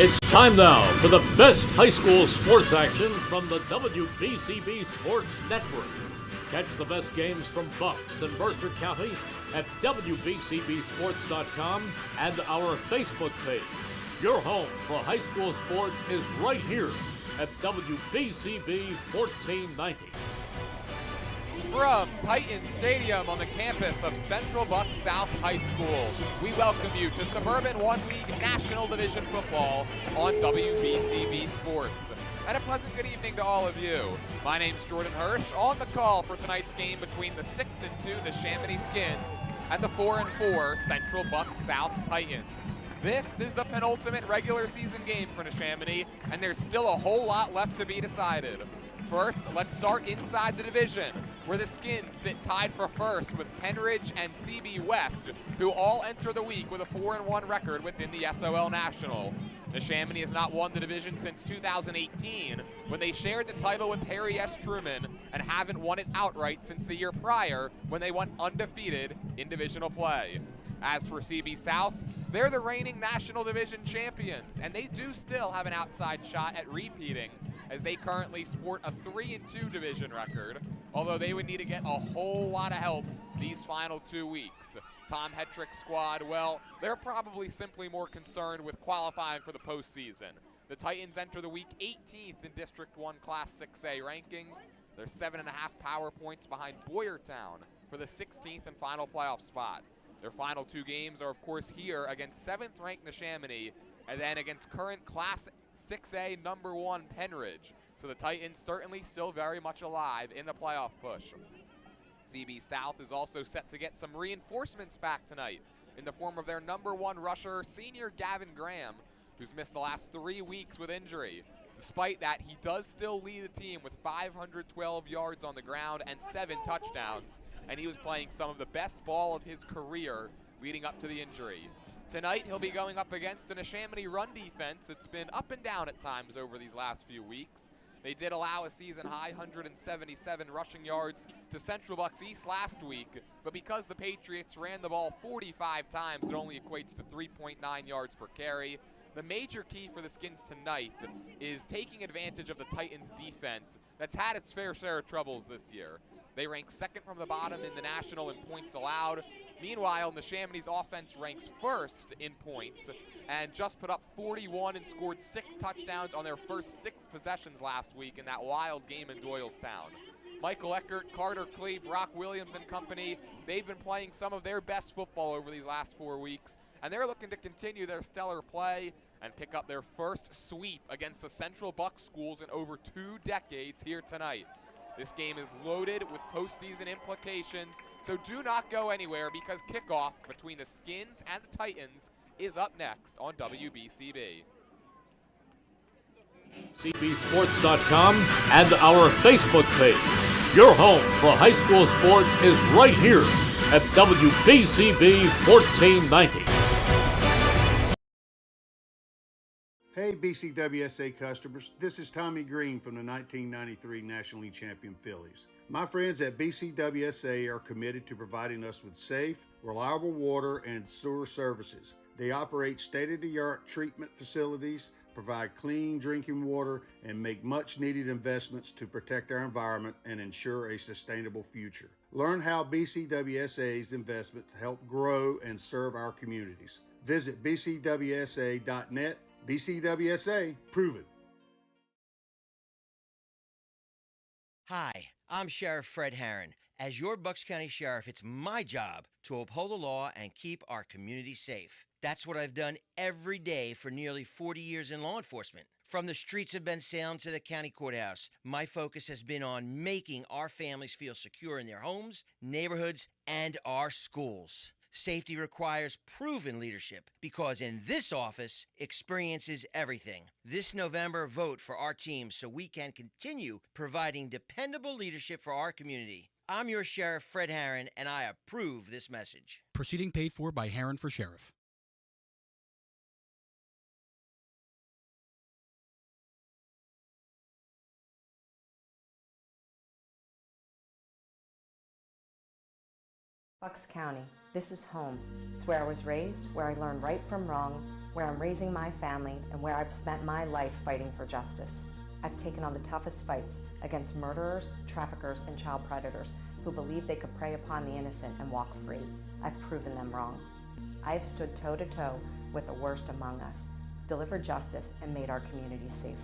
It's time now for the best high school sports action from the WBCB Sports Network. Catch the best games from Bucks and Mercer County at WBCBSports.com and our Facebook page. Your home for high school sports is right here at WBCB 1490. From Titan Stadium on the campus of Central Bucks South High School, we welcome you to Suburban One League National Division Football on WBCB Sports. And a pleasant good evening to all of you. My name's Jordan Hirsch, on the call for tonight's game between the 6-2 Neshaminy Skins and the 4-4 Central Bucks South Titans. This is the penultimate regular season game for Neshaminy, and there's still a whole lot left to be decided. First, let's start inside the division, where the Skins sit tied for first with Penridge and CB West, who all enter the week with a 4-1 record within the SOL National. Neshaminy has not won the division since 2018, when they shared the title with Harry S. Truman, and haven't won it outright since the year prior, when they went undefeated in divisional play. As for CB South, they're the reigning National Division champions, and they do still have an outside shot at repeating, as they currently sport a 3-2 division record, although they would need to get a whole lot of help these final 2 weeks. Tom Hetrick's squad, well, they're probably simply more concerned with qualifying for the postseason. The Titans enter the week 18th in District 1 Class 6A rankings. They're 7.5 power points behind Boyertown for the 16th and final playoff spot. Their final 2 games are, of course, here against 7th-ranked Neshaminy, and then against current Class 6A number 1 Penridge. So the Titans certainly still very much alive in the playoff push. CB South is also set to get some reinforcements back tonight in the form of their number 1 rusher, senior Gavin Graham, who's missed the last 3 weeks with injury. Despite that, he does still lead the team with 512 yards on the ground and 7 touchdowns, and he was playing some of the best ball of his career leading up to the injury. Tonight, he'll be going up against a Neshaminy run defense that's been up and down at times over these last few weeks. They did allow a season-high 177 rushing yards to Central Bucks East last week, but because the Patriots ran the ball 45 times, it only equates to 3.9 yards per carry. The major key for the Skins tonight is taking advantage of the Titans' defense that's had its fair share of troubles this year. They rank second from the bottom in the national in points allowed. Meanwhile, Neshaminy's offense ranks first in points and just put up 41 and scored 6 touchdowns on their first 6 possessions last week in that wild game in Doylestown. Michael Eckert, Carter Klee, Brock Williams and company, they've been playing some of their best football over these last 4 weeks, and they're looking to continue their stellar play and pick up their first sweep against the Central Bucks schools in over 2 decades here tonight. This game is loaded with postseason implications, so do not go anywhere because kickoff between the Skins and the Titans is up next on WBCB. CBSports.com and our Facebook page. Your home for high school sports is right here at WBCB 1490. Hey BCWSA customers, this is Tommy Green from the 1993 National League Champion Phillies. My friends at BCWSA are committed to providing us with safe, reliable water and sewer services. They operate state-of-the-art treatment facilities, provide clean drinking water, and make much-needed investments to protect our environment and ensure a sustainable future. Learn how BCWSA's investments help grow and serve our communities. Visit bcwsa.net. BCWSA, proven. Hi, I'm Sheriff Fred Herron. As your Bucks County Sheriff, it's my job to uphold the law and keep our community safe. That's what I've done every day for nearly 40 years in law enforcement. From the streets of Bensalem to the county courthouse, my focus has been on making our families feel secure in their homes, neighborhoods, and our schools. Safety requires proven leadership because in this office, experience is everything. This November, vote for our team so we can continue providing dependable leadership for our community. I'm your Sheriff, Fred Herron, and I approve this message. Proceeding paid for by Herron for Sheriff. Bucks County. This is home. It's where I was raised, where I learned right from wrong, where I'm raising my family and where I've spent my life fighting for justice. I've taken on the toughest fights against murderers, traffickers, and child predators who believe they could prey upon the innocent and walk free. I've proven them wrong. I've stood toe-to-toe with the worst among us, delivered justice, and made our communities safer.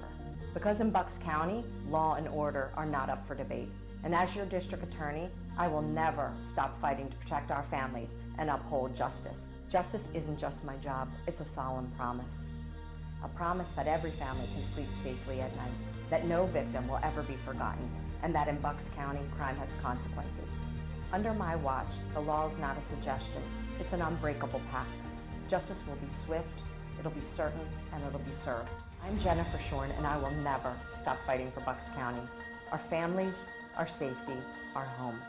Because in Bucks County, law and order are not up for debate. And as your district attorney, I will never stop fighting to protect our families and uphold justice. Justice isn't just my job, it's a solemn promise. A promise that every family can sleep safely at night, that no victim will ever be forgotten, and that in Bucks County, crime has consequences. Under my watch, the law is not a suggestion, it's an unbreakable pact. Justice will be swift, it'll be certain, and it'll be served. I'm Jennifer Shorn, and I will never stop fighting for Bucks County, our families, our safety, our home.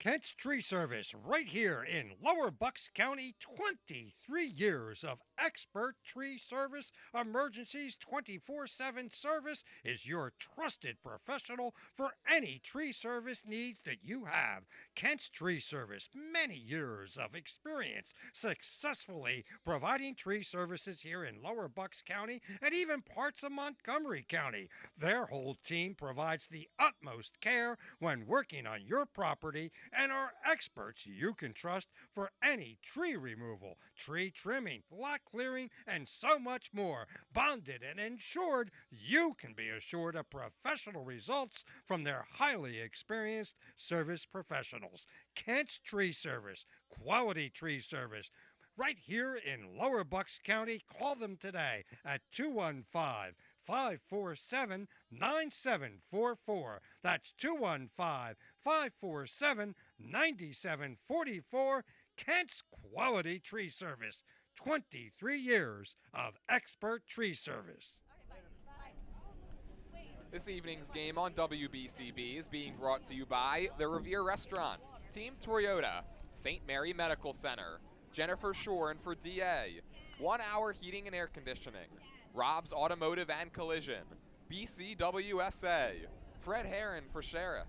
Kent's Tree Service, right here in Lower Bucks County. 23 years of expert tree service, emergencies, 24/7 service, is your trusted professional for any tree service needs that you have. Kent's Tree Service, many years of experience successfully providing tree services here in Lower Bucks County and even parts of Montgomery County. Their whole team provides the utmost care when working on your property and are experts you can trust for any tree removal, tree trimming, lot clearing, and so much more. Bonded and insured, you can be assured of professional results from their highly experienced service professionals. Kent's Tree Service, quality tree service, right here in Lower Bucks County. Call them today at 215-547-9744. That's 215-547-9744. Kent's Quality Tree Service. 23 years of expert tree service. This evening's game on WBCB is being brought to you by the Revere Restaurant, Team Toyota, St. Mary Medical Center, Jennifer Shorn for DA, 1 Hour Heating and Air Conditioning, Rob's Automotive and Collision, BCWSA, Fred Herron for Sheriff,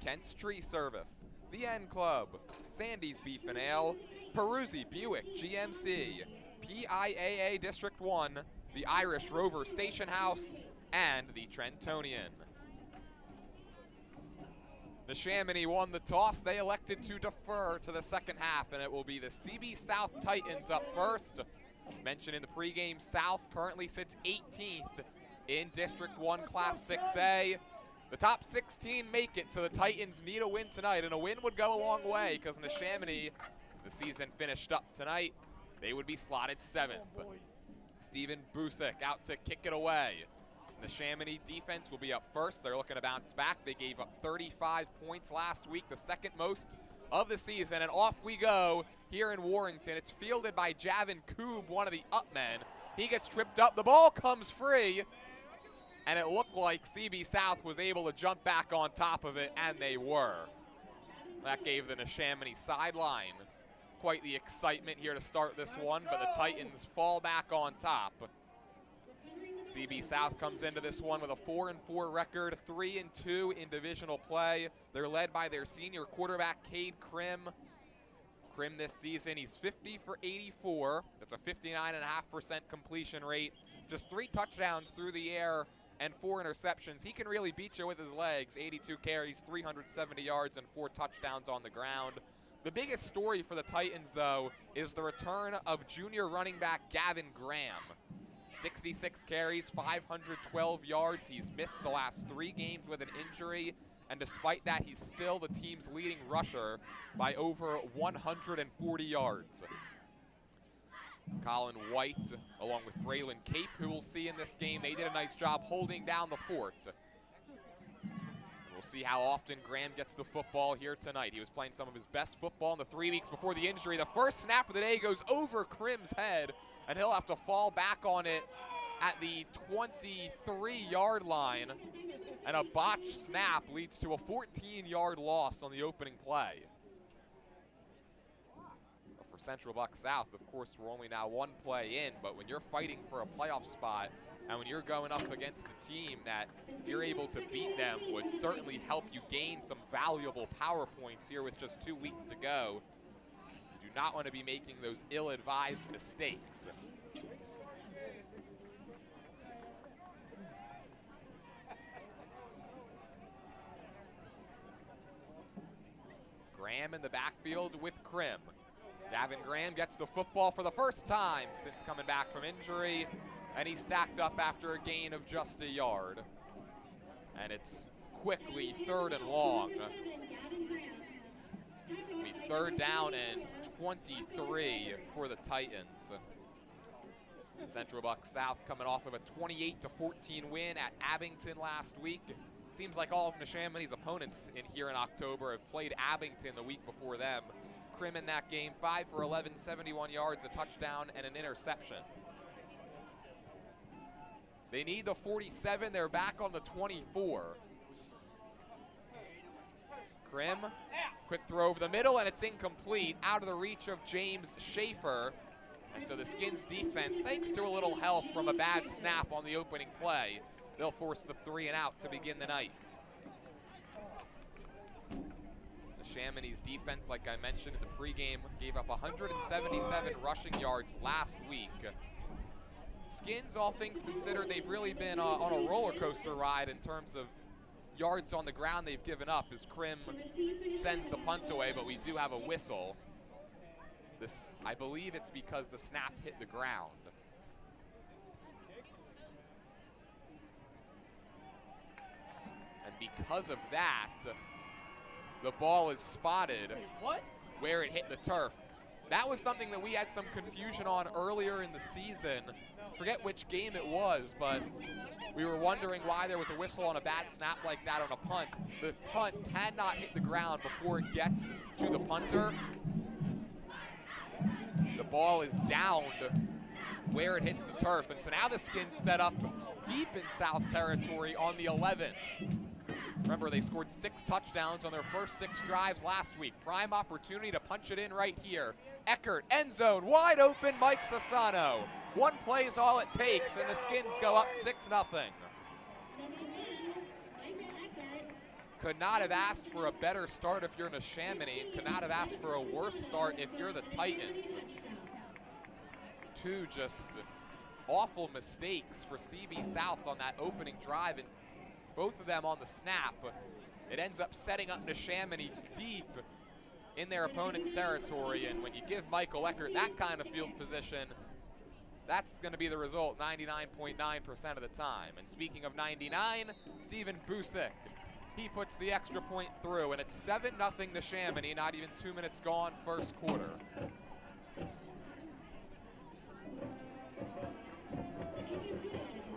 Kent's Tree Service, The N Club, Sandy's Beef and Ale, Peruzzi Buick GMC, PIAA District 1, the Irish Rover Station House, and the Trentonian. Neshaminy won the toss. They elected to defer to the second half, and it will be the CB South Titans up first. Mentioned in the pregame, South currently sits 18th in District 1 Class 6A. The top 16 make it, so the Titans need a win tonight, and a win would go a long way because Neshaminy, if the season finished up tonight, they would be slotted 7th. Steven Busick out to kick it away. Neshaminy defense will be up first. They're looking to bounce back. They gave up 35 points last week, the second most of the season, and off we go here in Warrington. It's fielded by Javin Koob, one of the up men. He gets tripped up. The ball comes free, and it looked like CB South was able to jump back on top of it, and they were. That gave the Neshaminy sideline quite the excitement here to start this one, but the Titans fall back on top. CB South comes into this one with a 4-4 record, 3-2 in divisional play. They're led by their senior quarterback, Cade Krim. Krim this season, he's 50 for 84. That's a 59.5% completion rate. Just 3 touchdowns through the air and 4 interceptions. He can really beat you with his legs. 82 carries, 370 yards, and 4 touchdowns on the ground. The biggest story for the Titans, though, is the return of junior running back Gavin Graham. 66 carries, 512 yards. He's missed the last 3 games with an injury, and despite that, he's still the team's leading rusher by over 140 yards. Colin White, along with Braylon Cape, who we'll see in this game, they did a nice job holding down the fort. We'll see how often Graham gets the football here tonight. He was playing some of his best football in the 3 weeks before the injury. The first snap of the day goes over Krim's head, and he'll have to fall back on it at the 23-yard line. And a botched snap leads to a 14-yard loss on the opening play. But for Central Bucks South, of course, we're only now 1 play in, but when you're fighting for a playoff spot, And when you're going up against a team that, if you're able to beat them, would certainly help you gain some valuable power points here with just 2 weeks to go, you do not want to be making those ill-advised mistakes. Graham in the backfield with Krim. Gavin Graham gets the football for the first time since coming back from injury, and he's stacked up after a gain of just a yard. And it's quickly 3rd and long. It'll be 3rd down and 23 for the Titans. Central Bucks South coming off of a 28-14 win at Abington last week. Seems like all of Neshaminy's opponents in here in October have played Abington the week before them. Krim in that game, 5 for 11, 71 yards, a touchdown, and an interception. They need the 47. They're back on the 24. Krim, quick throw over the middle, and it's incomplete, out of the reach of James Schaefer. And so the Skins defense, thanks to a little help from a bad snap on the opening play, they'll force the 3 and out to begin the night. Neshaminy's defense, like I mentioned in the pregame, gave up 177 rushing yards last week. Skins, all things considered, they've really been on a roller coaster ride in terms of yards on the ground they've given up as Krim sends the punt away, but we do have a whistle. This, I believe it's because the snap hit the ground. And because of that, the ball is spotted where it hit the turf. That was something that we had some confusion on earlier in the season. Forget which game it was, but we were wondering why there was a whistle on a bad snap like that on a punt. The punt cannot hit the ground before it gets to the punter. The ball is downed where it hits the turf, and so now the Skins set up deep in South territory on the 11. Remember, they scored 6 touchdowns on their first 6 drives last week. Prime opportunity to punch it in right here. Eckert, end zone, wide open, Mike Sassano. One play is all it takes, and the Skins go up 6-0. Could not have asked for a better start if you're Neshaminy, and could not have asked for a worse start if you're the Titans. 2 just awful mistakes for CB South on that opening drive, and both of them on the snap. It ends up setting up Neshaminy deep in their opponent's territory, and when you give Michael Eckert that kind of field position, that's going to be the result 99.9% of the time. And speaking of 99, Steven Busick, he puts the extra point through, and it's 7-0 Neshaminy, not even 2 minutes gone, first quarter.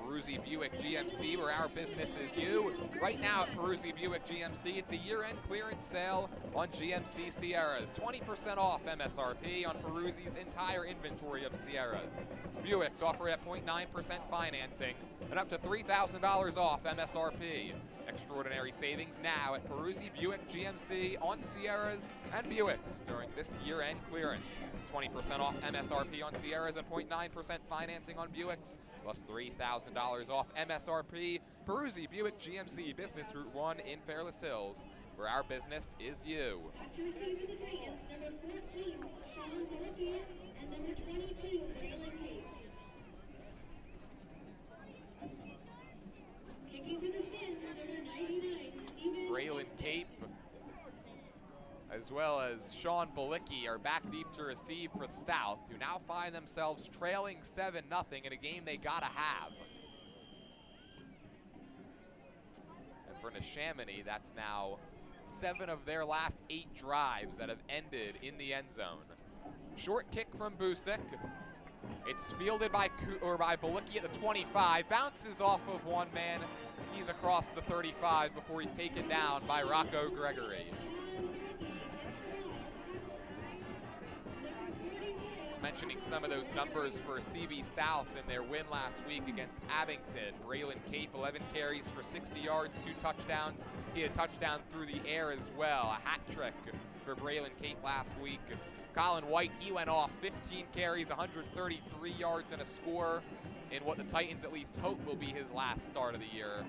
Peruzzi Buick GMC, where our business is you. Right now at Peruzzi Buick GMC, it's a year-end clearance sale on GMC Sierras. 20% off MSRP on Peruzzi's entire inventory of Sierras. Buicks offer at 0.9% financing and up to $3,000 off MSRP. Extraordinary savings now at Peruzzi Buick GMC on Sierras and Buicks during this year-end clearance. 20% off MSRP on Sierras and 0.9% financing on Buicks, plus $3,000 off MSRP. Peruzzi Buick GMC, Business Route 1 in Fairless Hills, where our business is you. Back to receive for the Titans, number 14, Sean Bolicky, and number 22, Braylon Cape. Kicking for the Skins, number 99, Steven Braylon Cape, as well as Sean Bolicky, are back deep to receive for the South, who now find themselves trailing 7-0 in a game they gotta have. And for Neshaminy, that's now 7 of their last 8 drives that have ended in the end zone. Short kick from Busick. It's fielded by Bolicky at the 25, bounces off of one man. He's across the 35 before he's taken down by Rocco Gregory. Mentioning some of those numbers for CB South in their win last week against Abington. Braylon Cape, 11 carries for 60 yards, 2 touchdowns. He had a touchdown through the air as well. A hat trick for Braylon Cape last week. Colin White, he went off 15 carries, 133 yards and a score. in what the Titans at least hope will be his last start of the year,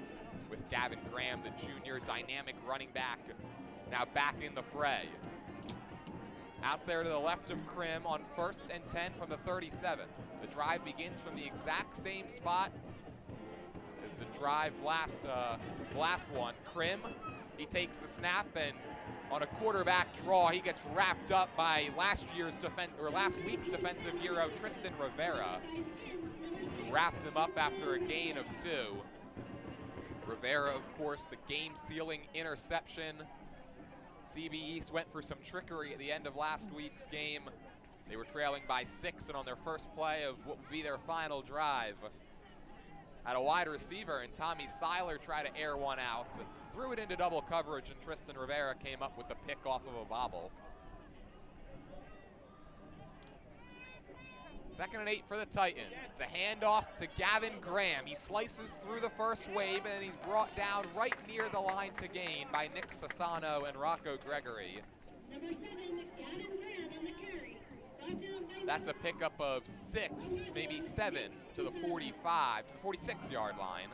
with Gavin Graham, the junior dynamic running back, now back in the fray. Out there to the left of Krim on 1st and 10 from the 37. The drive begins from the exact same spot as the drive last one. Krim, he takes the snap, and on a quarterback draw, he gets wrapped up by last week's defensive hero, Tristan Rivera, who wrapped him up after a gain of 2. Rivera, of course, the game-sealing interception. CB East went for some trickery at the end of last week's game. They were trailing by 6, and on their first play of what would be their final drive, had a wide receiver, and Tommy Seiler tried to air one out, threw it into double coverage, and Tristan Rivera came up with the pick off of a bobble. 2nd and 8 for the Titans. It's a handoff to Gavin Graham. He slices through the first wave, and he's brought down right near the line to gain by Nick Sassano and Rocco Gregory. Number 7, Gavin Graham on the carry. Brought down by That's a pickup of 6, maybe 7 to the 45, to the 46-yard line.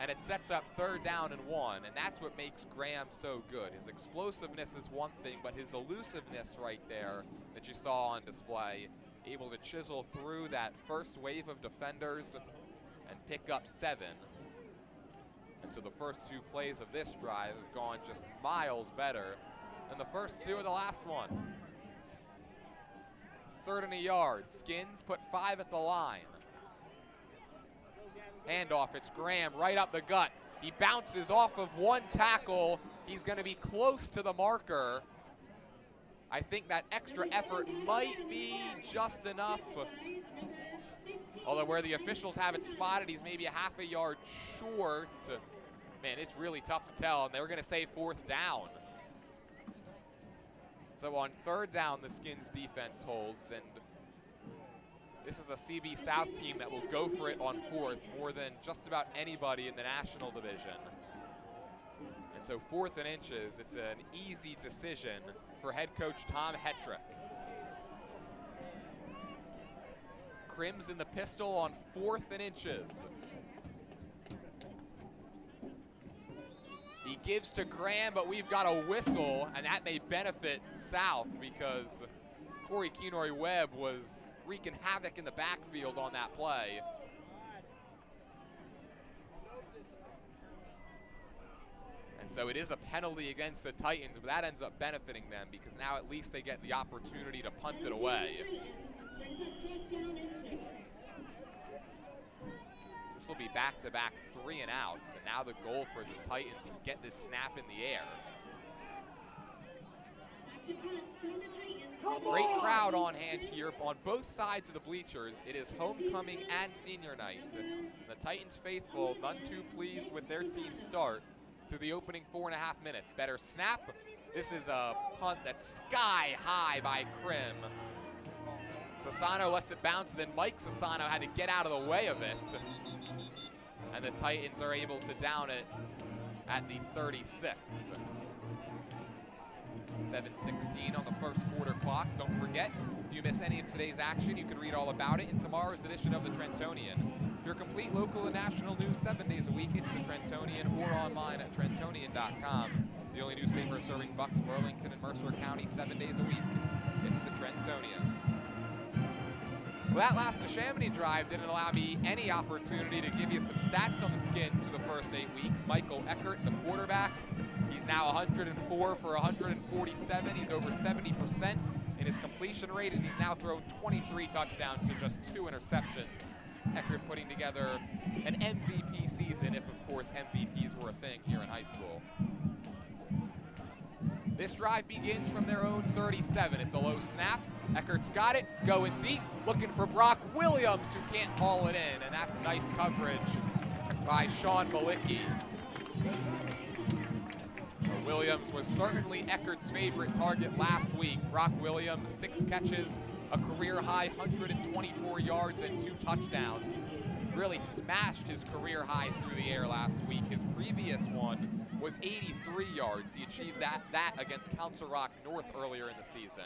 And it sets up 3rd down and 1, and that's what makes Graham so good. His explosiveness is one thing, but his elusiveness right there that you saw on display, able to chisel through that first wave of defenders and pick up 7. And so the first 2 plays of this drive have gone just miles better than the first 2 of the last one. 3rd and a yard. Skins put 5 at the line. Handoff, it's Graham right up the gut. He bounces off of one tackle. He's going to be close to the marker. I think that extra effort might be just enough. Although where the officials have it spotted, he's maybe a half a yard short. Man, it's really tough to tell, and they were going to say 4th down. So on 3rd down, the Skins defense holds, and this is a CB South team that will go for it on 4th more than just about anybody in the National Division. And so 4th and inches, it's an easy decision for head coach Tom Hetrick. Krim's in the pistol on 4th and inches. He gives to Graham, but we've got a whistle, and that may benefit South because Corey Kenoy-Webb was wreaking havoc in the backfield on that play. And so it is a penalty against the Titans, but that ends up benefiting them because now at least they get the opportunity to punt it away. This will be back-to-back 3 and outs, and now the goal for the Titans is get this snap in the air. Great crowd on hand here on both sides of the bleachers. It is homecoming and senior night. The Titans faithful, none too pleased with their team's start through the opening 4.5 minutes. Better snap. This is a punt that's sky high by Krim. Sassano lets it bounce, and then Mike Sassano had to get out of the way of it. And the Titans are able to down it at the 36. 7:16 on the first quarter clock. Don't forget, if you miss any of today's action, you can read all about it in tomorrow's edition of the Trentonian. Your complete local and national news 7 days a week. It's the Trentonian or online at Trentonian.com. The only newspaper serving Bucks, Burlington, and Mercer County 7 days a week. It's the Trentonian. Well, that last Neshaminy drive didn't allow me any opportunity to give you some stats on the Skins through the first 8 weeks. Michael Eckert, the quarterback, he's now 104 for 147. He's over 70% in his completion rate, and he's now thrown 23 touchdowns to just 2 interceptions. Eckert putting together an MVP season, if of course MVPs were a thing here in high school. This drive begins from their own 37. It's a low snap. Eckert's got it, going deep, looking for Brock Williams, who can't haul it in, and that's nice coverage by Sean Malicki. Williams was certainly Eckert's favorite target last week. Brock Williams, 6 catches, a career-high 124 yards and 2 touchdowns. Really smashed his career high through the air last week. His previous one was 83 yards. He achieved that against Council Rock North earlier in the season.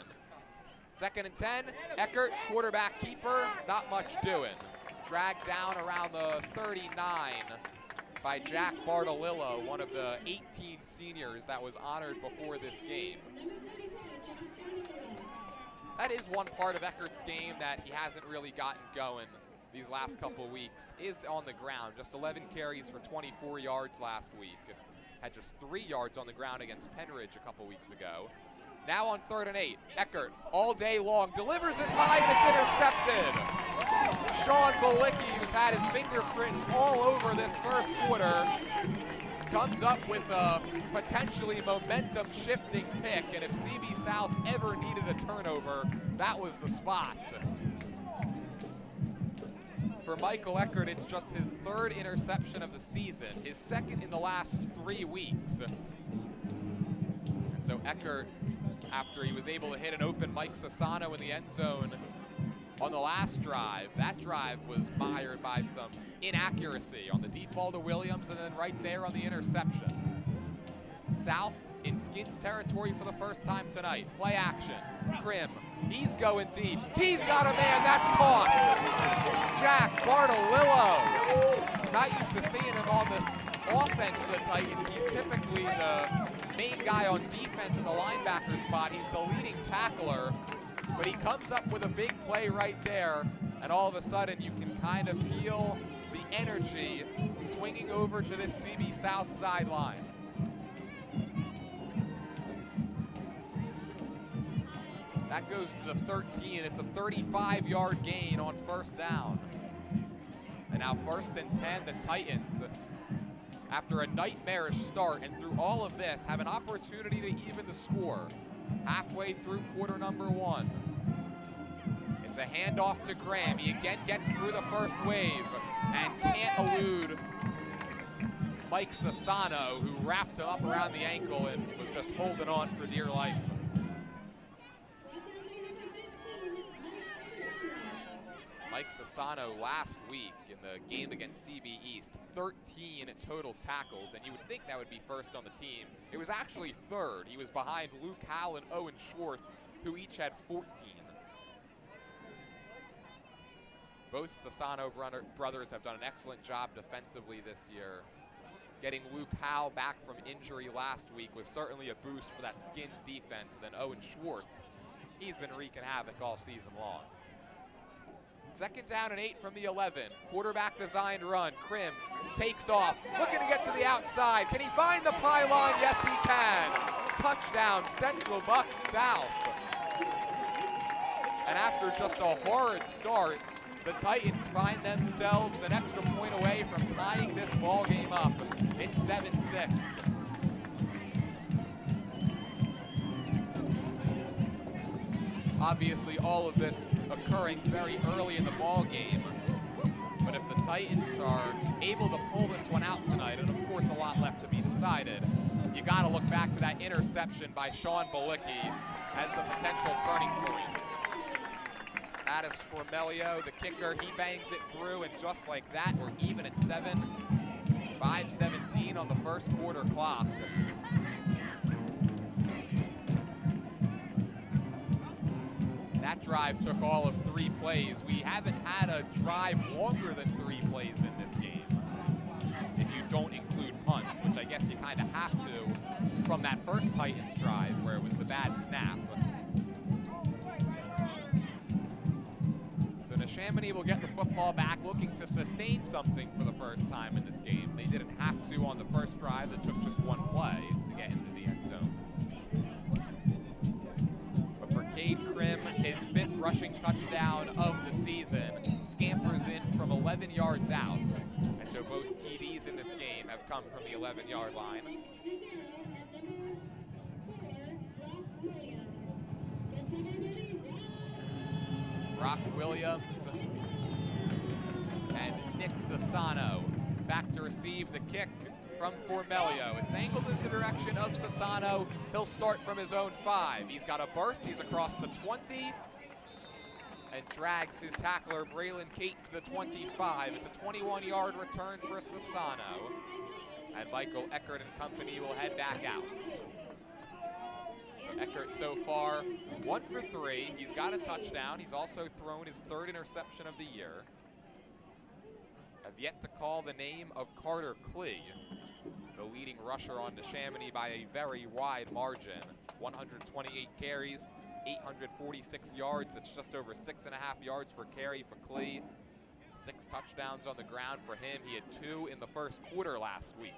2nd and 10, Eckert, quarterback keeper, not much doing. dragged down around the 39 by Jack Bartolillo, one of the 18 seniors that was honored before this game. That is one part of Eckert's game that he hasn't really gotten going these last couple weeks, is on the ground. Just 11 carries for 24 yards last week. Had just 3 yards on the ground against Penridge a couple weeks ago. Now on 3rd and 8, Eckert all day long delivers it high and it's intercepted. Sean Balicki, who's had his fingerprints all over this first quarter, comes up with a potentially momentum-shifting pick, and if CB South ever needed a turnover, that was the spot. For Michael Eckert, it's just his 3rd interception of the season, his 2nd in the last 3 weeks. And so Eckert, after he was able to hit an open Mike Sassano in the end zone on the last drive, that drive was mired by some inaccuracy on the deep ball to Williams and then right there on the interception. South in Skins territory for the first time tonight. Play action. Krim, he's going deep. He's got a man, that's caught. Jack Bartolillo. Not used to seeing him on this offense of the Titans. He's typically the main guy on defense in the linebacker spot. He's the leading tackler, but he comes up with a big play right there, and all of a sudden you can kind of feel the energy swinging over to this CB South sideline. That goes to the 13. It's a 35-yard gain on 1st down. And now 1st and 10, the Titans, after a nightmarish start and through all of this, have an opportunity to even the score halfway through quarter number 1. It's a handoff to Graham. He again gets through the first wave and can't elude Mike Sassano, who wrapped him up around the ankle and was just holding on for dear life. Mike Sassano last week in the game against CB East, 13 total tackles, and you would think that would be 1st on the team. It was actually 3rd. He was behind Luke Howell and Owen Schwartz, who each had 14. Both Sassano brothers have done an excellent job defensively this year. Getting Luke Howell back from injury last week was certainly a boost for that Skins defense. And then Owen Schwartz, he's been wreaking havoc all season long. 2nd down and 8 from the 11. Quarterback designed run. Krim takes off, looking to get to the outside. Can he find the pylon? Yes, he can. Touchdown, Central Bucks South. And after just a horrid start, the Titans find themselves an extra point away from tying this ball game up. It's 7-6. Obviously, all of this occurring very early in the ball game. But if the Titans are able to pull this one out tonight, and of course a lot left to be decided, you got to look back to that interception by Sean Balicki as the potential turning point. Addis Formelio, the kicker, he bangs it through, and just like that, we're even at 7. 5:17 on the first quarter clock. That drive took all of 3 plays. We haven't had a drive longer than 3 plays in this game, if you don't include punts, which I guess you kind of have to from that first Titans drive where it was the bad snap. So Neshaminy will get the football back, looking to sustain something for the first time in this game. They didn't have to on the first drive that took just 1 play to get into the end zone. Cade Krim, his 5th rushing touchdown of the season, scampers in from 11 yards out. And so both TDs in this game have come from the 11-yard line. Brock Williams and Nick Sassano back to receive the kick from Formelio. It's angled in the direction of Sassano. He'll start from his own 5. He's got a burst. He's across the 20 and drags his tackler, Braylon Kate, to the 25. It's a 21-yard return for Sassano. And Michael Eckert and company will head back out. So Eckert so far 1 for 3. He's got a touchdown. He's also thrown his 3rd interception of the year. yet to call the name of Carter Klee, the leading rusher on Neshaminy by a very wide margin. 128 carries, 846 yards. That's just over 6.5 yards per carry for Klee. 6 touchdowns on the ground for him. He had 2 in the first quarter last week.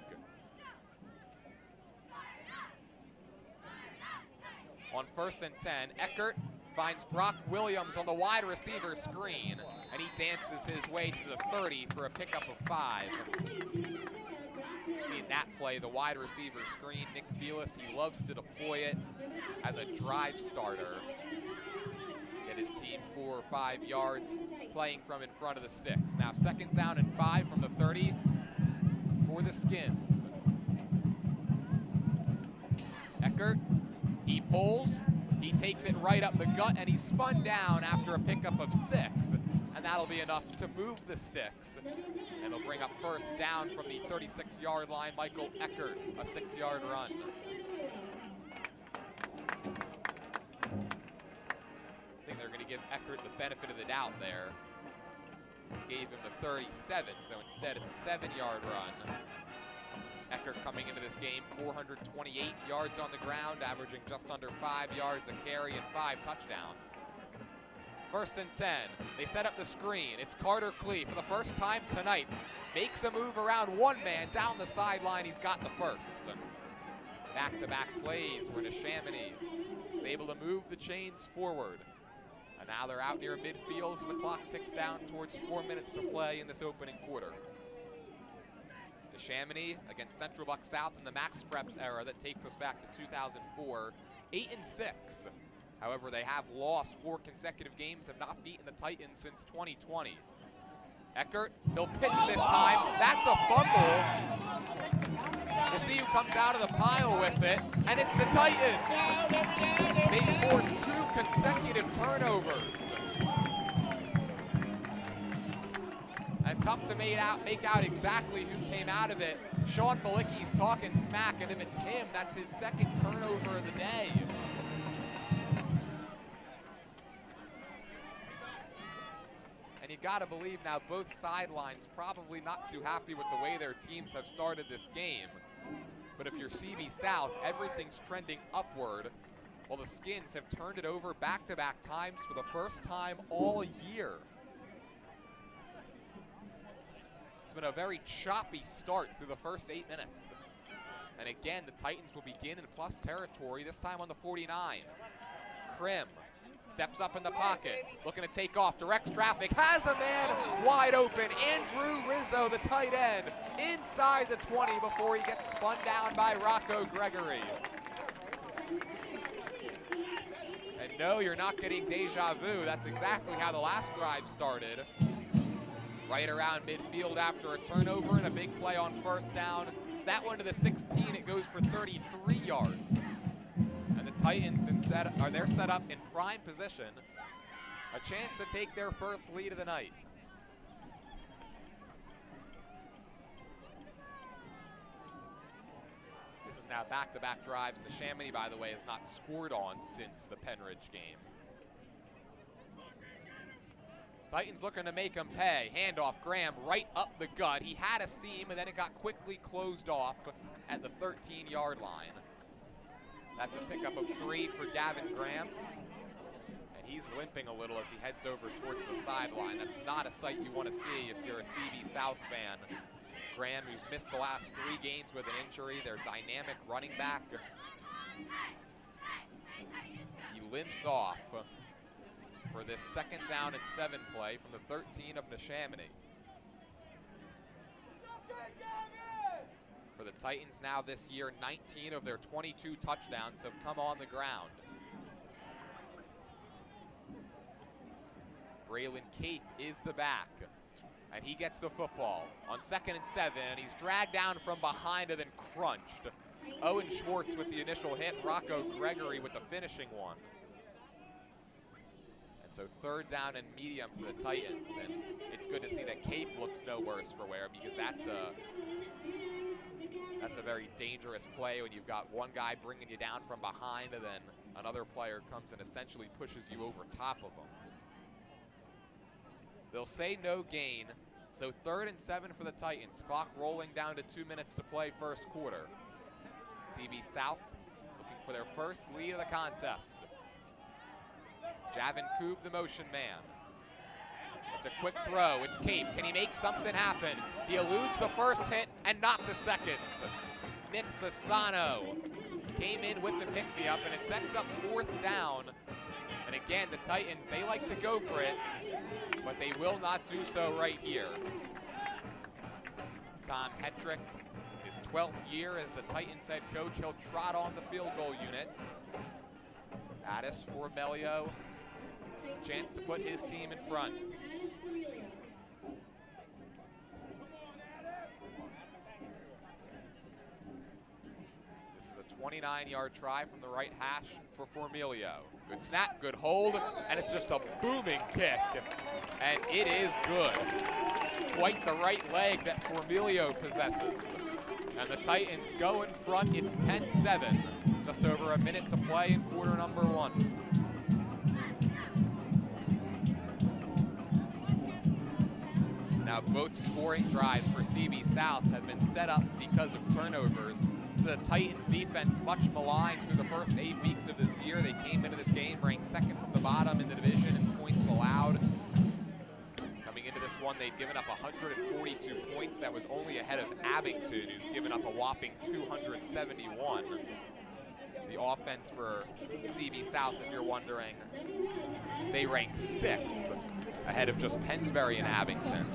On 1st and 10, Eckert finds Brock Williams on the wide receiver screen, and he dances his way to the 30 for a pickup of 5. You've seen that play, the wide receiver screen. Nick Felis, he loves to deploy it as a drive starter. Get his team 4 or 5 yards playing from in front of the sticks. Now 2nd down and 5 from the 30 for the Skins. Eckert, he pulls, he takes it right up the gut, and he's spun down after a pickup of 6. And that'll be enough to move the sticks. And it'll bring up 1st down from the 36-yard line. Michael Eckert, a 6-yard run. I think they're going to give Eckert the benefit of the doubt there. Gave him the 37, so instead it's a 7-yard run. Eckert coming into this game, 428 yards on the ground, averaging just under 5 yards a carry and 5 touchdowns. 1st and 10, they set up the screen. It's Carter Klee for the first time tonight. Makes a move around one man down the sideline. He's got the first. Back-to-back plays where Neshaminy is able to move the chains forward. And now they're out near midfield as the clock ticks down towards 4 minutes to play in this opening quarter. Neshaminy against Central Buck South in the Max Preps era that takes us back to 2004, 8-6. However, they have lost 4 consecutive games, have not beaten the Titans since 2020. Eckert, he'll pitch this time. That's a fumble. We'll see who comes out of the pile with it, and it's the Titans. They forced 2 consecutive turnovers. And tough to make out exactly who came out of it. Sean Malicki's talking smack, and if it's him, that's his 2nd turnover of the day. And you gotta believe now both sidelines probably not too happy with the way their teams have started this game. But if you're CB South, everything's trending upward, while the Skins have turned it over back-to-back times for the first time all year. It's been a very choppy start through the first 8 minutes. And again, the Titans will begin in plus territory, this time on the 49. Krim steps up in the pocket, looking to take off, directs traffic, has a man wide open. Andrew Rizzo, the tight end, inside the 20 before he gets spun down by Rocco Gregory. And no, you're not getting deja vu. That's exactly how the last drive started. Right around midfield after a turnover and a big play on 1st down. That one to the 16, it goes for 33 yards. And the Titans they're set up in prime position. A chance to take their first lead of the night. This is now back-to-back drives. Neshaminy, by the way, has not scored on since the Penridge game. Titans looking to make him pay. Handoff, Graham right up the gut. He had a seam, and then it got quickly closed off at the 13-yard line. That's a pickup of 3 for Gavin Graham. And he's limping a little as he heads over towards the sideline. That's not a sight you want to see if you're a CB South fan. Graham, who's missed the last 3 games with an injury, their dynamic running back. He limps off for this 2nd down and 7 play from the 13 of Neshaminy. For the Titans now this year, 19 of their 22 touchdowns have come on the ground. Braylon Cape is the back, and he gets the football on 2nd and 7, and he's dragged down from behind and then crunched. Owen Schwartz with the initial hit, Rocco Gregory with the finishing one. So 3rd down and medium for the Titans, and it's good to see that Cape looks no worse for wear, because that's a very dangerous play when you've got one guy bringing you down from behind and then another player comes and essentially pushes you over top of him. They'll say no gain So 3rd and 7 for the Titans. Clock rolling down to 2 minutes to play first quarter. CB South looking for their first lead of the contest. Javin Koob, the motion man. It's a quick throw. It's Cape. Can he make something happen? He eludes the first hit and not the second. Nick Sassano came in with the pick-me-up, and it sets up 4th down. And again, the Titans, they like to go for it, but they will not do so right here. Tom Hetrick, his 12th year as the Titans head coach, he'll trot on the field goal unit. Addis Formelio, chance to put his team in front. This is a 29-yard try from the right hash for Formelio. Good snap, good hold, and it's just a booming kick. And it is good. Quite the right leg that Formelio possesses. And the Titans go in front. It's 10-7. Just over a minute to play in quarter number 1. Now both scoring drives for CB South have been set up because of turnovers. The Titans defense, much maligned through the first 8 weeks of this year. They came into this game ranked 2nd from the bottom in the division in points allowed. Coming into this one, they'd given up 142 points. That was only ahead of Abington, who's given up a whopping 271. The offense for CB South, if you're wondering, they rank 6th, ahead of just Pennsbury and Abington.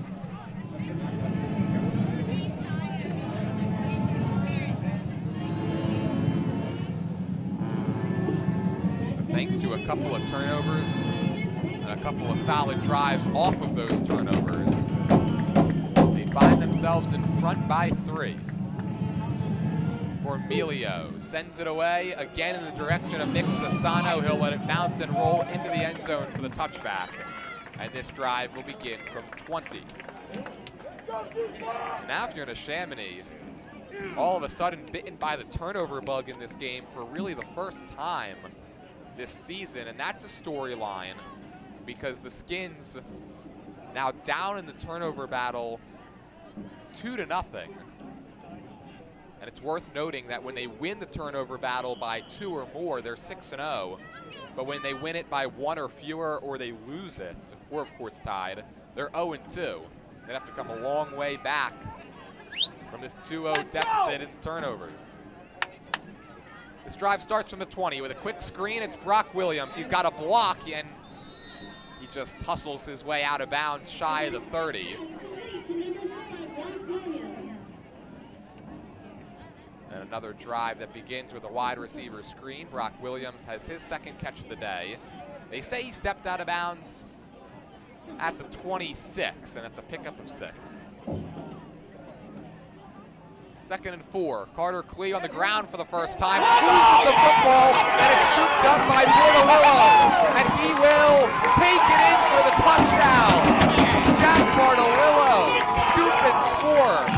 Thanks to a couple of turnovers and a couple of solid drives off of those turnovers, they find themselves in front by 3. Formelio sends it away again in the direction of Nick Sassano. He'll let it bounce and roll into the end zone for the touchback. And this drive will begin from 20. Now if you're Neshaminy, all of a sudden bitten by the turnover bug in this game for really the first time this season, and that's a storyline because the Skins now down in the turnover battle 2-0. And it's worth noting that when they win the turnover battle by 2 or more, they're 6-0. But when they win it by 1 or fewer, or they lose it, or of course tied, they're 0-2. They have to come a long way back from this 2-0 deficit in turnovers. This drive starts from the 20 with a quick screen. It's Brock Williams. He's got a block, and he just hustles his way out of bounds shy of the 30. And another drive that begins with a wide receiver screen. Brock Williams has his 2nd catch of the day. They say he stepped out of bounds at the 26, and it's a pickup of 6. 2nd and 4. Carter Klee on the ground for the first time. Loses the football, and it's scooped up by Bartolillo. And he will take it in for the touchdown. Jack Bartolillo, scoop and score.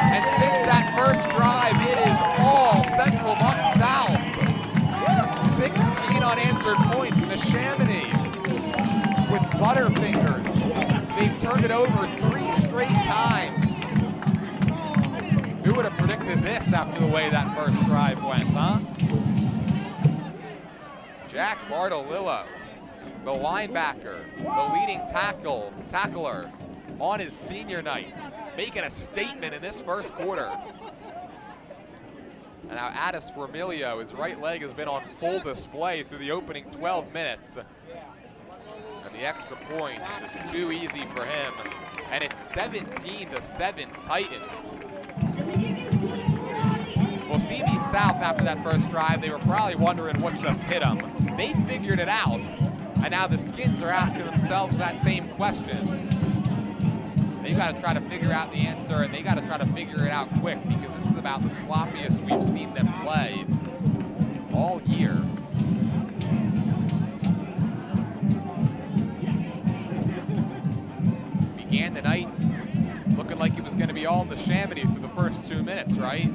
And since that first drive, it is all Central Bucks South. 16 unanswered points. Neshaminy with Butterfingers. They've turned it over 3 straight times. Who would have predicted this after the way that first drive went, huh? Jack Bartolillo, the linebacker, the leading tackler on his senior night, making a statement in this first quarter. And now Addis Formelio, his right leg has been on full display through the opening 12 minutes. And the extra point just too easy for him. And it's 17-7 Titans. Well, CB South, after that first drive, they were probably wondering what just hit them. They figured it out, and now the Skins are asking themselves that same question. They've got to try to figure out the answer, and they got to try to figure it out quick, because this is about the sloppiest we've seen them play all year. Began the night looking like it was going to be all Neshaminy through the first 2 minutes, right?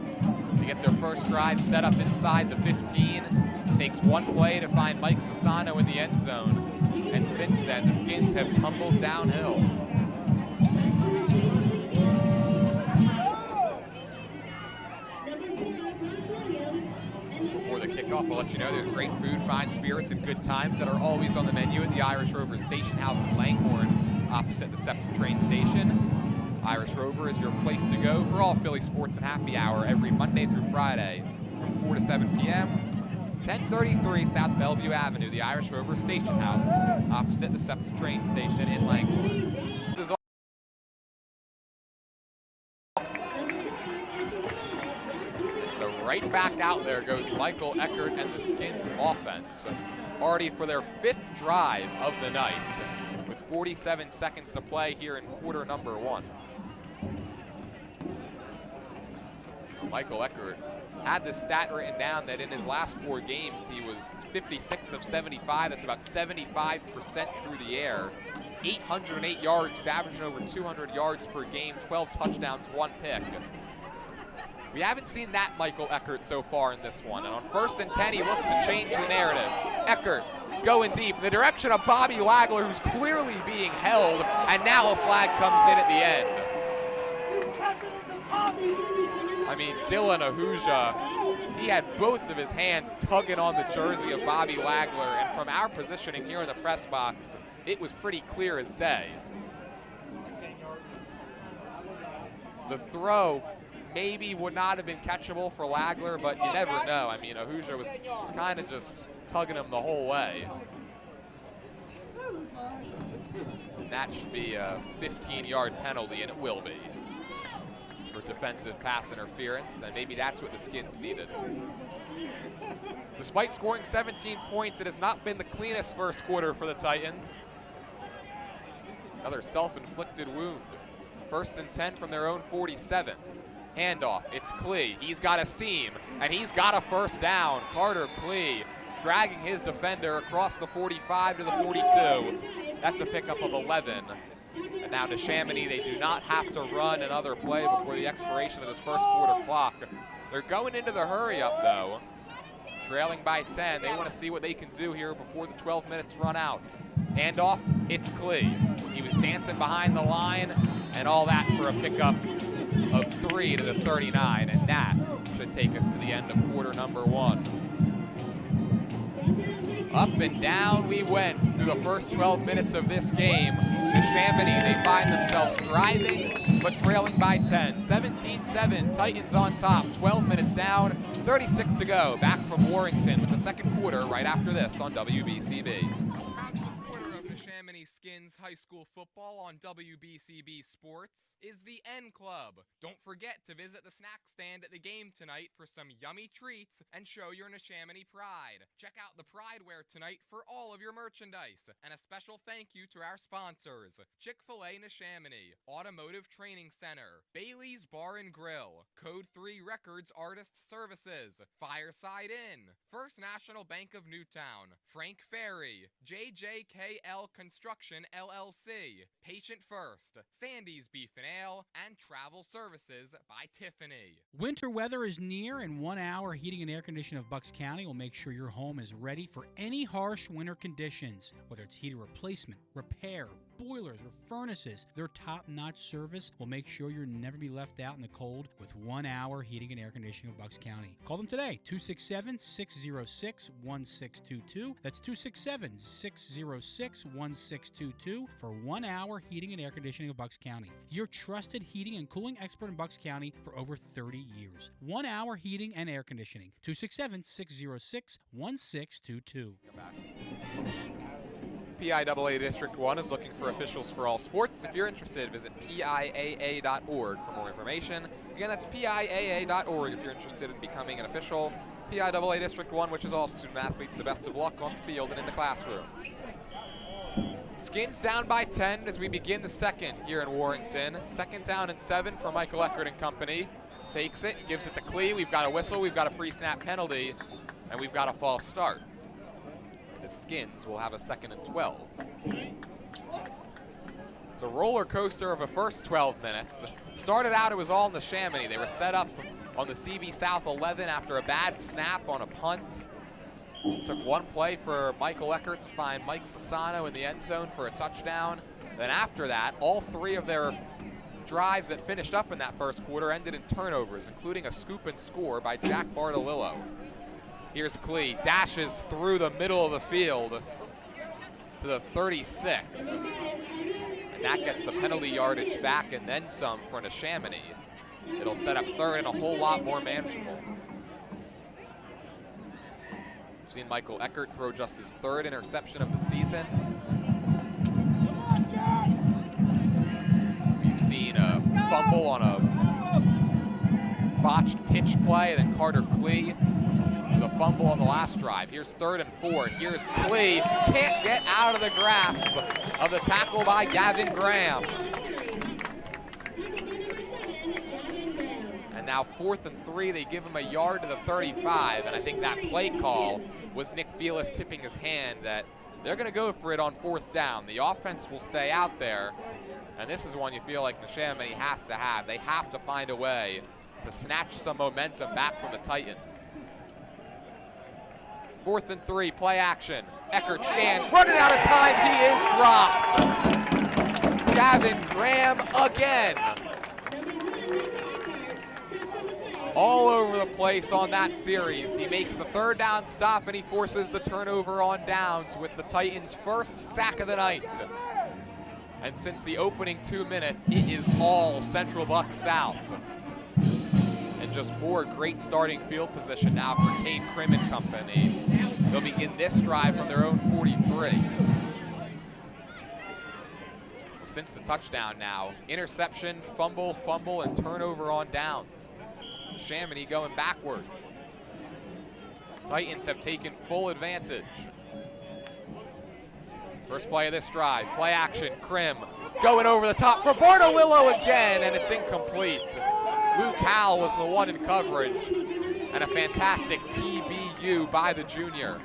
They get their first drive set up inside the 15. Takes one play to find Mike Sassano in the end zone. And since then, the Skins have tumbled downhill. kickoff, I'll let you know there's great food, fine spirits, and good times that are always on the menu at the Irish Rover Station House in Langhorne, opposite the SEPTA train station. Irish Rover is your place to go for all Philly sports and happy hour every Monday through Friday from 4 to 7 p.m. 1033 South Bellevue Avenue, the Irish Rover Station House, opposite the SEPTA train station in Langhorne. So right back out there goes Michael Eckert and the Skins offense, already for their 5th drive of the night, with 47 seconds to play here in quarter number 1. Michael Eckert had the stat written down that in his last 4 games, he was 56 of 75. That's about 75% through the air. 808 yards, averaging over 200 yards per game, 12 touchdowns, 1 pick. We haven't seen that Michael Eckert so far in this one. And on 1st and 10, he looks to change the narrative. Eckert going deep in the direction of Bobby Wagler, who's clearly being held, and now a flag comes in at the end. I mean, Dylan Ahuja, he had both of his hands tugging on the jersey of Bobby Wagler, and from our positioning here in the press box, it was pretty clear as day. The throw maybe would not have been catchable for Wagler, but you never know. I mean, Ahuja was kind of just tugging him the whole way. And that should be a 15-yard penalty, and it will be, for defensive pass interference, and maybe that's what the Skins needed. Despite scoring 17 points, it has not been the cleanest first quarter for the Titans. Another self-inflicted wound. 1st and 10 from their own 47. Handoff, it's Klee. He's got a seam, and he's got a first down. Carter Klee dragging his defender across the 45 to the 42. That's a pickup of 11. And now Neshaminy, they do not have to run another play before the expiration of this first quarter clock. They're going into the hurry-up, though. Trailing by 10. They want to see what they can do here before the 12 minutes run out. Handoff, it's Klee. He was dancing behind the line, and all that for a pickup of 3 to the 39, and that should take us to the end of quarter number 1. Up and down we went through the first 12 minutes of this game. Neshaminy, they find themselves driving, but trailing by 10. 17-7, Titans on top, 12 minutes down, 36 to go. Back from Warrington with the second quarter right after this on WBCB. Neshaminy Skins High School Football on WBCB Sports is the N Club. Don't forget to visit the snack stand at the game tonight for some yummy treats and show your Neshaminy pride. Check out the Pride Wear tonight for all of your merchandise. And a special thank you to our sponsors: Chick-fil-A Neshaminy, Automotive Training Center, Bailey's Bar and Grill, Code 3 Records Artist Services, Fireside Inn, First National Bank of Newtown, Frank Ferry, JJKL Construction LLC, Patient First, Sandy's Beef and Ale, and Travel Services by Tiffany. Winter weather is near, and 1 hour heating and air conditioning of Bucks County will make sure your home is ready for any harsh winter conditions. Whether it's heater replacement, repair, boilers, or furnaces, their top-notch service will make sure you'll never be left out in the cold with 1 hour heating and air conditioning of Bucks County. Call them today, 267-606-1622. That's 267-606-1622 for 1 hour heating and air conditioning of Bucks County. Your trusted heating and cooling expert in Bucks County for over 30 years. 1 hour heating and air conditioning. 267-606-1622. PIAA District 1 is looking for officials for all sports. If you're interested, visit PIAA.org for more information. Again, that's PIAA.org if you're interested in becoming an official. PIAA District 1 wishes all student athletes the best of luck on the field and in the classroom. Skins down by 10 as we begin the second here in Warrington. 2nd down and 7 for Michael Eckert and company. Takes it, gives it to Klee. We've got a whistle, we've got a pre-snap penalty, and we've got a false start. The Skins will have a 2nd and 12. It's a roller coaster of a first 12 minutes. Started out, it was all Neshaminy. They were set up on the CB South 11 after a bad snap on a punt. Took one play for Michael Eckert to find Mike Sassano in the end zone for a touchdown. Then after that, all 3 of their drives that finished up in that first quarter ended in turnovers, including a scoop and score by Jack Bartolillo. Here's Klee, dashes through the middle of the field to the 36. And that gets the penalty yardage back and then some for Neshaminy. It'll set up third and a whole lot more manageable. We've seen Michael Eckert throw just his third interception of the season. We've seen a fumble on a botched pitch play, and then Carter Klee with a fumble on the last drive. Here's 3rd and 4. Here's Klee. Can't get out of the grasp of the tackle by Gavin Graham. And now 4th and 3. They give him a yard to the 35, and I think that play call was Nick Felis tipping his hand that they're going to go for it on 4th down. The offense will stay out there, and this is one you feel like Neshaminy has to have. They have to find a way to snatch some momentum back from the Titans. 4th and 3, play action. Eckert stands, running out of time, he is dropped. Gavin Graham again. All over the place on that series. He makes the 3rd down stop and he forces the turnover on downs with the Titans' first sack of the night. And since the opening 2 minutes, it is all Central Buck South. And just more great starting field position now for Cade Krim and company. They'll begin this drive from their own 43. Well, since the touchdown now, interception, fumble, and turnover on downs. Neshaminy going backwards. Titans have taken full advantage. First play of this drive, play action, Krim going over the top for Bartolillo again, and it's incomplete. Luke Howell was the one in coverage, and a fantastic PBU by the junior.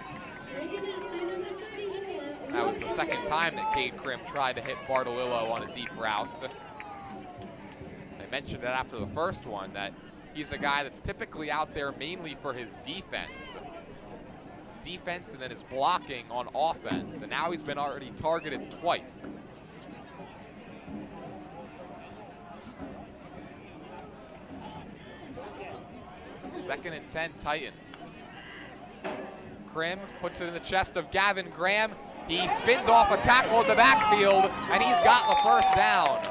That was the 2nd time that Cade Krim tried to hit Bartolillo on a deep route. I mentioned it after the first one that he's a guy that's typically out there mainly for his defense. His defense and then his blocking on offense, and now he's been already targeted twice. Second and 10 Titans. Krim puts it in the chest of Gavin Graham. He spins off a tackle in the backfield, and he's got the 1st down.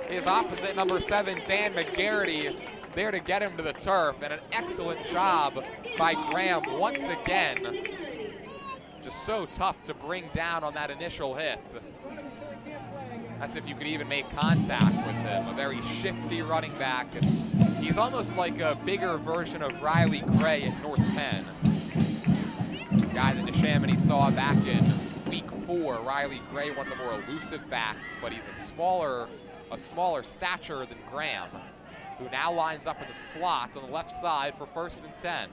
His opposite, number 7, Dan McGarity, there to get him to the turf, and an excellent job by Graham once again. Just so tough to bring down on that initial hit. That's if you could even make contact with him. A very shifty running back. He's almost like a bigger version of Riley Gray at North Penn. A guy that Neshaminy saw back in week 4. Riley Gray, one of the more elusive backs, but he's a smaller stature than Graham, who now lines up in the slot on the left side for 1st and 10.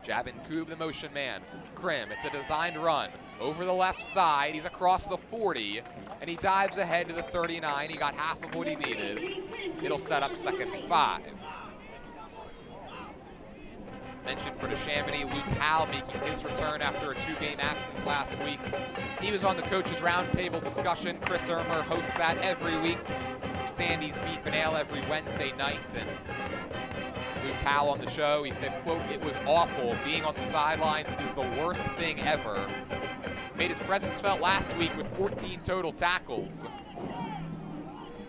Javin Koob, the motion man. Krim, it's a designed run. Over the left side, he's across the 40, and he dives ahead to the 39. He got half of what he needed. It'll set up 2nd and 5. Mentioned for Neshaminy, Luke Howell making his return after a 2-game absence last week. He was on the coaches' roundtable discussion. Chris Ermer hosts that every week. Sandy's Beef and Ale every Wednesday night, and Luke Howell on the show, he said, quote, "It was awful. Being on the sidelines is the worst thing ever." Made his presence felt last week with 14 total tackles.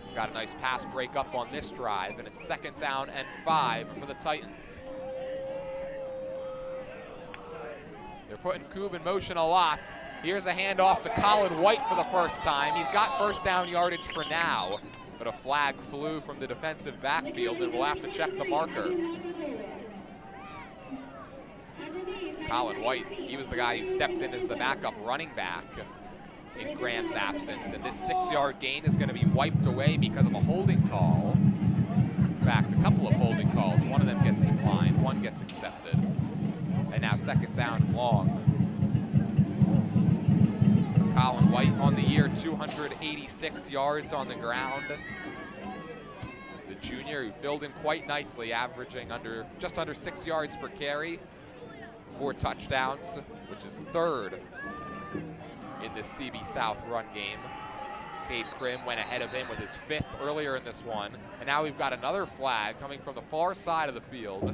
He's got a nice pass break up on this drive, and it's 2nd down and 5 for the Titans. They're putting Koob in motion a lot. Here's a handoff to Colin White for the 1st time. He's got 1st down yardage for now, but a flag flew from the defensive backfield, and we'll have to check the marker. Colin White, he was the guy who stepped in as the backup running back in Graham's absence, and this 6-yard gain is going to be wiped away because of a holding call. In fact, a couple of holding calls. One of them gets declined, one gets accepted. And now 2nd down and long. Colin White on the year, 286 yards on the ground. The junior who filled in quite nicely, averaging just under 6 yards per carry. 4 touchdowns, which is 3rd in this CB South run game. Cade Krim went ahead of him with his 5th earlier in this one. And now we've got another flag coming from the far side of the field.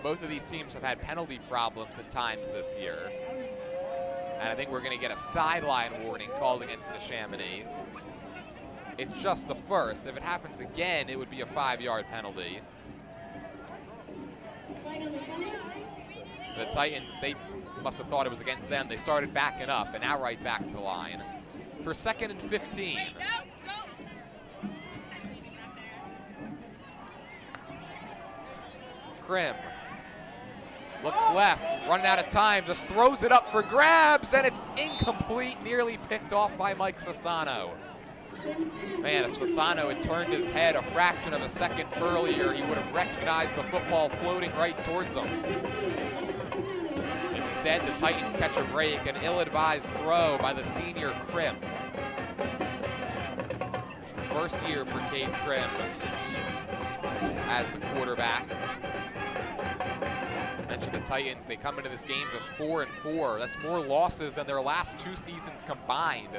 both of these teams have had penalty problems at times this year. And I think we're going to get a sideline warning called against Neshaminy. It's just the first. If it happens again, it would be a 5-yard penalty. The Titans, they must have thought it was against them. They started backing up, and now right back to the line. For 2nd and 15. Krim looks left, running out of time, just throws it up for grabs, and it's incomplete, nearly picked off by Mike Sassano. Man, if Sassano had turned his head a fraction of a second earlier, he would have recognized the football floating right towards him. Instead, the Titans catch a break, an ill-advised throw by the senior Krim. It's the first year for Cade Krim as the quarterback. I mentioned the Titans, they come into this game just 4-4. That's more losses than their last 2 seasons combined.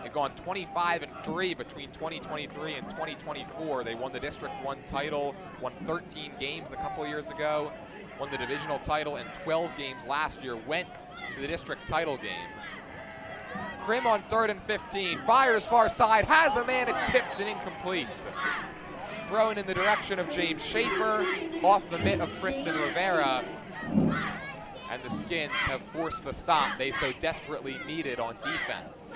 They've gone 25-3 between 2023 and 2024. They won the District 1 title, won 13 games a couple years ago, won the divisional title, and 12 games last year, went to the district title game. Krim on 3rd and 15, fires far side, has a man, it's tipped and incomplete. Thrown in the direction of James Schaefer, off the mitt of Tristan Rivera, and the Skins have forced the stop they so desperately needed on defense.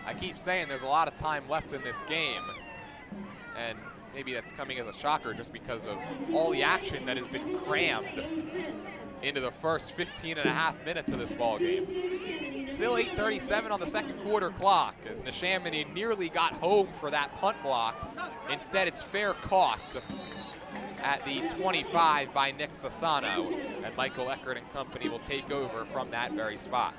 I keep saying there's a lot of time left in this game, and maybe that's coming as a shocker just because of all the action that has been crammed into the first 15.5 minutes of this ball game. Still 8:37 on the second quarter clock as Neshaminy nearly got home for that punt block. Instead, it's fair caught at the 25 by Nick Sassano, and Michael Eckert and company will take over from that very spot.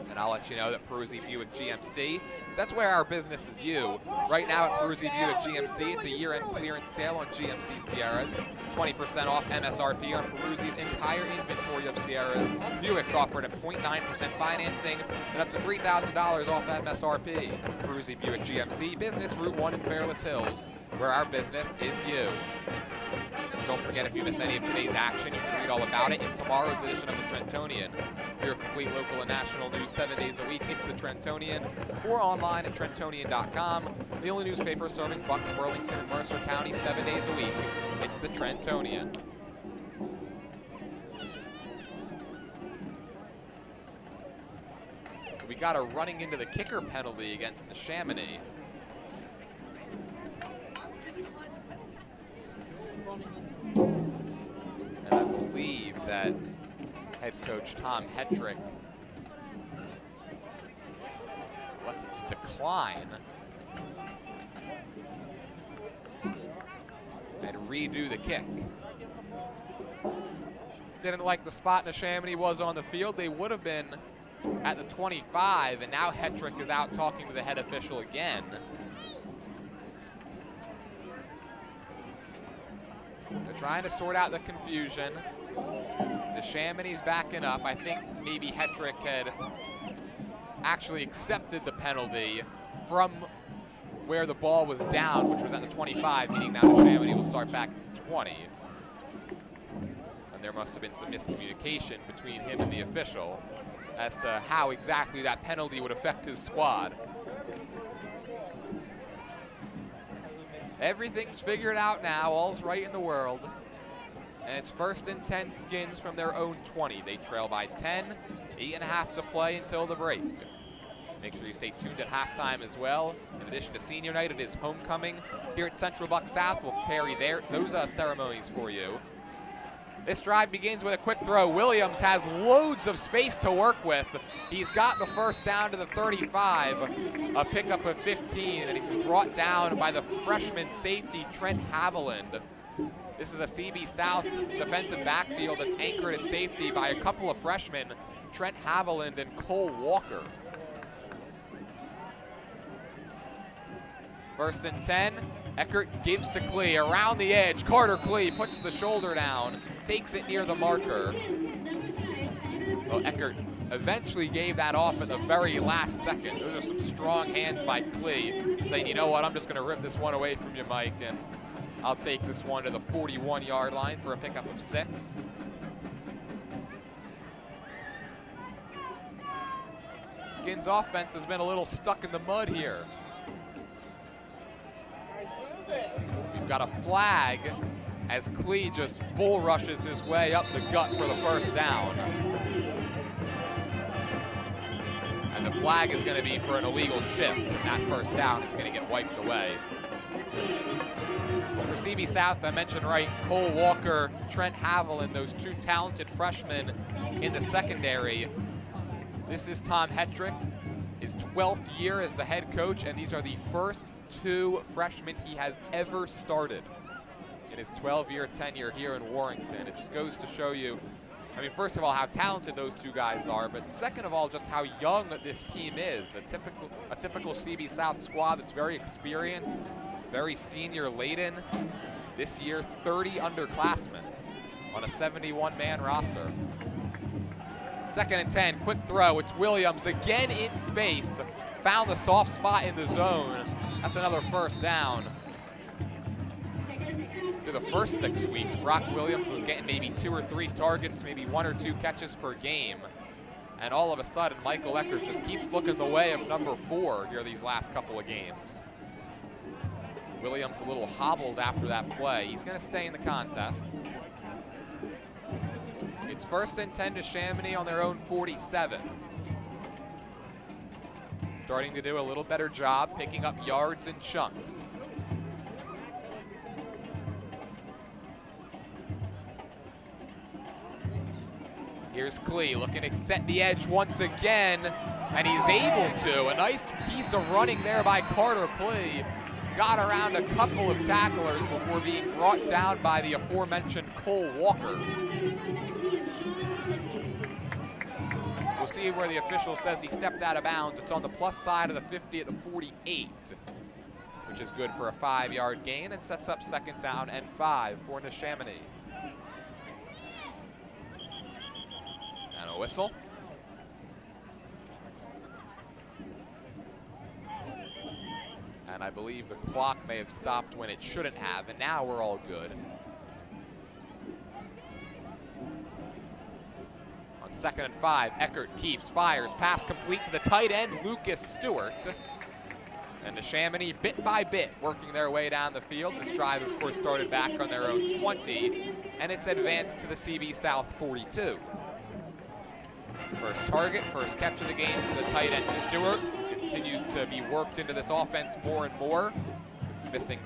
And I'll let you know that Peruzzi Buick GMC, that's where our business is you. Right now at Peruzzi Buick GMC, it's a year-end clearance sale on GMC Sierras. 20% off MSRP on Peruzzi's entire inventory of Sierras. Buick's offered at 0.9% financing and up to $3,000 off MSRP. Peruzzi Buick GMC, Business Route 1 in Fairless Hills, where our business is you. Don't forget, if you miss any of today's action, you can read all about it in tomorrow's edition of the Trentonian. For your complete local and national news 7 days a week, it's the Trentonian, or online at Trentonian.com. The only newspaper serving Bucks, Burlington, and Mercer County 7 days a week. It's the Trentonian. We got a running into the kicker penalty against Neshaminy. And I believe that head coach Tom Hetrick elected to decline and redo the kick. Didn't like the spot Neshaminy was on the field. They would have been at the 25, and now Hetrick is out talking to the head official again. They're trying to sort out the confusion. Neshaminy's backing up. I think maybe Hetrick had actually accepted the penalty from where the ball was down, which was at the 25, meaning now Neshaminy will start back at the 20. And there must have been some miscommunication between him and the official as to how exactly that penalty would affect his squad. Everything's figured out now, all's right in the world. And it's 1st and 10 Skins from their own 20. They trail by 10, 8.5 to play until the break. Make sure you stay tuned at halftime as well. In addition to senior night, it is homecoming here at Central Buck South. We'll carry those ceremonies for you. This drive begins with a quick throw. Williams has loads of space to work with. He's got the first down to the 35, a pickup of 15, and he's brought down by the freshman safety, Trent Haviland. This is a CB South defensive backfield that's anchored at safety by a couple of freshmen, Trent Haviland and Cole Walker. 1st and 10, Eckert gives to Klee around the edge. Carter Klee puts the shoulder down, takes it near the marker. Well, Eckert eventually gave that off at the very last second. Those are some strong hands by Klee, saying, you know what, I'm just going to rip this one away from you, Mike, and I'll take this one to the 41-yard line for a pickup of 6. Skins offense has been a little stuck in the mud here. We've got a flag as Klee just bull rushes his way up the gut for the first down. And the flag is going to be for an illegal shift, and that first down is going to get wiped away. Well, for CB South, I mentioned right, Cole Walker, Trent Haviland, those two talented freshmen in the secondary. This is Tom Hetrick, his 12th year as the head coach, and these are the first 2 freshmen he has ever started in his 12-year tenure here in Warrington. It just goes to show you, I mean, first of all, how talented those two guys are, but second of all, just how young this team is. A typical CB South squad that's very experienced, very senior laden. This year, 30 underclassmen on a 71-man roster. 2nd and 10, quick throw. It's Williams again in space. Found the soft spot in the zone. That's another first down. Through the first 6 weeks, Brock Williams was getting maybe 2 or 3 targets, maybe 1 or 2 catches per game. And all of a sudden, Michael Eckert just keeps looking the way of number 4 here these last couple of games. Williams a little hobbled after that play. He's going to stay in the contest. It's 1st and 10 to Neshaminy on their own 47. Starting to do a little better job picking up yards in chunks. Here's Klee looking to set the edge once again, and he's able to. A nice piece of running there by Carter Klee. Got around a couple of tacklers before being brought down by the aforementioned Cole Walker. We'll see where the official says he stepped out of bounds. It's on the plus side of the 50 at the 48, which is good for a 5-yard gain and sets up 2nd down and 5 for Neshaminy. And a whistle. And I believe the clock may have stopped when it shouldn't have, and now we're all good. On 2nd and 5, Eckert keeps, fires, pass complete to the tight end, Lucas Stewart. And Neshaminy, bit by bit, working their way down the field. This drive, of course, started back on their own 20, and it's advanced to the CB South 42. First target, first catch of the game for the tight end Stewart. Continues to be worked into this offense more and more since missing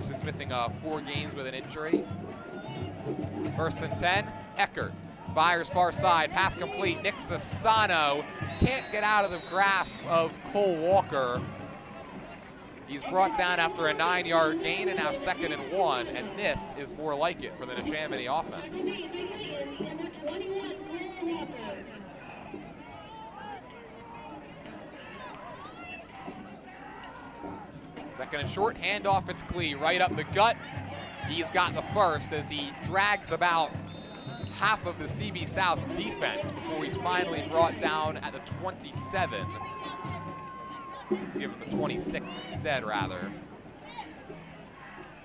since missing 4 games with an injury. 1st and 10, Eckert fires far side, pass complete. Nick Sassano can't get out of the grasp of Cole Walker. He's brought down after a 9-yard gain, and now 2nd and 1, and this is more like it for the Neshaminy offense. 2nd and short, handoff, it's Klee, right up the gut. He's got the first as he drags about half of the CB South defense before he's finally brought down at the 27. Give him the 26 instead, rather.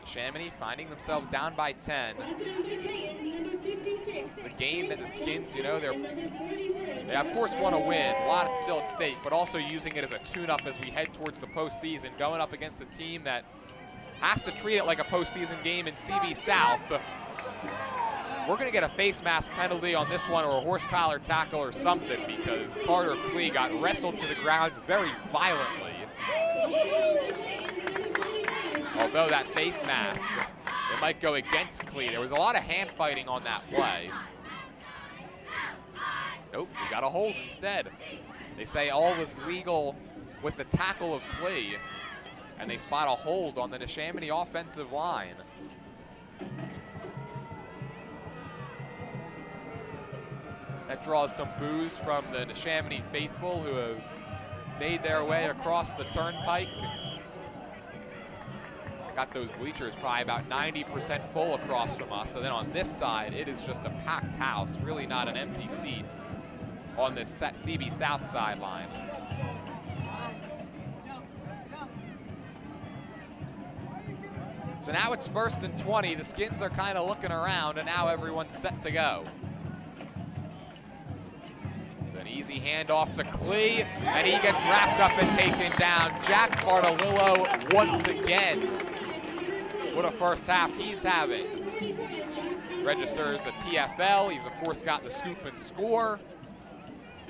Neshaminy finding themselves down by 10. It's a game that the Skins, you know, they of course want to win. A lot still at stake, but also using it as a tune-up as we head towards the postseason, going up against a team that has to treat it like a postseason game in CB South. We're going to get a face mask penalty on this one, or a horse collar tackle or something, because Carter Klee got wrestled to the ground very violently. Although that face mask, it might go against Klee. There was a lot of hand fighting on that play. Nope, we got a hold instead. They say all was legal with the tackle of Klee, and they spot a hold on the Neshaminy offensive line. That draws some boos from the Neshaminy faithful who have made their way across the turnpike. Got those bleachers probably about 90% full across from us. So then on this side, it is just a packed house, really not an empty seat on this CB South sideline. So now it's 1st and 20. The Skins are kind of looking around, and now everyone's set to go. It's an easy handoff to Klee, and he gets wrapped up and taken down. Jack Bartolillo once again. What a first half he's having. Registers a TFL. He's, of course, got the scoop and score.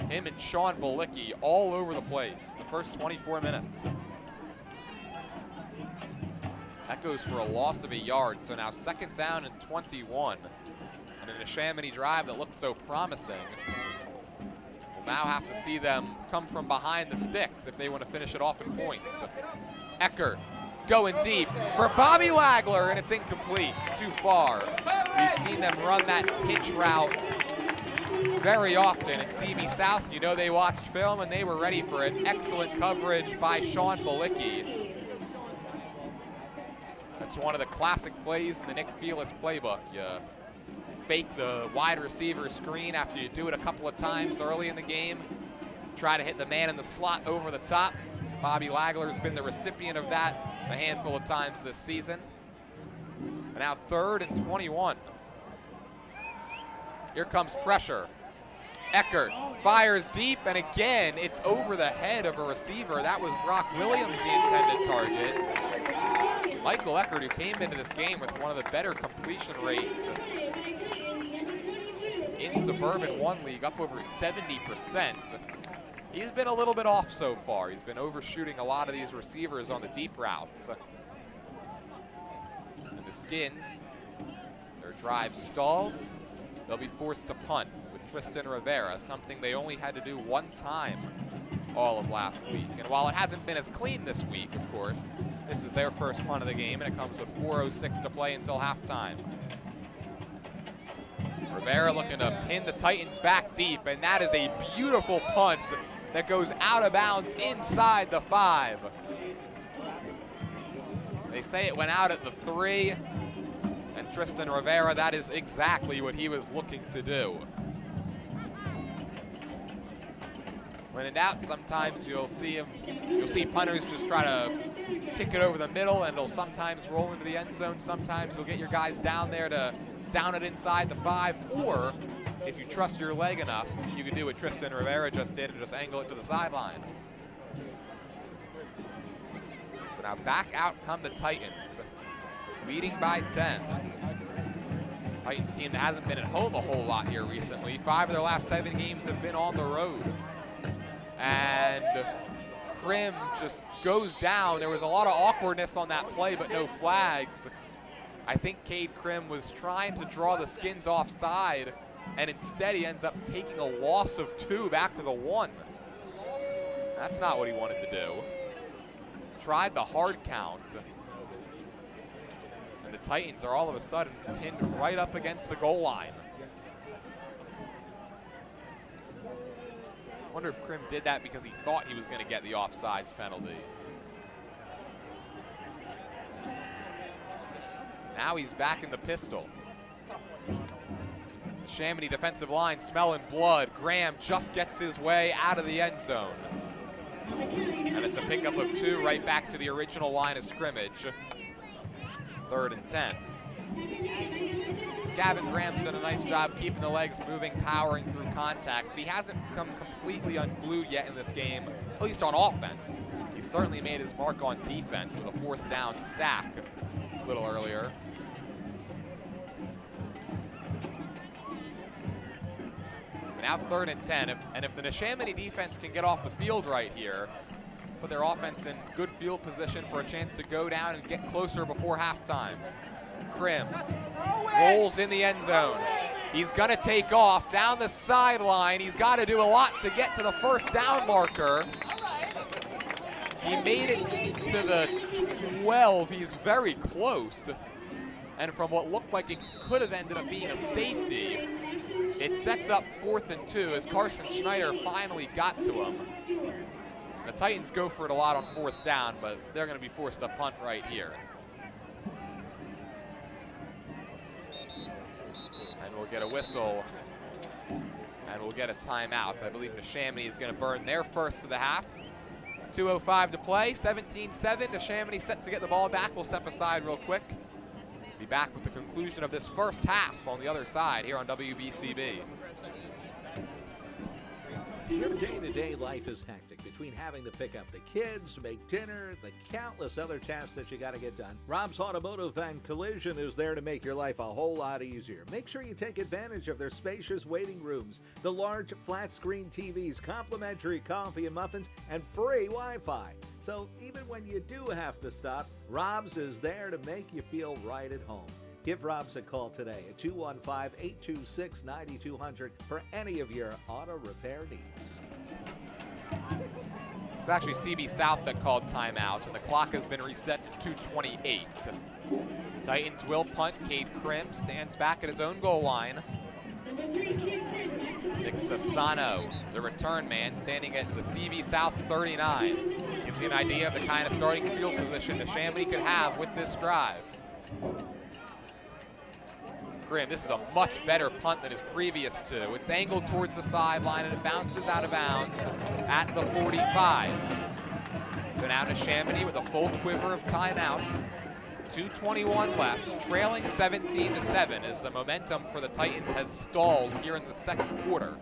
Him and Sean Balicki all over the place the first 24 minutes. That goes for a loss of a yard. So now 2nd down and 21. And in a Neshaminy drive that looked so promising, we'll now have to see them come from behind the sticks if they want to finish it off in points. Eckert going deep for Bobby Wagler, and it's incomplete, too far. We've seen them run that hitch route very often in CB South. You know they watched film and they were ready for it. Excellent coverage by Sean Balicki. That's one of the classic plays in the Nick Felis playbook. You fake the wide receiver screen after you do it a couple of times early in the game. Try to hit the man in the slot over the top. Bobby Wagler's been the recipient of that a handful of times this season. And now 3rd and 21. Here comes pressure. Eckert fires deep, and again, it's over the head of a receiver. That was Brock Williams, the intended target. Michael Eckert, who came into this game with one of the better completion rates in Suburban 1 League, up over 70%. He's been a little bit off so far. He's been overshooting a lot of these receivers on the deep routes. And the Skins, their drive stalls. They'll be forced to punt with Tristan Rivera, something they only had to do one time all of last week. And while it hasn't been as clean this week, of course, this is their first punt of the game, and it comes with 4:06 to play until halftime. Rivera looking to pin the Titans back deep, and that is a beautiful punt that goes out of bounds inside the 5. They say it went out at the 3, and Tristan Rivera, that is exactly what he was looking to do. When in doubt, sometimes you'll see punters just try to kick it over the middle, and it'll sometimes roll into the end zone. Sometimes you'll get your guys down there to down it inside the 5, or if you trust your leg enough, you can do what Tristan Rivera just did and just angle it to the sideline. So now back out come the Titans, leading by 10. Titans team that hasn't been at home a whole lot here recently. 5 of their last 7 games have been on the road. And Krim just goes down. There was a lot of awkwardness on that play, but no flags. I think Cade Krim was trying to draw the Skins offside, and instead he ends up taking a loss of 2 back to the 1. That's not what he wanted to do. Tried the hard count. And the Titans are all of a sudden pinned right up against the goal line. I wonder if Krim did that because he thought he was going to get the offsides penalty. Now he's back in the pistol. Neshaminy defensive line smelling blood. Graham just gets his way out of the end zone. And it's a pickup of 2 right back to the original line of scrimmage. 3rd and 10. Gavin Graham's done a nice job keeping the legs moving, powering through contact. But he hasn't come completely unglued yet in this game, at least on offense. He's certainly made his mark on defense with a 4th down sack a little earlier. Now 3rd and 10, and if the Neshaminy defense can get off the field right here, put their offense in good field position for a chance to go down and get closer before halftime. Krim rolls in the end zone. He's gonna take off down the sideline. He's gotta do a lot to get to the 1st down marker. He made it to the 12, he's very close. And from what looked like it could have ended up being a safety, it sets up 4th and 2 as Carson Schneider finally got to him. The Titans go for it a lot on 4th down, but they're going to be forced to punt right here. And we'll get a whistle and we'll get a timeout. I believe Neshaminy is going to burn their first of the half. 2:05 to play, 17-7. Neshaminy set to get the ball back. We'll step aside real quick. Be back with the conclusion of this first half on the other side here on WBCB. Your day-to-day life is hectic between having to pick up the kids, make dinner, the countless other tasks that you got to get done. Rob's Automotive and Collision is there to make your life a whole lot easier. Make sure you take advantage of their spacious waiting rooms, the large flat-screen TVs, complimentary coffee and muffins, and free Wi-Fi. So even when you do have to stop, Rob's is there to make you feel right at home. Give Rob's a call today at 215-826-9200 for any of your auto repair needs. It's actually CB South that called timeout, and the clock has been reset to 2:28. Titans will punt. Cade Krim stands back at his own goal line. Nick Sassano, the return man, standing at the CB South 39. Gives you an idea of the kind of starting field position Neshaminy could have with this drive. Krim, this is a much better punt than his previous two. It's angled towards the sideline and it bounces out of bounds at the 45. So now Neshaminy with a full quiver of timeouts. 2:21 left, trailing 17-7 as the momentum for the Titans has stalled here in the second quarter.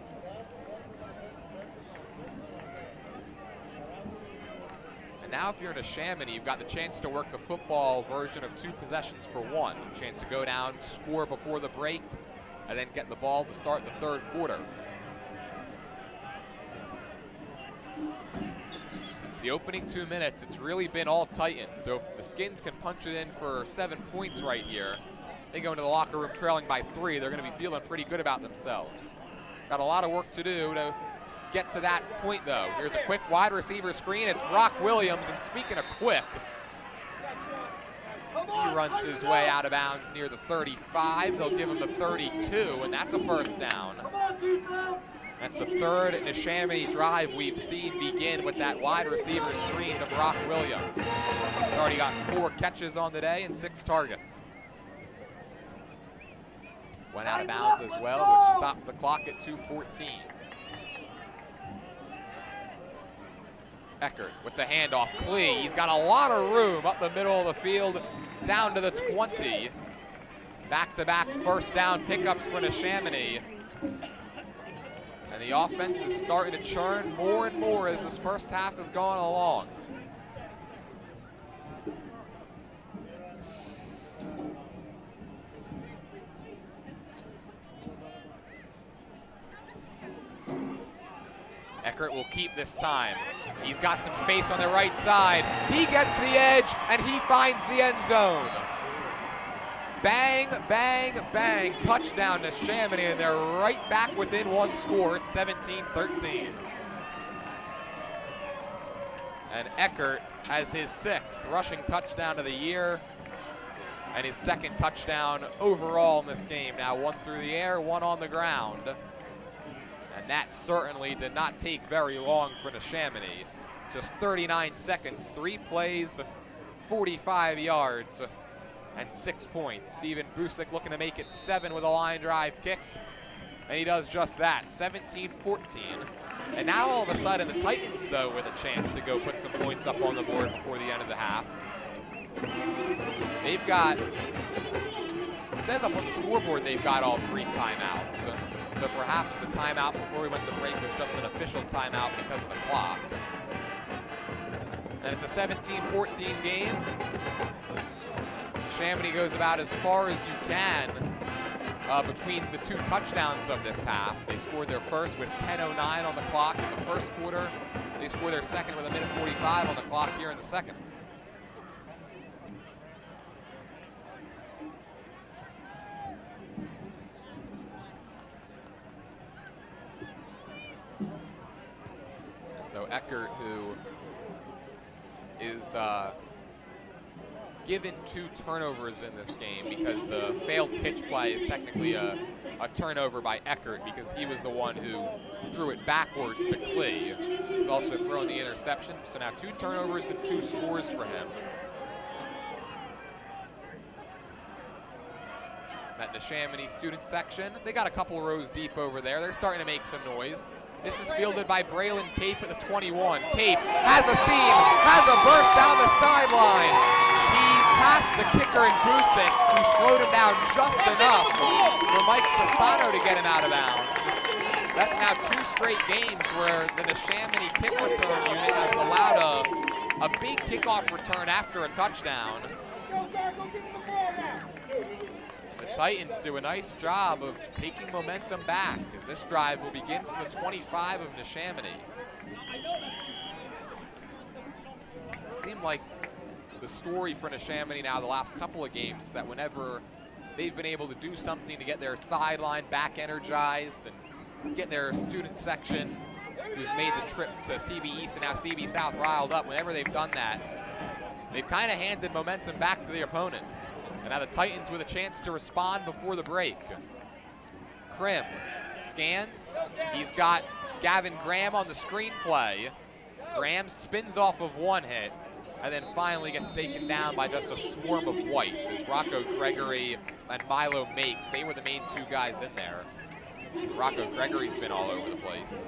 And now if you're in Neshaminy, you've got the chance to work the football version of 2 possessions for 1. A chance to go down, score before the break, and then get the ball to start the third quarter. Since the opening 2 minutes, it's really been all Titans. So if the Skins can punch it in for 7 points right here, they go into the locker room trailing by 3, they're going to be feeling pretty good about themselves. Got a lot of work to do to get to that point, though. Here's a quick wide receiver screen. It's Brock Williams, and speaking of quick, he runs his way out of bounds near the 35. They'll give him the 32, and that's a first down. That's the third Neshaminy drive we've seen begin with that wide receiver screen to Brock Williams. He's already got 4 catches on the day and 6 targets. Went out of bounds as well, which stopped the clock at 2:14. Eckert with the handoff. Klee, he's got a lot of room up the middle of the field, down to the 20. Back-to-back first down pickups for Neshaminy. And the offense is starting to churn more and more as this first half has gone along. Eckert will keep this time. He's got some space on the right side. He gets the edge, and he finds the end zone. Bang, bang, bang. Touchdown to Neshaminy, and they're right back within 1 score. It's 17-13. And Eckert has his 6th rushing touchdown of the year and his 2nd touchdown overall in this game. Now 1 through the air, 1 on the ground. And that certainly did not take very long for Neshaminy. Just 39 seconds, 3 plays, 45 yards, and 6 points. Steven Busick looking to make it 7 with a line drive kick. And he does just that, 17-14. And now all of a sudden the Titans, though, with a chance to go put some points up on the board before the end of the half. They've got, it says up on the scoreboard they've got all 3 timeouts. So perhaps the timeout before we went to break was just an official timeout because of the clock. And it's a 17-14 game. Neshaminy goes about as far as you can between the 2 touchdowns of this half. They scored their first with 10:09 on the clock in the first quarter. They scored their second with 1:45 on the clock here in the second. So Eckert, who is given 2 turnovers in this game because the failed pitch play is technically a turnover by Eckert because he was the one who threw it backwards to Klee. He's also thrown the interception. So now 2 turnovers and 2 scores for him. That Neshaminy student section, they got a couple rows deep over there. They're starting to make some noise. This is fielded by Braylon Cape at the 21. Cape has a seam, has a burst down the sideline. He's past the kicker in Busick, who slowed him down just enough for Mike Sassano to get him out of bounds. That's now 2 straight games where the Neshaminy kick return unit has allowed a big kickoff return after a touchdown. The Titans do a nice job of taking momentum back. This drive will begin from the 25 of Neshaminy. It seemed like the story for Neshaminy now the last couple of games is that whenever they've been able to do something to get their sideline back energized and get their student section who's made the trip to CB East and now CB South riled up, whenever they've done that, they've kind of handed momentum back to the opponent. And now the Titans with a chance to respond before the break. Krim scans. He's got Gavin Graham on the screenplay. Graham spins off of one hit and then finally gets taken down by just a swarm of white. It's Rocco Gregory and Milo Makes. They were the main 2 guys in there. Rocco Gregory's been all over the place.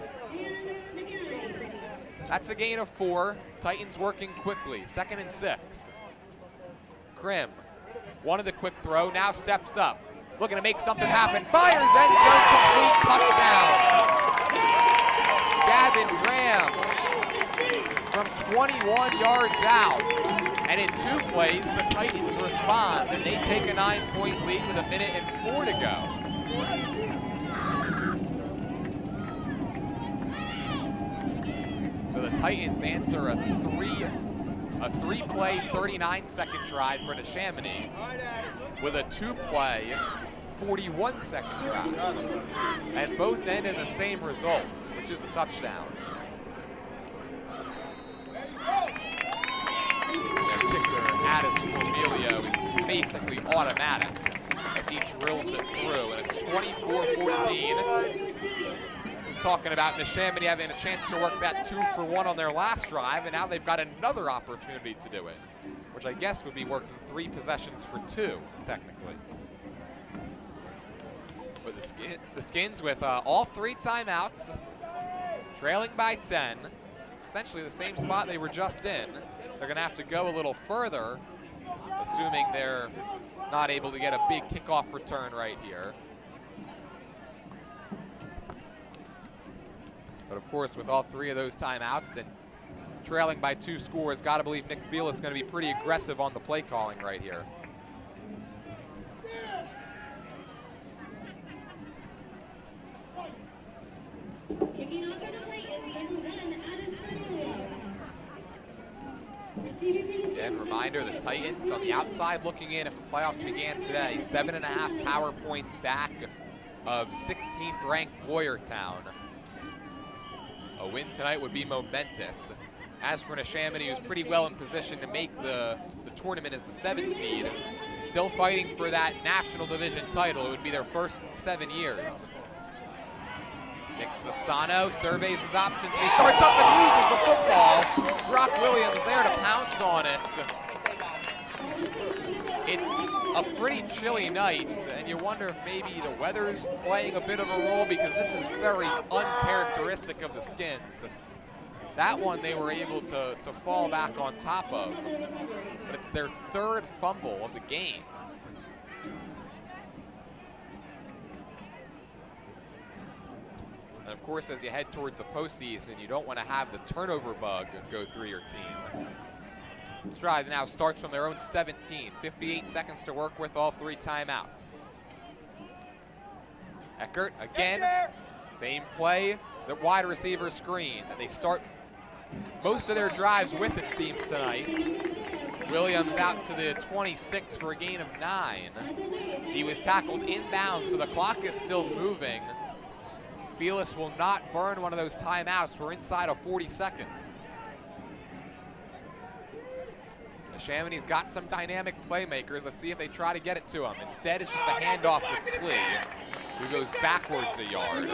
That's a gain of 4. Titans working quickly. 2nd and 6. Krim wanted the quick throw, now steps up. Looking to make something happen. Fires, end zone, complete touchdown. Gavin Graham from 21 yards out. And in 2 plays, the Titans respond, and they take a 9-point lead with 1 minute and 4 to go. So the Titans answer a three-play, 39-second drive for Neshaminy with a 2-play, 41-second drive. And both end in the same result, which is a touchdown. Their kicker, Addis Formilio, is basically automatic as he drills it through, and it's 24-14. Talking about Neshaminy having a chance to work that 2-for-1 on their last drive, and now they've got another opportunity to do it, which I guess would be working 3 possessions for 2, technically. But the Skins with all 3 timeouts, trailing by 10, essentially the same spot they were just in. They're going to have to go a little further, assuming they're not able to get a big kickoff return right here. But of course, with all 3 of those timeouts and trailing by 2 scores, gotta believe Nick Felix is gonna be pretty aggressive on the play calling right here. Kicking off for the Titans, number 1, Addis Formilio. Receiving for the Again, reminder, the Titans on the outside looking in if the playoffs began today. 7.5 power points back of 16th ranked Boyertown. A win tonight would be momentous. As for Neshaminy, who's pretty well in position to make the tournament as the 7th seed, still fighting for that national division title. It would be their first in 7 years. Nick Sassano surveys his options. He starts up and loses the football. Brock Williams there to pounce on it. It's a pretty chilly night, and you wonder if maybe the weather's playing a bit of a role, because this is very uncharacteristic of the Skins. That one they were able to fall back on top of, but it's their 3rd fumble of the game. And of course, as you head towards the postseason, you don't want to have the turnover bug go through your team. This drive now starts from their own 17. 58 seconds to work with, all 3 timeouts. Eckert again, same play, the wide receiver screen that they start most of their drives with, it seems, tonight. Williams out to the 26 for a gain of 9. He was tackled inbounds, so the clock is still moving. Felix will not burn one of those timeouts. We're inside of 40 seconds. Neshaminy's got some dynamic playmakers. Let's see if they try to get it to him. Instead, it's just a handoff with Klee, who goes backwards a yard.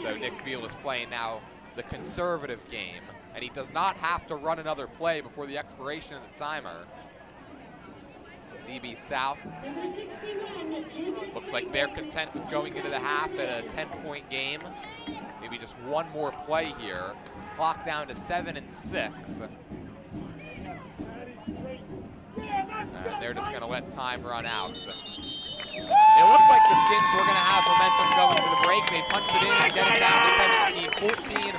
So Nick Felix playing now the conservative game, and he does not have to run another play before the expiration of the timer. CB South Number 61, Junior. looks like they're content with going into the half at a 10-point game. Maybe just one more play here. Clock down to 7 and 6. And they're just going to let time run out. It looked like the Skins were going to have momentum going into the break. They punch it in and get it down to 17-14.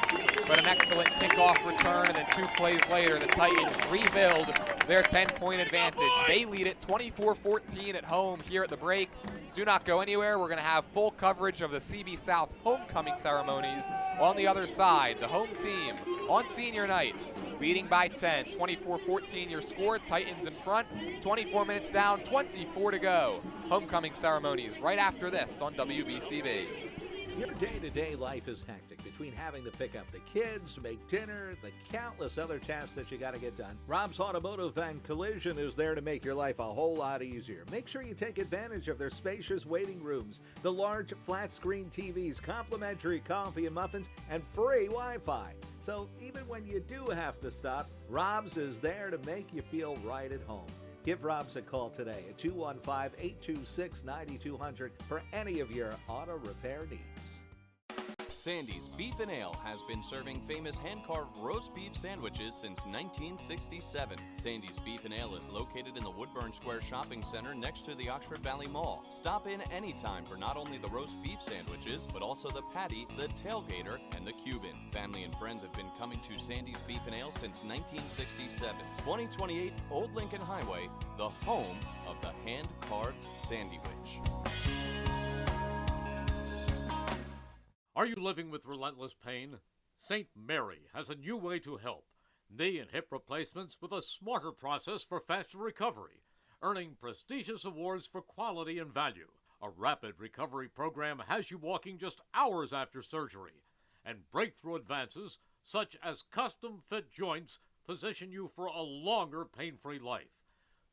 But an excellent kickoff return, and then 2 plays later, the Titans rebuild their 10-point advantage. They lead it 24-14 at home here at the break. Do not go anywhere. We're going to have full coverage of the CB South homecoming ceremonies on the other side. The home team on senior night, leading by 10. 24-14 your score. Titans in front. 24 minutes down, 24 to go. Homecoming ceremonies right after this on WBCB. Your day-to-day life is hectic between having to pick up the kids, make dinner, the countless other tasks that you got to get done. Rob's Automotive and Collision is there to make your life a whole lot easier. Make sure you take advantage of their spacious waiting rooms, the large flat-screen TVs, complimentary coffee and muffins, and free Wi-Fi. So even when you do have to stop, Rob's is there to make you feel right at home. Give Rob's a call today at 215-826-9200 for any of your auto repair needs. Sandy's Beef and Ale has been serving famous hand-carved roast beef sandwiches since 1967. Sandy's Beef and Ale is located in the Woodburn Square Shopping Center next to the Oxford Valley Mall. Stop in anytime for not only the roast beef sandwiches, but also the patty, the tailgater, and the Cuban. Family and friends have been coming to Sandy's Beef and Ale since 1967. 2028 Old Lincoln Highway, the home of the hand-carved sandwich. Are you living with relentless pain? St. Mary has a new way to help. Knee and hip replacements with a smarter process for faster recovery, earning prestigious awards for quality and value. A rapid recovery program has you walking just hours after surgery, and breakthrough advances such as custom-fit joints position you for a longer pain-free life.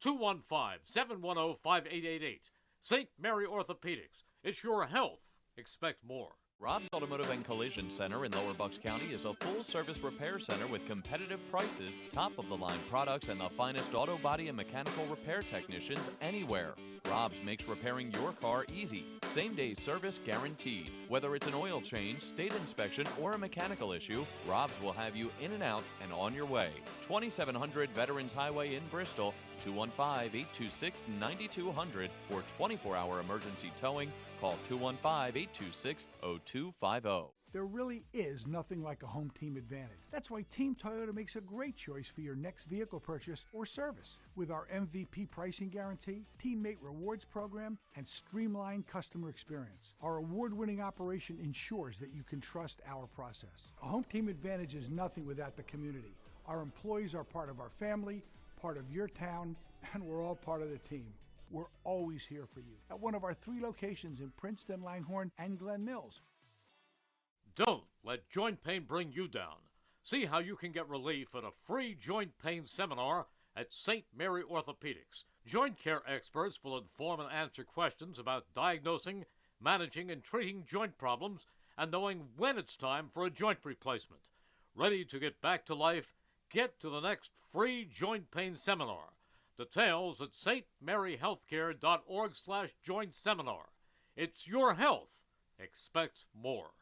215-710-5888. St. Mary Orthopedics. It's your health. Expect more. Rob's Automotive and Collision Center in Lower Bucks County is a full-service repair center with competitive prices, top-of-the-line products, and the finest auto body and mechanical repair technicians anywhere. Rob's makes repairing your car easy. Same-day service guaranteed. Whether it's an oil change, state inspection, or a mechanical issue, Rob's will have you in and out and on your way. 2700 Veterans Highway in Bristol, 215-826-9200 for 24-hour emergency towing. Call 215-826-0250. There really is nothing like a home team advantage. That's why Team Toyota makes a great choice for your next vehicle purchase or service. With our MVP pricing guarantee, teammate rewards program, and streamlined customer experience, our award-winning operation ensures that you can trust our process. A home team advantage is nothing without the community. Our employees are part of our family, part of your town, and we're all part of the team. We're always here for you at one of our 3 locations in Princeton, Langhorne, and Glen Mills. Don't let joint pain bring you down. See how you can get relief at a free joint pain seminar at St. Mary Orthopedics. Joint care experts will inform and answer questions about diagnosing, managing, and treating joint problems and knowing when it's time for a joint replacement. Ready to get back to life? Get to the next free joint pain seminar. Details at stmaryhealthcare.org/joint seminar. It's your health. Expect more.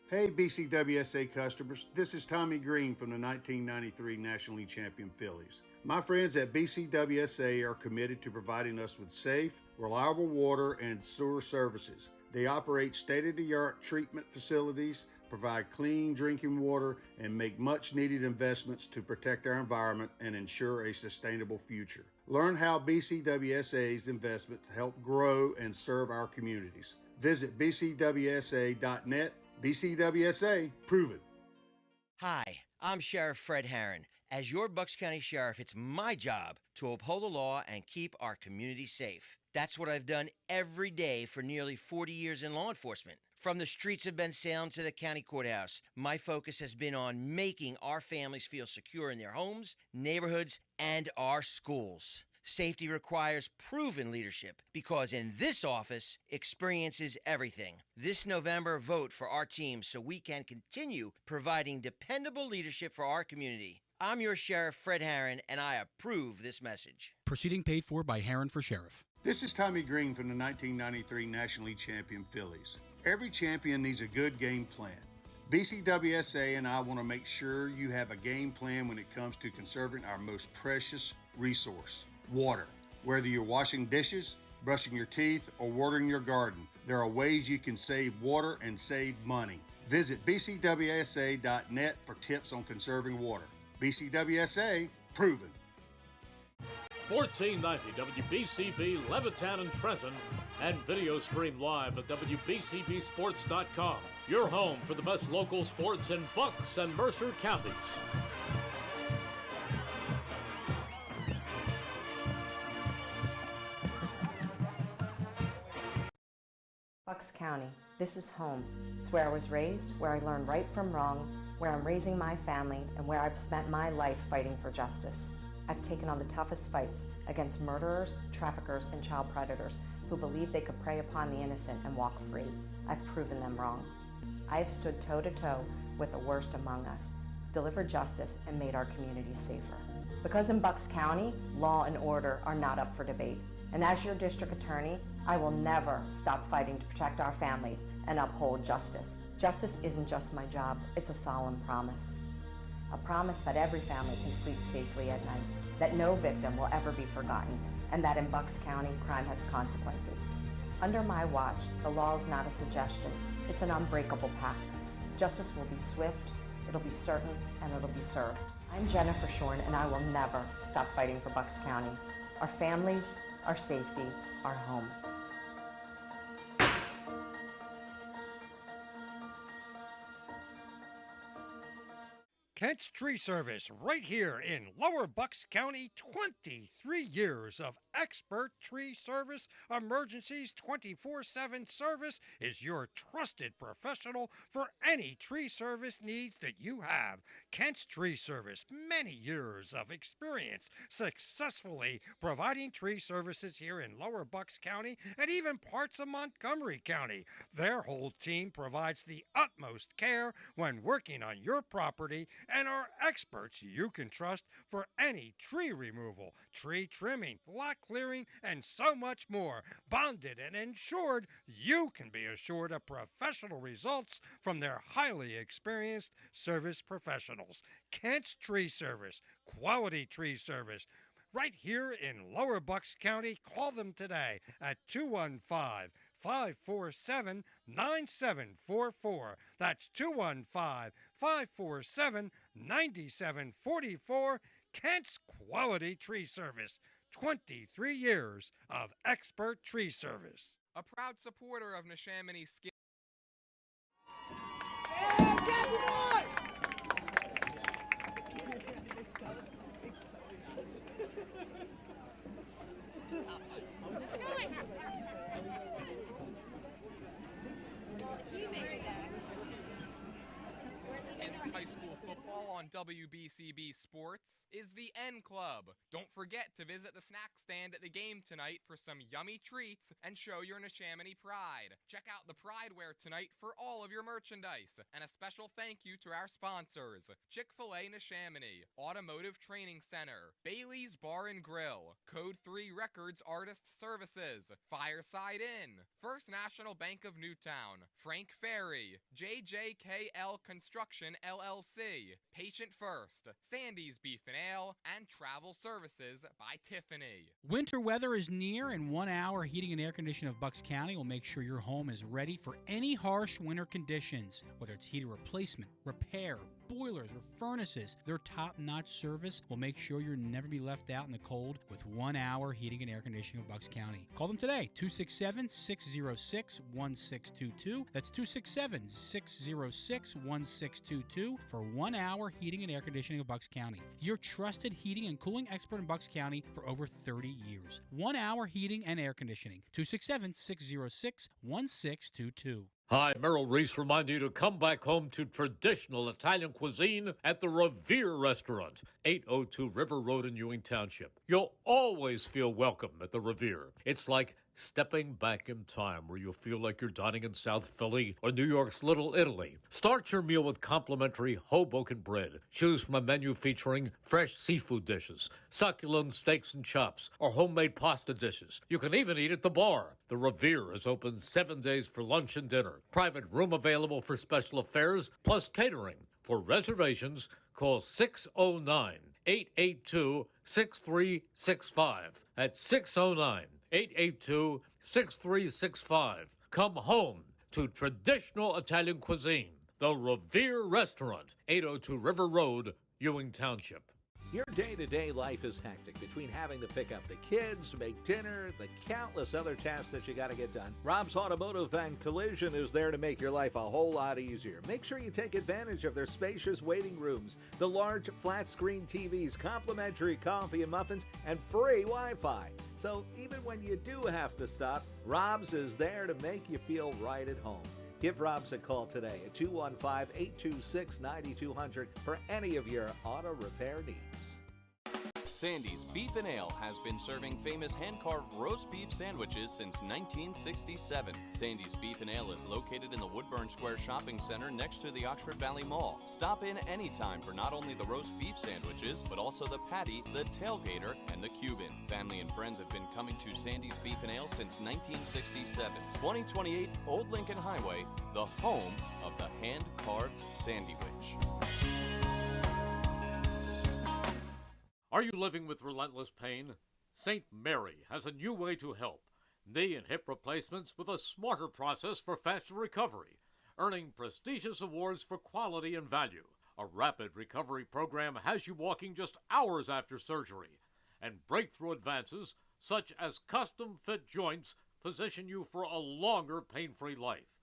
Hey BCWSA customers, this is Tommy Green from the 1993 National League champion Phillies. My friends at BCWSA are committed to providing us with safe, reliable water and sewer services. They operate state-of-the-art treatment facilities, provide clean drinking water, and make much-needed investments to protect our environment and ensure a sustainable future. Learn how BCWSA's investments help grow and serve our communities. Visit bcwsa.net. BCWSA, proven. Hi, I'm Sheriff Fred Herron. As your Bucks County Sheriff, it's my job to uphold the law and keep our community safe. That's what I've done every day for nearly 40 years in law enforcement. From the streets of Bensalem to the county courthouse, my focus has been on making our families feel secure in their homes, neighborhoods, and our schools. Safety requires proven leadership because in this office, experience is everything. This November, vote for our team so we can continue providing dependable leadership for our community. I'm your Sheriff, Fred Herron, and I approve this message. Proceeding paid for by Herron for Sheriff. This is Tommy Green from the 1993 National League champion Phillies. Every champion needs a good game plan. BCWSA and I want to make sure you have a game plan when it comes to conserving our most precious resource, water. Whether you're washing dishes, brushing your teeth, or watering your garden, there are ways you can save water and save money. Visit bcwsa.net for tips on conserving water. BCWSA, proven. 1490 WBCB Levittown and Trenton, and video stream live at WBCBsports.com. Your home for the best local sports in Bucks and Mercer counties. Bucks County, this is home. It's where I was raised, where I learned right from wrong, where I'm raising my family, and where I've spent my life fighting for justice. I've taken on the toughest fights against murderers, traffickers, and child predators who believe they could prey upon the innocent and walk free. I've proven them wrong. I have stood toe-to-toe with the worst among us, delivered justice, and made our communities safer. Because in Bucks County, law and order are not up for debate. And as your district attorney, I will never stop fighting to protect our families and uphold justice. Justice isn't just my job, it's a solemn promise. A promise that every family can sleep safely at night, that no victim will ever be forgotten, and that in Bucks County, crime has consequences. Under my watch, the law is not a suggestion, it's an unbreakable pact. Justice will be swift, it'll be certain, and it'll be served. I'm Jennifer Shorn, and I will never stop fighting for Bucks County. Our families, our safety, our home. Kent's Tree Service, right here in Lower Bucks County. 23 years of expert tree service, emergencies 24/7 service, is your trusted professional for any tree service needs that you have. Kent's Tree Service, many years of experience successfully providing tree services here in Lower Bucks County and even parts of Montgomery County. Their whole team provides the utmost care when working on your property and are experts you can trust for any tree removal, tree trimming, lot clearing, and so much more. Bonded and insured, you can be assured of professional results from their highly experienced service professionals. Kent's Tree Service, quality tree service, right here in Lower Bucks County. Call them today at 215-547-9744. That's 215-547-9744. Kent's Quality Tree Service. 23 years of expert tree service. A proud supporter of Neshaminy Skin. High school football on WBCB Sports is the N Club. Don't forget to visit the snack stand at the game tonight for some yummy treats and show your Neshaminy pride. Check out the Pride Wear tonight for all of your merchandise. And a special thank you to our sponsors: Chick-fil-A Neshaminy, Automotive Training Center, Bailey's Bar and Grill, Code 3 Records Artist Services, Fireside Inn, First National Bank of Newtown, Frank Ferry, JJKL Construction LLC, Patient First, Sandy's Beef and Ale, and Travel Services by Tiffany. Winter weather is near, and 1 hour heating and air conditioning of Bucks County will make sure your home is ready for any harsh winter conditions. Whether it's heater replacement, repair, boilers, or furnaces, their top-notch service will make sure you'll never be left out in the cold with 1 hour heating and air conditioning of Bucks County. Call them today, 267-606-1622. That's 267-606-1622 for 1 hour heating and air conditioning of Bucks County. Your trusted heating and cooling expert in Bucks County for over 30 years. 1 hour heating and air conditioning. 267-606-1622. Hi, Merrill Reese reminding you to come back home to traditional Italian cuisine at the Revere Restaurant, 802 River Road in Ewing Township. You'll always feel welcome at the Revere. It's like Stepping back in time where you'll feel like you're dining in South Philly or New York's Little Italy. Start your meal with complimentary Hoboken bread. Choose from a menu featuring fresh seafood dishes, succulent steaks and chops, or homemade pasta dishes. You can even eat at the bar. The Revere is open 7 days for lunch and dinner. Private room available for special affairs, plus catering. For reservations, call 609-882-6365. That's 609-882-6365. Come home to traditional Italian cuisine. The Revere Restaurant, 802 River Road, Ewing Township. Your day-to-day life is hectic between having to pick up the kids, make dinner, the countless other tasks that you got to get done. Rob's Automotive and Collision is there to make your life a whole lot easier. Make sure you take advantage of their spacious waiting rooms, the large flat-screen TVs, complimentary coffee and muffins, and free Wi-Fi. So even when you do have to stop, Rob's is there to make you feel right at home. Give Rob's a call today at 215-826-9200 for any of your auto repair needs. Sandy's Beef and Ale has been serving famous hand-carved roast beef sandwiches since 1967. Sandy's Beef and Ale is located in the Woodburn Square Shopping Center next to the Oxford Valley Mall. Stop in anytime for not only the roast beef sandwiches, but also the patty, the tailgater, and the Cuban. Family and friends have been coming to Sandy's Beef and Ale since 1967. 2028 Old Lincoln Highway, the home of the hand-carved sandwich. Are you living with relentless pain? St. Mary has a new way to help. Knee and hip replacements with a smarter process for faster recovery, earning prestigious awards for quality and value. A rapid recovery program has you walking just hours after surgery, and breakthrough advances such as custom-fit joints position you for a longer pain-free life.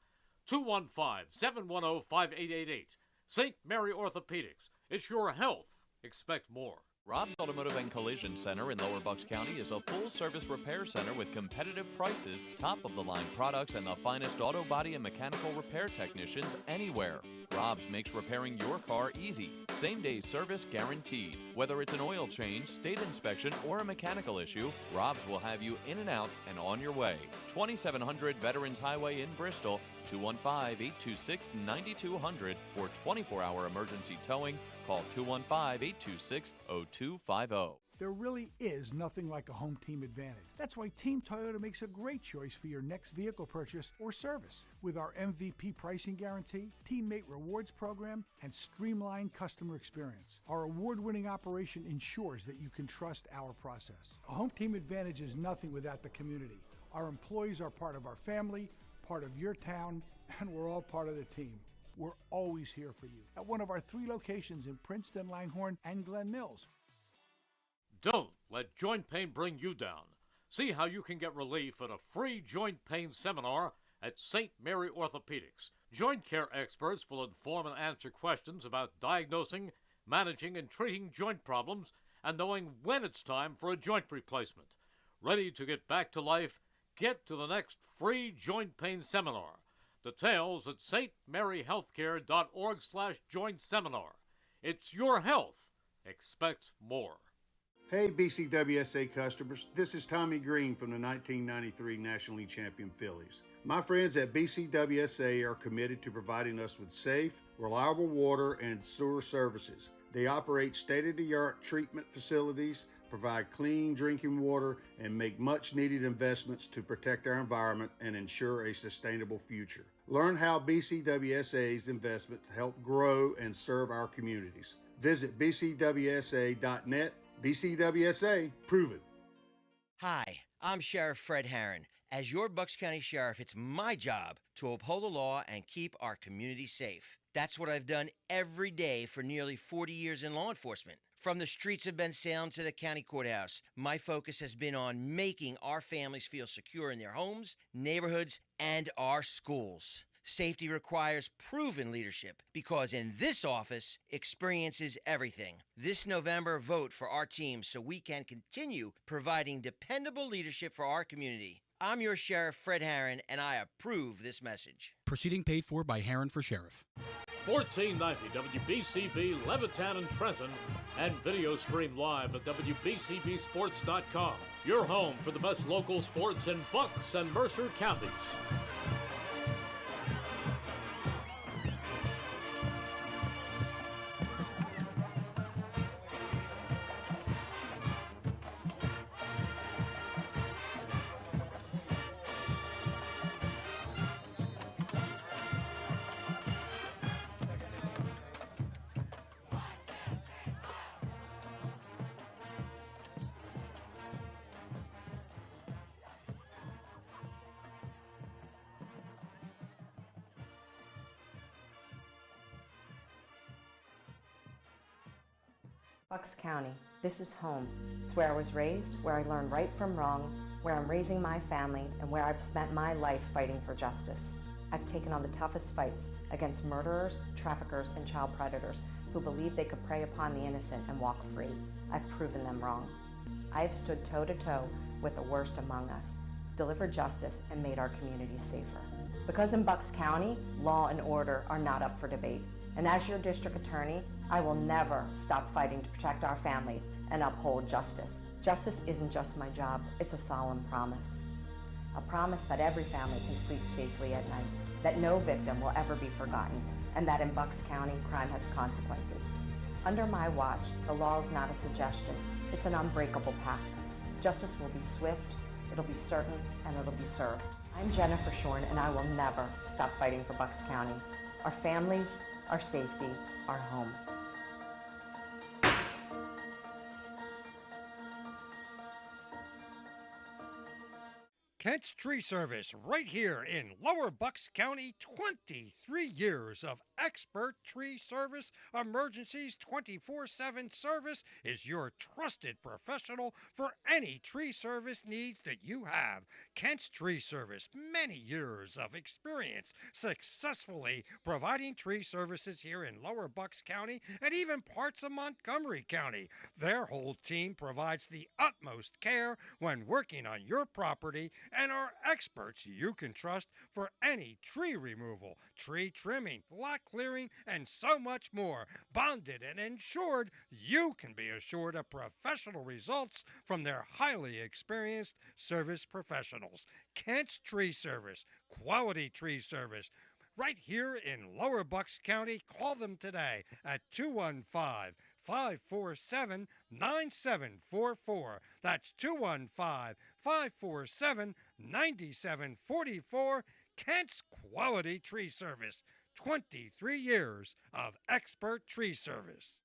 215-710-5888. St. Mary Orthopedics. It's your health. Expect more. Rob's Automotive and Collision Center in Lower Bucks County is a full-service repair center with competitive prices, top-of-the-line products, and the finest auto body and mechanical repair technicians anywhere. Rob's makes repairing your car easy. Same-day service guaranteed. Whether it's an oil change, state inspection, or a mechanical issue, Rob's will have you in and out and on your way. 2700 Veterans Highway in Bristol, 215-826-9200 for 24-hour emergency towing. Call 215-826-0250. There really is nothing like a home team advantage. That's why Team Toyota makes a great choice for your next vehicle purchase or service. With our MVP pricing guarantee, teammate rewards program, and streamlined customer experience, our award-winning operation ensures that you can trust our process. A home team advantage is nothing without the community. Our employees are part of our family, part of your town, and we're all part of the team. We're always here for you at one of our 3 locations in Princeton, Langhorne, and Glen Mills. Don't let joint pain bring you down. See how you can get relief at a free joint pain seminar at St. Mary Orthopedics. Joint care experts will inform and answer questions about diagnosing, managing, and treating joint problems and knowing when it's time for a joint replacement. Ready to get back to life? Get to the next free joint pain seminar. Details at stmaryhealthcare.org/joint seminar. It's your health. Expect more. Hey BCWSA customers, this is Tommy Green from the 1993 National League Champion Phillies. My friends at BCWSA are committed to providing us with safe, reliable water and sewer services. They operate state-of-the-art treatment facilities, provide clean drinking water, and make much-needed investments to protect our environment and ensure a sustainable future. Learn how BCWSA's investments help grow and serve our communities. Visit bcwsa.net. BCWSA, proven. Hi, I'm Sheriff Fred Herron. As your Bucks County Sheriff, it's my job to uphold the law and keep our community safe. That's what I've done every day for nearly 40 years in law enforcement. From the streets of Bensalem to the county courthouse, my focus has been on making our families feel secure in their homes, neighborhoods, and our schools. Safety requires proven leadership because in this office, experience is everything. This November, vote for our team so we can continue providing dependable leadership for our community. I'm your Sheriff, Fred Herron, and I approve this message. Proceeding paid for by Herron for Sheriff. 1490 WBCB Levittown and Trenton, and video stream live at WBCBsports.com. Your home for the best local sports in Bucks and Mercer counties. Bucks County, this is home. It's where I was raised, where I learned right from wrong, where I'm raising my family, and where I've spent my life fighting for justice. I've taken on the toughest fights against murderers, traffickers, and child predators who believe they could prey upon the innocent and walk free. I've proven them wrong. I have stood toe-to-toe with the worst among us, delivered justice, and made our communities safer. Because in Bucks County, law and order are not up for debate. And as your district attorney, I will never stop fighting to protect our families and uphold justice. Justice isn't just my job, it's a solemn promise. A promise that every family can sleep safely at night, that no victim will ever be forgotten, and that in Bucks County, crime has consequences. Under my watch, the law is not a suggestion, it's an unbreakable pact. Justice will be swift, it'll be certain, and it'll be served. I'm Jennifer Shorn, and I will never stop fighting for Bucks County. Our families, our safety, our home. Kent's Tree Service, right here in Lower Bucks County. 23 years of expert tree service, emergencies, 24/7 service, is your trusted professional for any tree service needs that you have. Kent's Tree Service, many years of experience successfully providing tree services here in Lower Bucks County and even parts of Montgomery County. Their whole team provides the utmost care when working on your property and are experts you can trust for any tree removal, tree trimming, lot clearing, and so much more. Bonded and insured, you can be assured of professional results from their highly experienced service professionals. Kent's Tree Service, quality tree service, right here in Lower Bucks County. Call them today at 215-547-9744. That's 215-547-9744. Kent's Quality Tree Service. 23 years of expert tree service.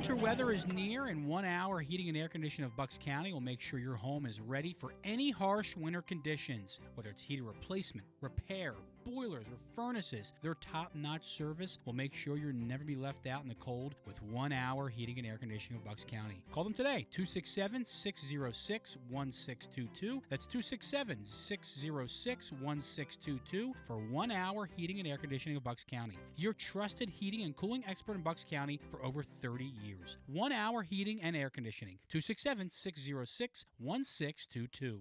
Winter weather is near, and 1 hour heating and air conditioning of Bucks County will make sure your home is ready for any harsh winter conditions. Whether it's heater replacement, repair, boilers, or furnaces, their top-notch service will make sure you'll never be left out in the cold with 1 hour heating and air conditioning of Bucks County. Call them today, 267-606-1622. That's 267-606-1622 for 1 hour heating and air conditioning of Bucks County. Your trusted heating and cooling expert in Bucks County for over 30 years. 1 hour heating and air conditioning. 267-606-1622.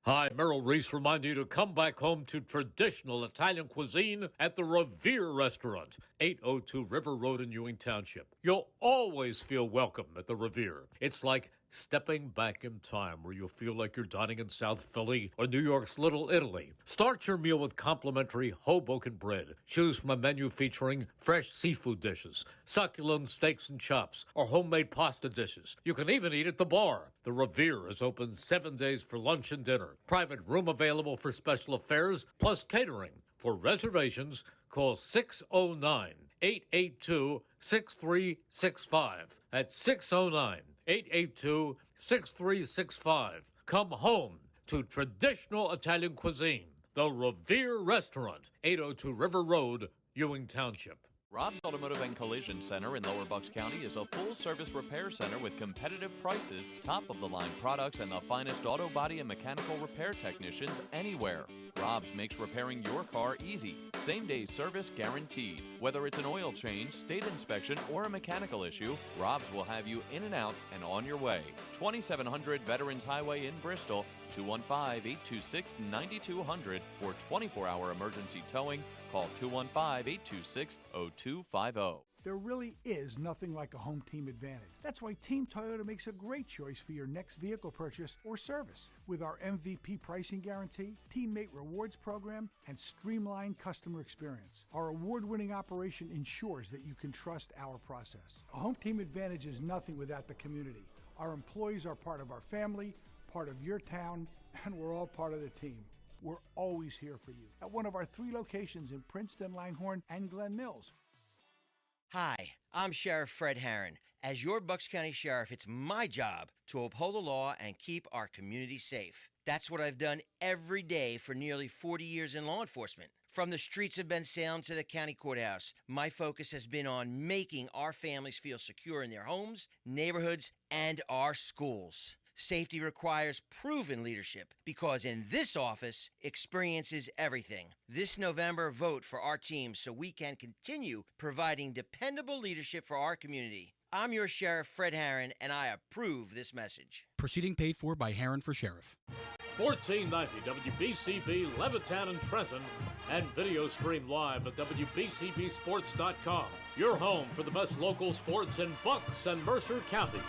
Hi, Merrill Reese reminding you to come back home to traditional Italian cuisine at the Revere Restaurant, 802 River Road in Ewing Township. You'll always feel welcome at the Revere. It's like stepping back in time where you'll feel like you're dining in South Philly or New York's Little Italy. Start your meal with complimentary Hoboken bread. Choose from a menu featuring fresh seafood dishes, succulent steaks and chops, or homemade pasta dishes. You can even eat at the bar. The Revere is open 7 days for lunch and dinner. Private room available for special affairs, plus catering. For reservations, call 609-882-6365. That's 609-882-6365. Come home to traditional Italian cuisine. The Revere Restaurant, 802 River Road, Ewing Township. Rob's Automotive and Collision Center in Lower Bucks County is a full-service repair center with competitive prices, top-of-the-line products, and the finest auto body and mechanical repair technicians anywhere. Rob's makes repairing your car easy. Same-day service guaranteed. Whether it's an oil change, state inspection, or a mechanical issue, Rob's will have you in and out and on your way. 2700 Veterans Highway in Bristol, 215-826-9200 for 24-hour emergency towing. Call 215-826-0250. There really is nothing like a home team advantage. That's why Team Toyota makes a great choice for your next vehicle purchase or service. With our MVP pricing guarantee, teammate rewards program, and streamlined customer experience, our award-winning operation ensures that you can trust our process. A home team advantage is nothing without the community. Our employees are part of our family, part of your town, and we're all part of the team. We're always here for you at one of our 3 locations in Princeton, Langhorne, and Glen Mills. Hi, I'm Sheriff Fred Herron. As your Bucks County Sheriff, it's my job to uphold the law and keep our community safe. That's what I've done every day for nearly 40 years in law enforcement. From the streets of Bensalem to the county courthouse, my focus has been on making our families feel secure in their homes, neighborhoods, and our schools. Safety requires proven leadership because in this office, experience is everything. This November, vote for our team so we can continue providing dependable leadership for our community. I'm your Sheriff, Fred Herron, and I approve this message. Proceeding paid for by Herron for Sheriff. 1490 WBCB, Levittown and Trenton, and video stream live at WBCBsports.com. Your home for the best local sports in Bucks and Mercer counties.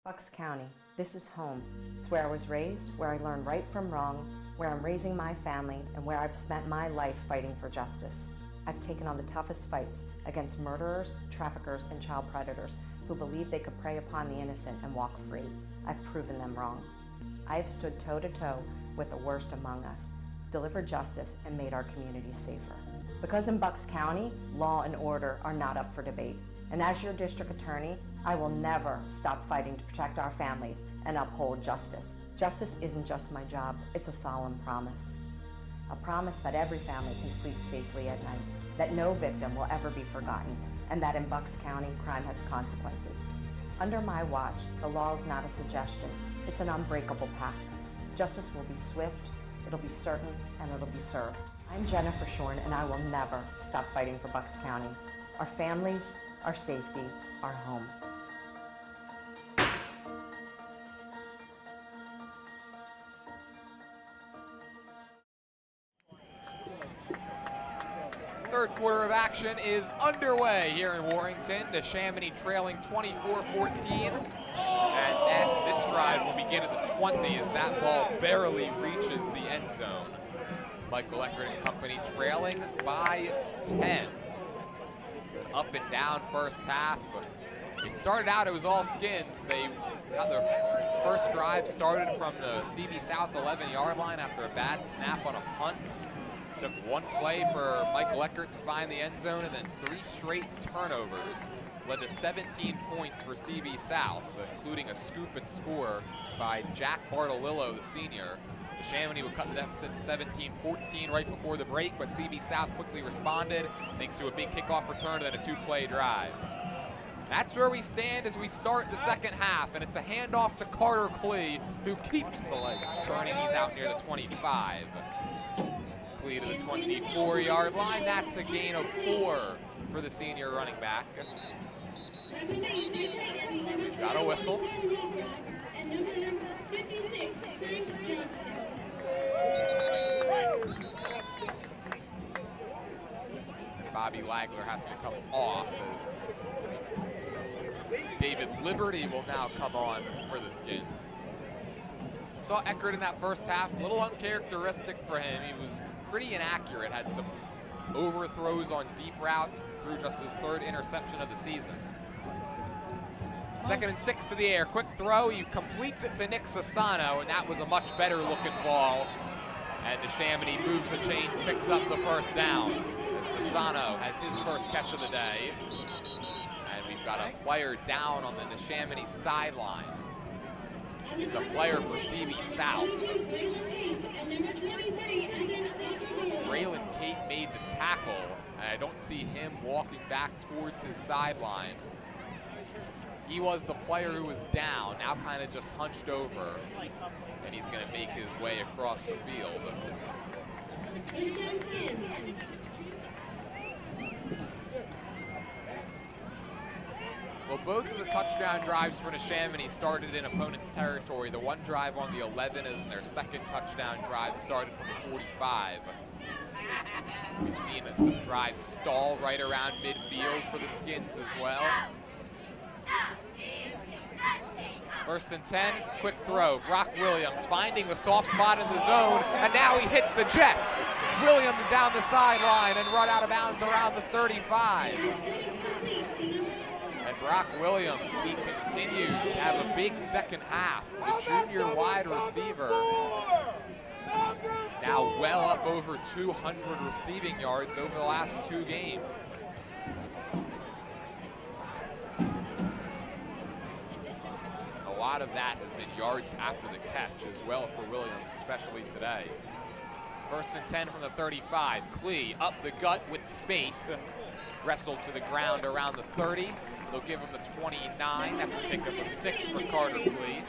Bucks County, this is home. It's where I was raised, where I learned right from wrong, where I'm raising my family, and where I've spent my life fighting for justice. I've taken on the toughest fights against murderers, traffickers, and child predators who believe they could prey upon the innocent and walk free. I've proven them wrong. I have stood toe-to-toe with the worst among us, delivered justice, and made our communities safer. Because in Bucks County, law and order are not up for debate. And as your district attorney, I will never stop fighting to protect our families and uphold justice. Justice isn't just my job, it's a solemn promise. A promise that every family can sleep safely at night, that no victim will ever be forgotten, and that in Bucks County, crime has consequences. Under my watch, the law is not a suggestion, it's an unbreakable pact. Justice will be swift, it'll be certain, and it'll be served. I'm Jennifer Shorn, and I will never stop fighting for Bucks County. Our families, our safety, our home. third quarter of action is underway here in Warrington. Neshaminy trailing 24-14. And this drive will begin at the 20 as that ball barely reaches the end zone. Michael Eckert and company trailing by 10. Up and down first half. It started out, it was all Skins. They got their first drive started from the CB South 11-yard line after a bad snap on a punt. Took one play for Michael Eckert to find the end zone, and then 3 straight turnovers led to 17 points for CB South, including a scoop and score by Jack Bartolillo, the senior. Neshaminy would cut the deficit to 17-14 right before the break, but CB South quickly responded thanks to a big kickoff return and then a 2-play drive. That's where we stand as we start the second half, and it's a handoff to Carter Klee, who keeps the legs turning. He's out near the 25. Klee to the 24-yard line. That's a gain of 4 for the senior running back. Got a whistle. And number 56, Frank Johnston. Bobby Lagler has to come off as David Liberty will now come on for the Skins. Saw Eckert in that first half, a little uncharacteristic for him. He was pretty inaccurate, had some overthrows on deep routes, threw just his 3rd interception of the season. 2nd and 6 to the air, quick throw, he completes it to Nick Sassano, and that was a much better looking ball. And Neshaminy moves the chains, picks up the first down. Sassano has his first catch of the day. And we've got a player down on the Neshaminy sideline. It's a player for CB South. Braylon Cate made the tackle, and I don't see him walking back towards his sideline. He was the player who was down, now kind of just hunched over, and he's going to make his way across the field. Well, both of the touchdown drives for Neshaminy started in opponent's territory. The one drive on the 11 and their second touchdown drive started from the 45. We've seen some drives stall right around midfield for the Skins as well. 1st and 10, quick throw. Brock Williams finding the soft spot in the zone, and now he hits the Jets. Williams down the sideline and run out of bounds around the 35. And Brock Williams, he continues to have a big second half. The junior wide receiver, now well up over 200 receiving yards over the last 2 games. A lot of that has been yards after the catch as well for Williams, especially today. 1st and 10 from the 35. Klee up the gut with space. Wrestled to the ground around the 30. They'll give him the 29. That's a pickup of 6 for Carter Klee.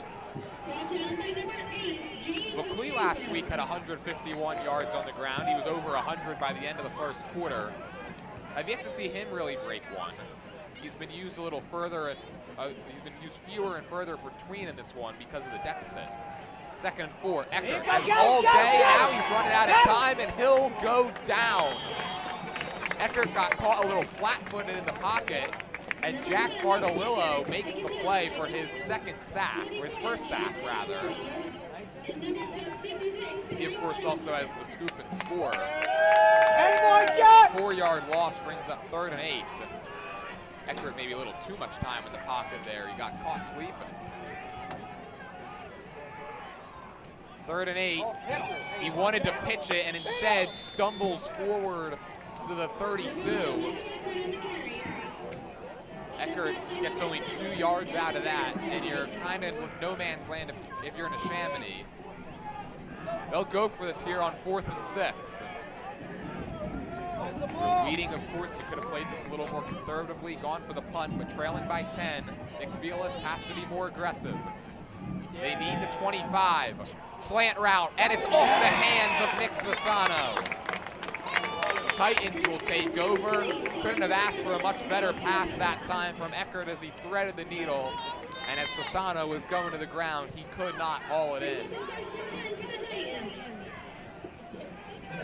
Well, Klee last week had 151 yards on the ground. He was over 100 by the end of the first quarter. I've yet to see him really break one. He's been used a little further, he's been used fewer and further between in this one because of the deficit. 2nd and 4, Eckert has all day, now he's running out of time and he'll go down. Eckert got caught a little flat-footed in the pocket, and Jack Bartolillo makes the play for his second sack, or his first sack rather. He of course also has the scoop and score. 4-yard loss brings up 3rd and 8. Eckert maybe a little too much time in the pocket there. He got caught sleeping. 3rd and 8. He wanted to pitch it and instead stumbles forward to the 32. Eckert gets only 2 yards out of that, and you're kind of in no man's land if you're in Neshaminy. They'll go for this here on 4th and 6. Leading, of course, you could have played this a little more conservatively, gone for the punt, but trailing by 10. Nick Velas has to be more aggressive. They need the 25. Slant route, and it's off the hands of Nick Sassano. The Titans will take over. Couldn't have asked for a much better pass that time from Eckert as he threaded the needle. And as Sassano was going to the ground, he could not haul it in.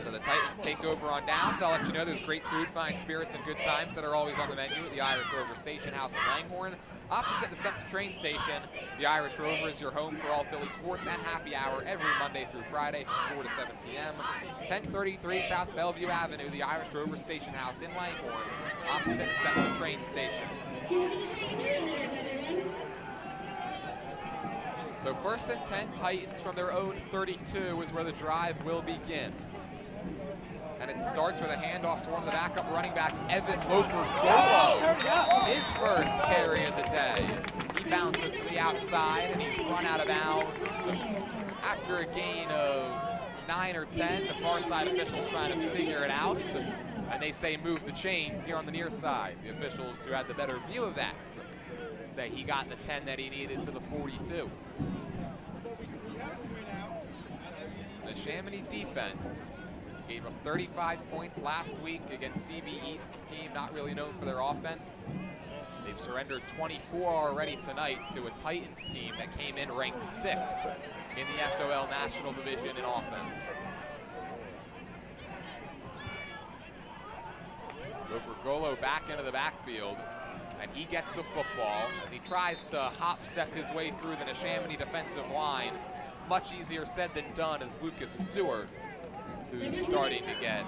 So the Titans take over on downs. I'll let you know there's great food, fine spirits, and good times that are always on the menu at the Irish Rover Station House in Langhorne. Opposite the Central train station, the Irish Rover is your home for all Philly sports and happy hour every Monday through Friday from 4 to 7 p.m. 1033 South Bellevue Avenue, the Irish Rover Station House in Langhorne, opposite the Central train station. So 1st and 10, Titans from their own 32 is where the drive will begin. And it starts with a handoff to one of the backup running backs, Evan Loper-Golo. His first carry of the day. He bounces to the outside and he's run out of bounds. After a gain of 9 or 10, the far side officials trying to figure it out. And they say move the chains here on the near side. The officials who had the better view of that say he got the 10 that he needed to the 42. The Neshaminy defense gave up 35 points last week against CB East, a team not really known for their offense. They've surrendered 24 already tonight to a Titans team that came in ranked 6th in the SOL National Division in offense. Loper-Golo back into the backfield, and he gets the football as he tries to hop-step his way through the Neshaminy defensive line. Much easier said than done as Lucas Stewart, who's starting to get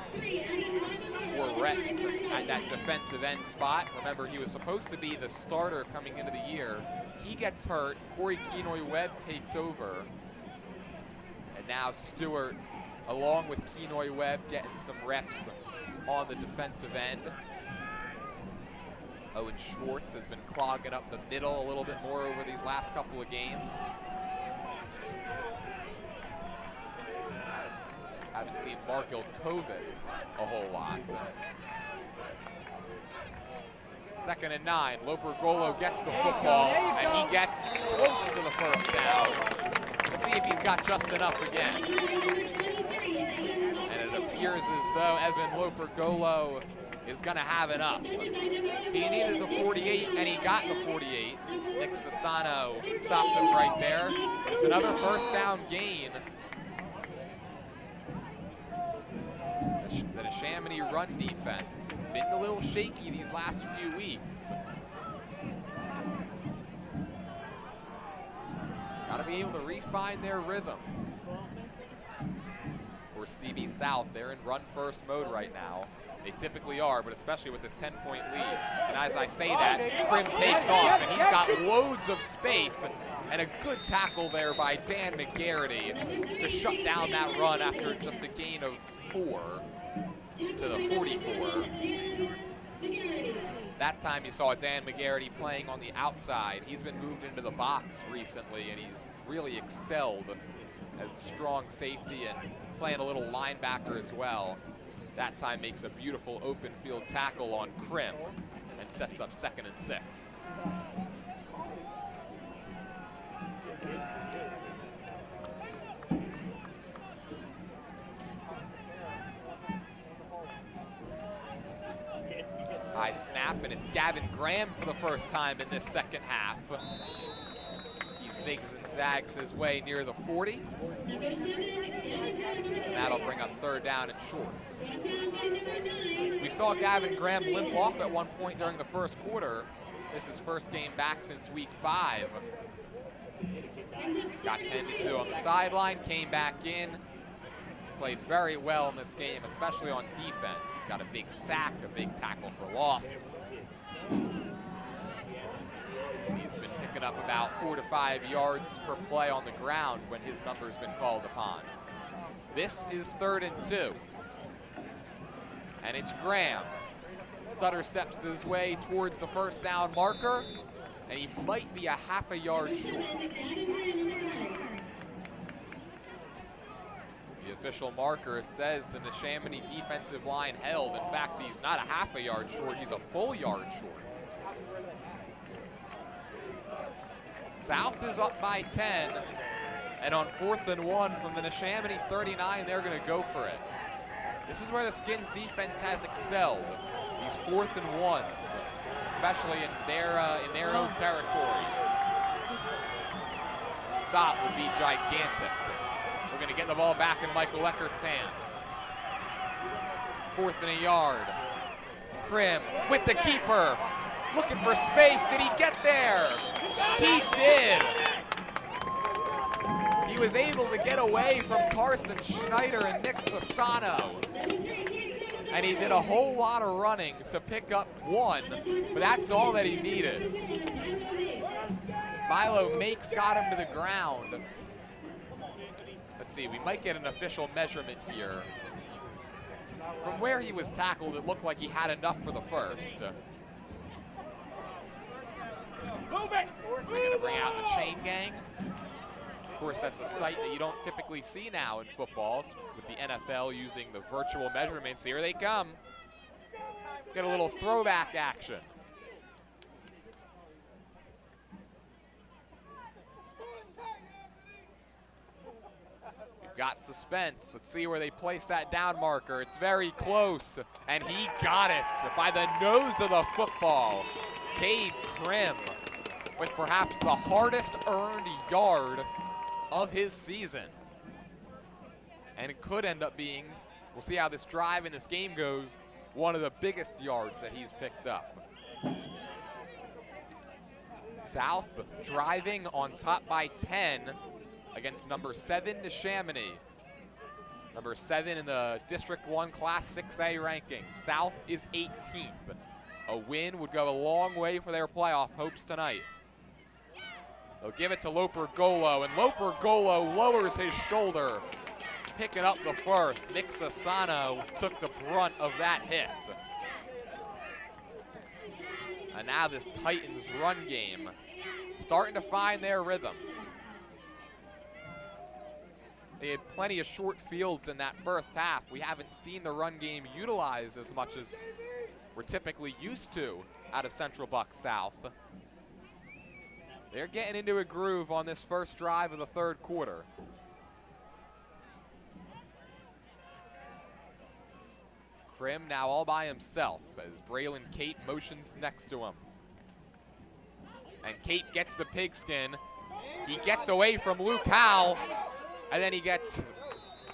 more reps at that defensive end spot. Remember, he was supposed to be the starter coming into the year. He gets hurt. Corey Kenoy-Webb takes over. And now Stewart, along with Kenoy-Webb, getting some reps on the defensive end. Owen Schwartz has been clogging up the middle a little bit more over these last couple of games. Haven't seen Markel Kovic a whole lot. 2nd and 9, Loper-Golo gets the football, and he gets close to the first down. Let's see if he's got just enough again. And it appears as though Evan Loper-Golo is gonna have it up. He needed the 48, and he got the 48. Nick Sassano stopped him right there. It's another first down gain. The Neshaminy run defense, it's been a little shaky these last few weeks. Gotta be able to refine their rhythm. Of course, CB South, they're in run-first mode right now. They typically are, but especially with this 10-point lead. And as I say that, Krim takes off, and he's got loads of space. And a good tackle there by Dan McGarity to shut down that run after just a gain of 4 to the 44. That time you saw Dan McGarity playing on the outside. He's been moved into the box recently, and he's really excelled as a strong safety and playing a little linebacker as well. That time makes a beautiful open field tackle on Krim and sets up 2nd and 6. High snap, and it's Gavin Graham for the first time in this second half. He zigs and zags his way near the 40. And that'll bring up 3rd down and short. We saw Gavin Graham limp off at one point during the first quarter. This is first game back since week 5. Got 10-2 on the sideline, came back in. He's played very well in this game, especially on defense. He's got a big sack, a big tackle for loss. He's been picking up about 4 to 5 yards per play on the ground when his number's been called upon. This is 3rd and 2. And it's Graham. Stutter steps his way towards the first down marker, and he might be a half a yard short. The official marker says the Neshaminy defensive line held. In fact, he's not a half a yard short, he's a full yard short. South is up by 10, and on 4th and 1 from the Neshaminy 39, they're gonna go for it. This is where the Skins defense has excelled. These 4th and 1s, especially in their own territory. Stop would be gigantic. We're gonna get the ball back in Michael Eckert's hands. 4th and a yard. Krim with the keeper, looking for space. Did he get there? He did. He was able to get away from Carson Schneider and Nick Sassano. And he did a whole lot of running to pick up 1, but that's all that he needed. Milo Makes got him to the ground. Let's see, we might get an official measurement here. From where he was tackled, it looked like he had enough for the first. They're gonna bring out the chain gang. Of course, that's a sight that you don't typically see now in football, with the NFL using the virtual measurements. Here they come. Get a little throwback action. We've got suspense. Let's see where they place that down marker. It's very close, and he got it by the nose of the football. Cade Krim with perhaps the hardest earned yard of his season. And it could end up being, we'll see how this drive and this game goes, one of the biggest yards that he's picked up. South driving on top by 10 against number 7 Neshaminy. Number 7 in the District 1 Class 6A ranking. South is 18th. A win would go a long way for their playoff hopes tonight. They'll give it to Loper Golo, and Loper Golo lowers his shoulder, picking up the first. Nick Sassano took the brunt of that hit. And now this Titans run game starting to find their rhythm. They had plenty of short fields in that first half. We haven't seen the run game utilized as much as we're typically used to out of Central Buck South. They're getting into a groove on this first drive of the third quarter. Krim now all by himself as Braylon Cate motions next to him. And Cate gets the pigskin. He gets away from Luke Howell, and then he gets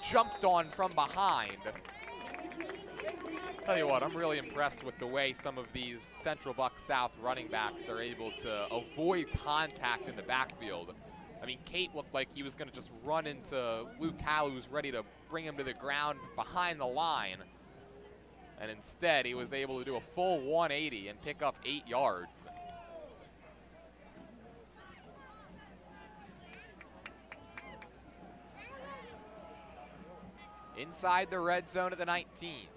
jumped on from behind. Tell you what, I'm really impressed with the way some of these Central Buck South running backs are able to avoid contact in the backfield. I mean, Cate looked like he was going to just run into Luke Howell, who was ready to bring him to the ground behind the line. And instead, he was able to do a full 180 and pick up 8 yards. Inside the red zone at the 19.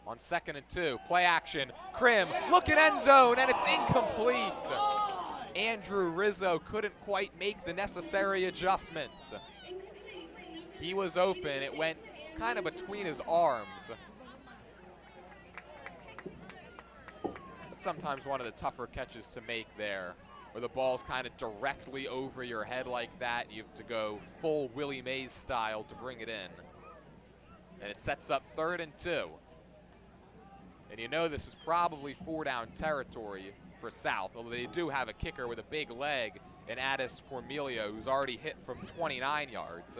On 2nd and 2, play action. Krim, look at end zone, and it's incomplete. Andrew Rizzo couldn't quite make the necessary adjustment. He was open. It went kind of between his arms. But sometimes one of the tougher catches to make there, where the ball's kind of directly over your head like that. You have to go full Willie Mays style to bring it in. And it sets up 3rd and 2. And you know this is probably 4-down territory for South, although they do have a kicker with a big leg in Addis Formilio, who's already hit from 29 yards.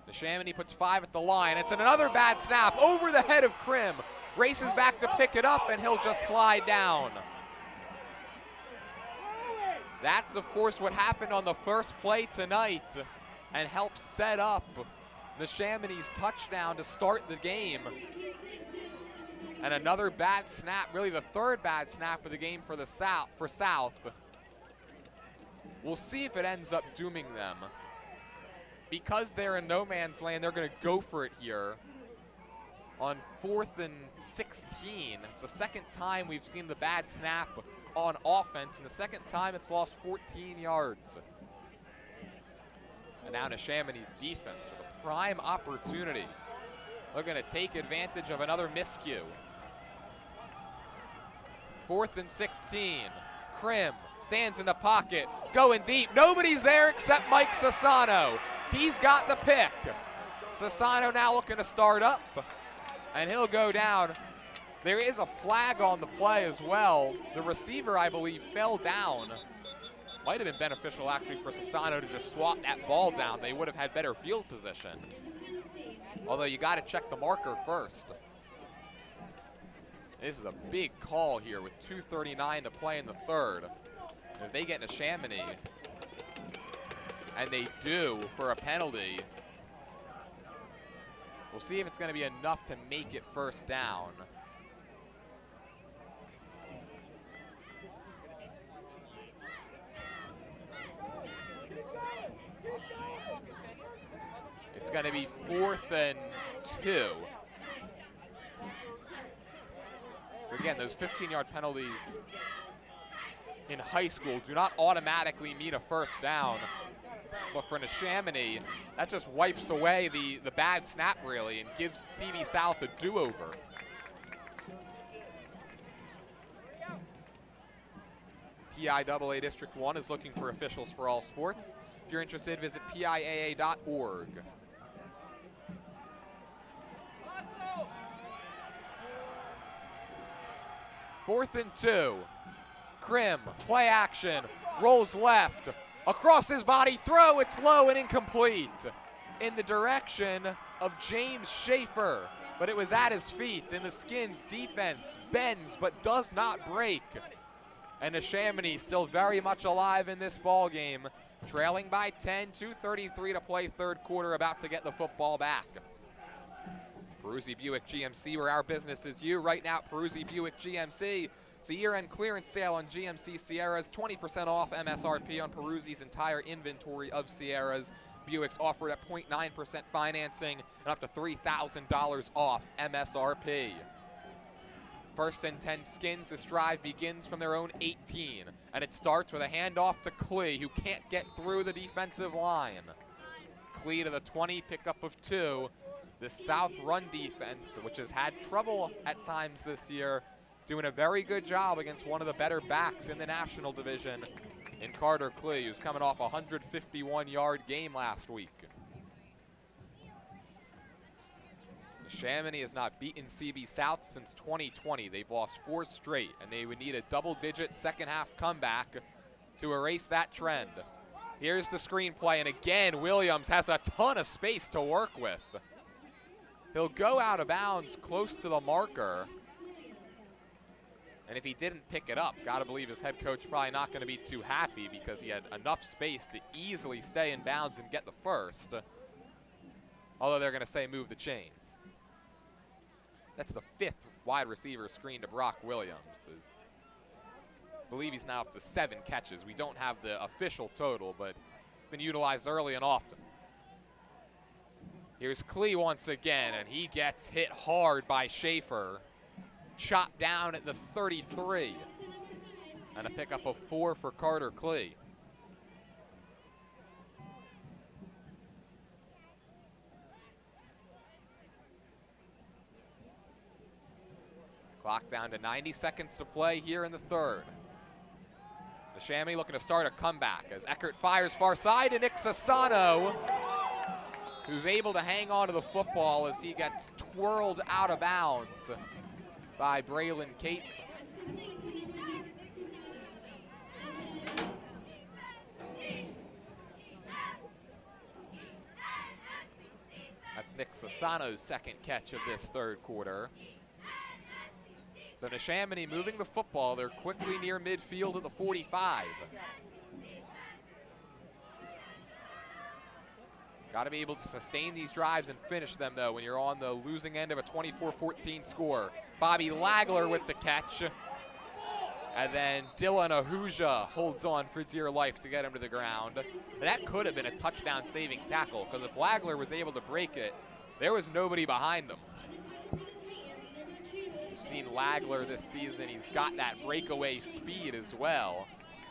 Neshaminy puts 5 at the line. It's another bad snap over the head of Krim. Races back to pick it up, and he'll just slide down. That's, of course, what happened on the first play tonight and helped set up Neshaminy's touchdown to start the game. And another bad snap, really the 3rd bad snap of the game for South. We'll see if it ends up dooming them. Because they're in no man's land, they're going to go for it here on 4th and 16. It's the 2nd time we've seen the bad snap on offense, and the 2nd time it's lost 14 yards. And now Neshaminy's defense with a prime opportunity. They're going to take advantage of another miscue. 4th and 16. Krim stands in the pocket, going deep. Nobody's there except Mike Sassano. He's got the pick. Sassano now looking to start up, and he'll go down. There is a flag on the play as well. The receiver, I believe, fell down. Might have been beneficial actually for Sassano to just swat that ball down. They would have had better field position. Although you got to check the marker first. This is a big call here with 2:39 to play in the third. And if they get Neshaminy, and they do for a penalty, we'll see if it's going to be enough to make it first down. It's going to be 4th and 2. So again, those 15-yard penalties in high school do not automatically mean a first down. But for Neshaminy, that just wipes away the bad snap, really, and gives CV South a do-over. PIAA District 1 is looking for officials for all sports. If you're interested, visit PIAA.org. Fourth and 2. Krim, play action, rolls left. Across his body, throw, it's low and incomplete. In the direction of James Schaefer, but it was at his feet, and the Skins defense bends but does not break. And Neshaminy still very much alive in this ball game, trailing by 10, 2:33 to play third quarter, about to get the football back. Peruzzi Buick GMC, where our business is you. Right now, Peruzzi Buick GMC. It's a year-end clearance sale on GMC Sierras, 20% off MSRP on Peruzzi's entire inventory of Sierras. Buick's offered at 0.9% financing and up to $3,000 off MSRP. First and 10 Skins. This drive begins from their own 18, and it starts with a handoff to Klee, who can't get through the defensive line. Klee to the 20, pickup of 2. The South run defense, which has had trouble at times this year, doing a very good job against one of the better backs in the National Division in Carter Klee, who's coming off a 151-yard game last week. Neshaminy has not beaten CB South since 2020. They've lost 4 straight, and they would need a double-digit second-half comeback to erase that trend. Here's the screenplay, and again, Williams has a ton of space to work with. He'll go out of bounds close to the marker. And if he didn't pick it up, gotta believe his head coach probably not gonna be too happy, because he had enough space to easily stay in bounds and get the first. Although they're gonna say move the chains. That's the 5th wide receiver screen to Brock Williams. I believe he's now up to 7 catches. We don't have the official total, but been utilized early and often. Here's Klee once again, and he gets hit hard by Schaefer. Chopped down at the 33. And a pickup of 4 for Carter Klee. Clock down to 90 seconds to play here in the third. Neshaminy looking to start a comeback as Eckert fires far side, and Nick Sassano, who's able to hang on to the football as he gets twirled out of bounds by Braylon Cape. That's Nick Sassano's second catch of this third quarter. So Neshaminy moving the football. They're quickly near midfield at the 45. Got to be able to sustain these drives and finish them, though, when you're on the losing end of a 24-14 score. Bobby Lagler with the catch. And then Dylan Ahuja holds on for dear life to get him to the ground. And that could have been a touchdown-saving tackle, because if Lagler was able to break it, there was nobody behind him. We've seen Lagler this season. He's got that breakaway speed as well.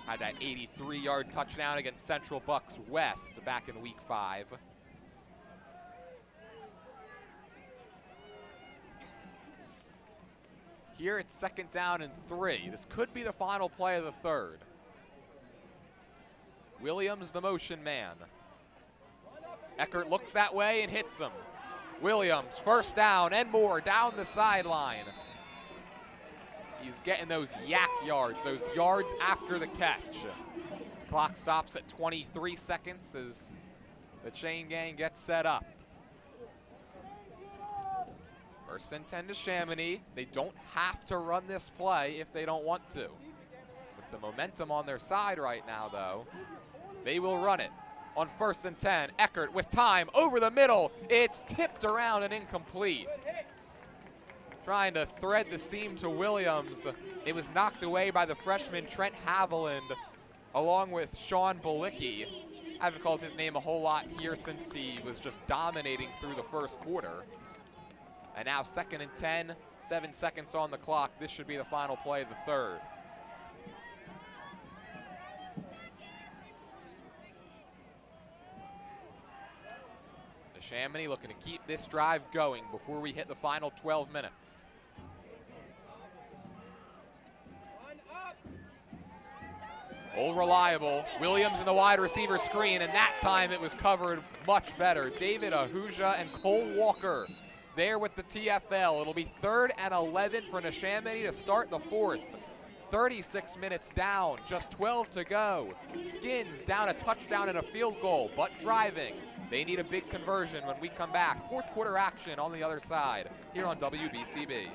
Had that 83-yard touchdown against Central Bucks West back in week 5. Here it's second down and 3. This could be the final play of the third. Williams, the motion man. Eckert looks that way and hits him. Williams, first down and more down the sideline. He's getting those yak yards, those yards after the catch. Clock stops at 23 seconds as the chain gang gets set up. First and 10 to Neshaminy. They don't have to run this play if they don't want to. With the momentum on their side right now, though, they will run it. On first and 10, Eckert with time over the middle. It's tipped around and incomplete. Trying to thread the seam to Williams. It was knocked away by the freshman Trent Haviland, along with Sean Balicki. I haven't called his name a whole lot here since he was just dominating through the first quarter. And now second and 10, 7 seconds on the clock. This should be the final play of the third. Neshaminy looking to keep this drive going before we hit the final 12 minutes. Old reliable, Williams in the wide receiver screen, and that time it was covered much better. David Ahuja and Cole Walker there with the TFL. It'll be 3rd and 11 for Neshaminy to start the fourth. 36 minutes down, just 12 to go. Skins down a touchdown and a field goal, but driving. They need a big conversion when we come back. Fourth quarter action on the other side here on WBCB.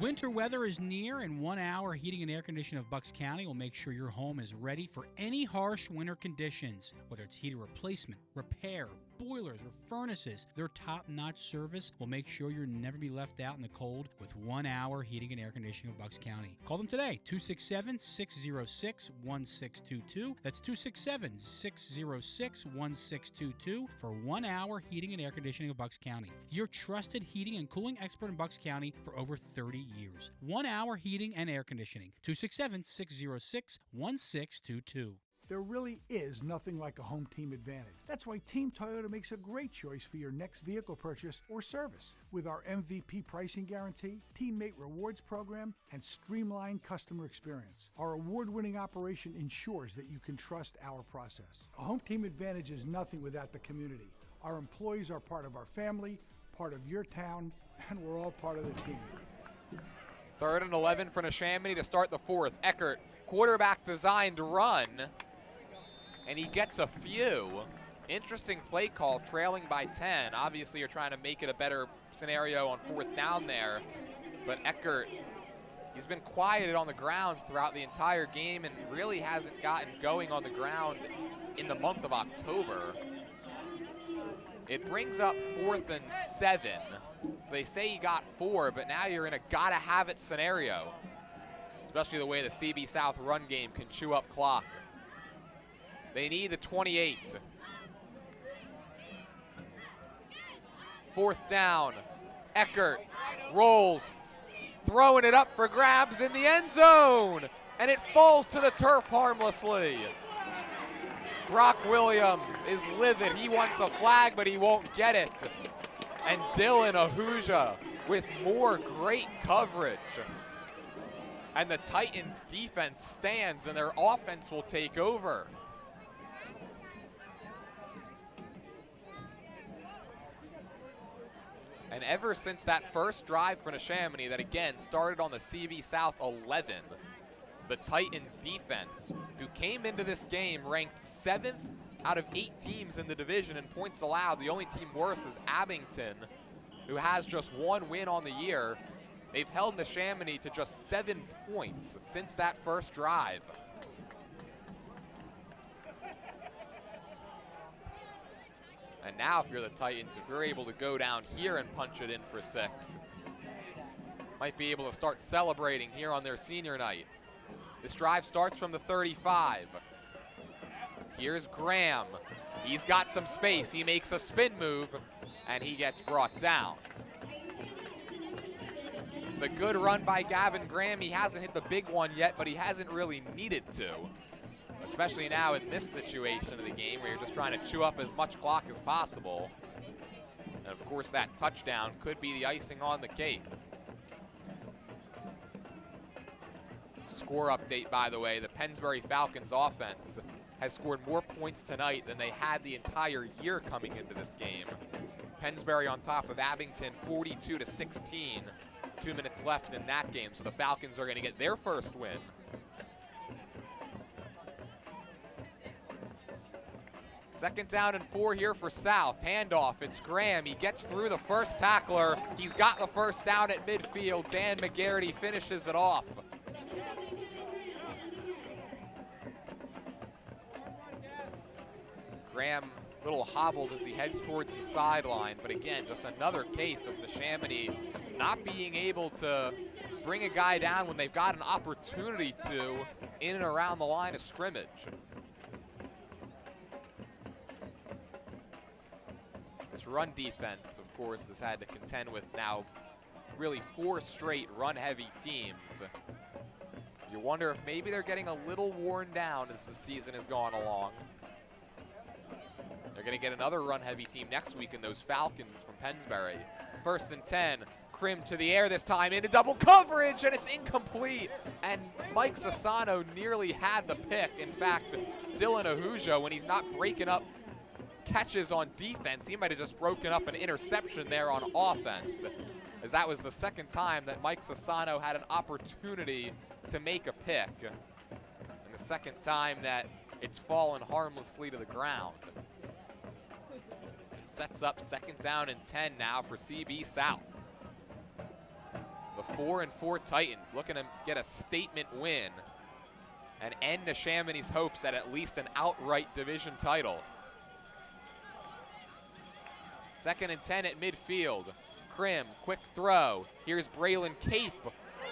Winter weather is near, and 1 hour heating and air conditioning of Bucks County will make sure your home is ready for any harsh winter conditions. Whether it's heater replacement, repair, boilers, or furnaces, their top-notch service will make sure you'll never be left out in the cold with 1 hour heating and air conditioning of Bucks County. Call them today, 267-606-1622. That's 267-606-1622 for 1 hour heating and air conditioning of Bucks County. Your trusted heating and cooling expert in Bucks County for over 30 years. 1 hour heating and air conditioning, 267-606-1622. There really is nothing like a home team advantage. That's why Team Toyota makes a great choice for your next vehicle purchase or service. With our MVP pricing guarantee, teammate rewards program, and streamlined customer experience, our award-winning operation ensures that you can trust our process. A home team advantage is nothing without the community. Our employees are part of our family, part of your town, and we're all part of the team. 3rd and 11 for Neshaminy to start the fourth. Eckert, quarterback designed run, and he gets a few. Interesting play call, trailing by 10. Obviously, you're trying to make it a better scenario on 4th down there, but Eckert, he's been quieted on the ground throughout the entire game and really hasn't gotten going on the ground in the month of October. It brings up 4th and 7. They say he got 4, but now you're in a gotta have it scenario, especially the way the CB South run game can chew up clock. They need the 28. 4th down. Eckert rolls, throwing it up for grabs in the end zone, and it falls to the turf harmlessly. Brock Williams is livid. He wants a flag, but he won't get it. And Dylan Ahuja with more great coverage. And the Titans defense stands and their offense will take over. And ever since that first drive for Neshaminy that again started on the CB South 11, the Titans defense, who came into this game ranked 7th out of 8 teams in the division in points allowed. The only team worse is Abington, who has just 1 win on the year. They've held Neshaminy to just 7 points since that first drive. And now if you're the Titans, if you're able to go down here and punch it in for 6, might be able to start celebrating here on their senior night. This drive starts from the 35. Here's Graham. He's got some space. He makes a spin move, and he gets brought down. It's a good run by Gavin Graham. He hasn't hit the big one yet, but he hasn't really needed to, especially now in this situation of the game where you're just trying to chew up as much clock as possible. And of course, that touchdown could be the icing on the cake. Score update, by the way, the Pennsbury Falcons offense has scored more points tonight than they had the entire year coming into this game. Pennsbury on top of Abington 42-16. 2 minutes left in that game, so the Falcons are going to get their first win Second down and 4 here for South. Handoff, it's Graham. He gets through the first tackler. He's got the first down at midfield. Dan McGarity finishes it off. Graham a little hobbled as he heads towards the sideline, but again, just another case of Neshaminy not being able to bring a guy down when they've got an opportunity to in and around the line of scrimmage. This run defense, of course, has had to contend with now really 4 straight run-heavy teams. You wonder if maybe they're getting a little worn down as the season has gone along. They're going to get another run-heavy team next week in those Falcons from Pennsbury. 1st and 10, Krim to the air this time into double coverage, and it's incomplete. And Mike Sassano nearly had the pick. In fact, Dylan Ahuja, when he's not breaking up catches on defense, he might have just broken up an interception there on offense, as that was the second time that Mike Sassano had an opportunity to make a pick, and the second time that it's fallen harmlessly to the ground. It sets up 2nd down and 10 now for CB South. The 4-4 Titans looking to get a statement win and end Neshaminy's hopes at least an outright division title. 2nd and 10 at midfield. Krim, quick throw. Here's Braylon Cape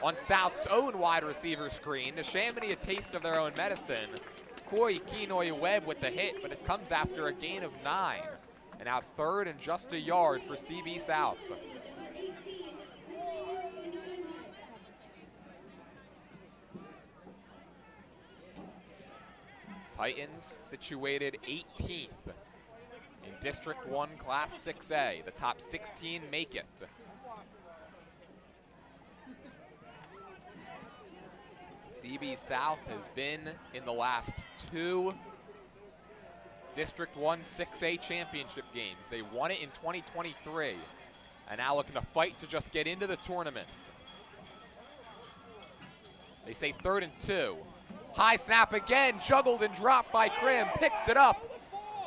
on South's own wide receiver screen. Neshaminy a taste of their own medicine. Koi Kinoy Webb with the hit, but it comes after a gain of 9. And now 3rd and just a yard for CB South. Titans situated 18th. In District 1 Class 6A, the top 16 make it. CB South has been in the last 2 District 1 6A championship games. They won it in 2023, and now looking to fight to just get into the tournament. They say 3rd and 2. High snap again, juggled and dropped by Krim, picks it up.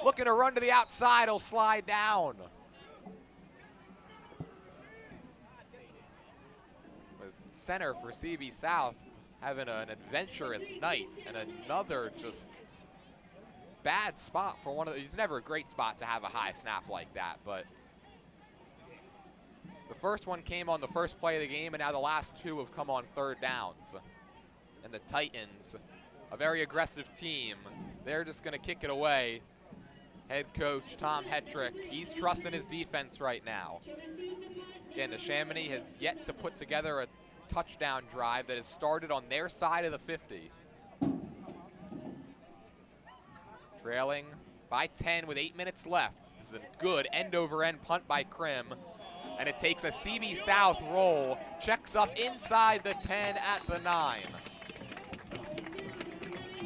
Looking to run to the outside, he'll slide down. The center for CB South having an adventurous night, and another just bad spot for one of the, it's never a great spot to have a high snap like that, but the first one came on the first play of the game, and now the last 2 have come on 3rd downs. And the Titans, a very aggressive team, they're just gonna kick it away. Head coach Tom Hetrick, he's trusting his defense right now. Again, Neshaminy has yet to put together a touchdown drive that has started on their side of the 50. Trailing by 10 with 8 minutes left. This is a good end-over-end punt by Krim, and it takes a CB South roll, checks up inside the 10 at the 9.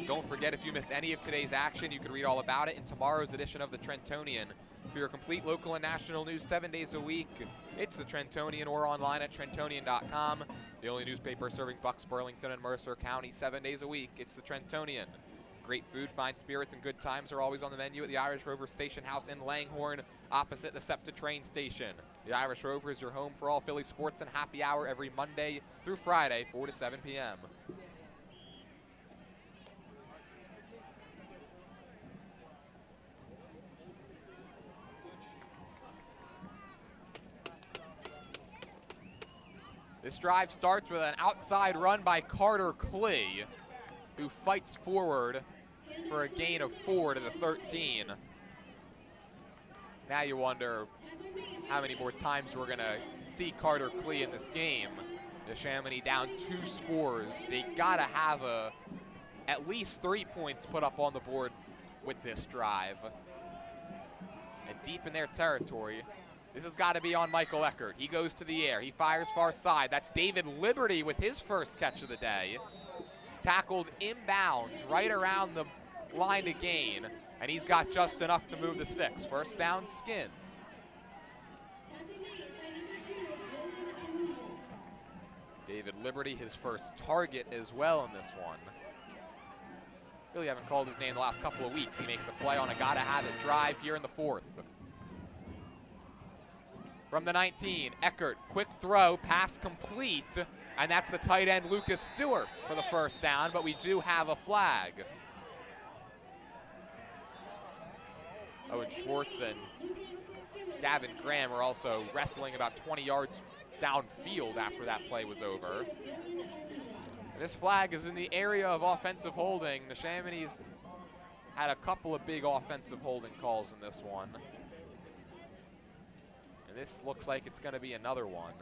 Don't forget, if you missed any of today's action, you can read all about it in tomorrow's edition of the Trentonian. For your complete local and national news 7 days a week, it's the Trentonian or online at Trentonian.com. The only newspaper serving Bucks, Burlington, and Mercer County 7 days a week, it's the Trentonian. Great food, fine spirits, and good times are always on the menu at the Irish Rover Station House in Langhorne, opposite the SEPTA train station. The Irish Rover is your home for all Philly sports and happy hour every Monday through Friday, 4 to 7 p.m. This drive starts with an outside run by Carter Klee, who fights forward for a gain of 4 to the 13. Now you wonder how many more times we're going to see Carter Klee in this game. Neshaminy down 2 scores. They got to have at least 3 points put up on the board with this drive. And deep in their territory, this has got to be on Michael Eckert. He goes to the air. He fires far side. That's David Liberty with his first catch of the day. Tackled inbounds right around the line to gain, and he's got just enough to move the 6. First down, Skins. David Liberty, his first target as well in this one. really haven't called his name the last couple of weeks. He makes a play on a gotta-have-it drive here in the 4th. From the 19, Eckert, quick throw, pass complete, and that's the tight end Lucas Stewart for the first down, but we do have a flag. Owen Schwartz and Gavin Graham are also wrestling about 20 yards downfield after that play was over. And this flag is in the area of offensive holding. Neshaminy's had a couple of big offensive holding calls in this one. And this looks like it's going to be another one.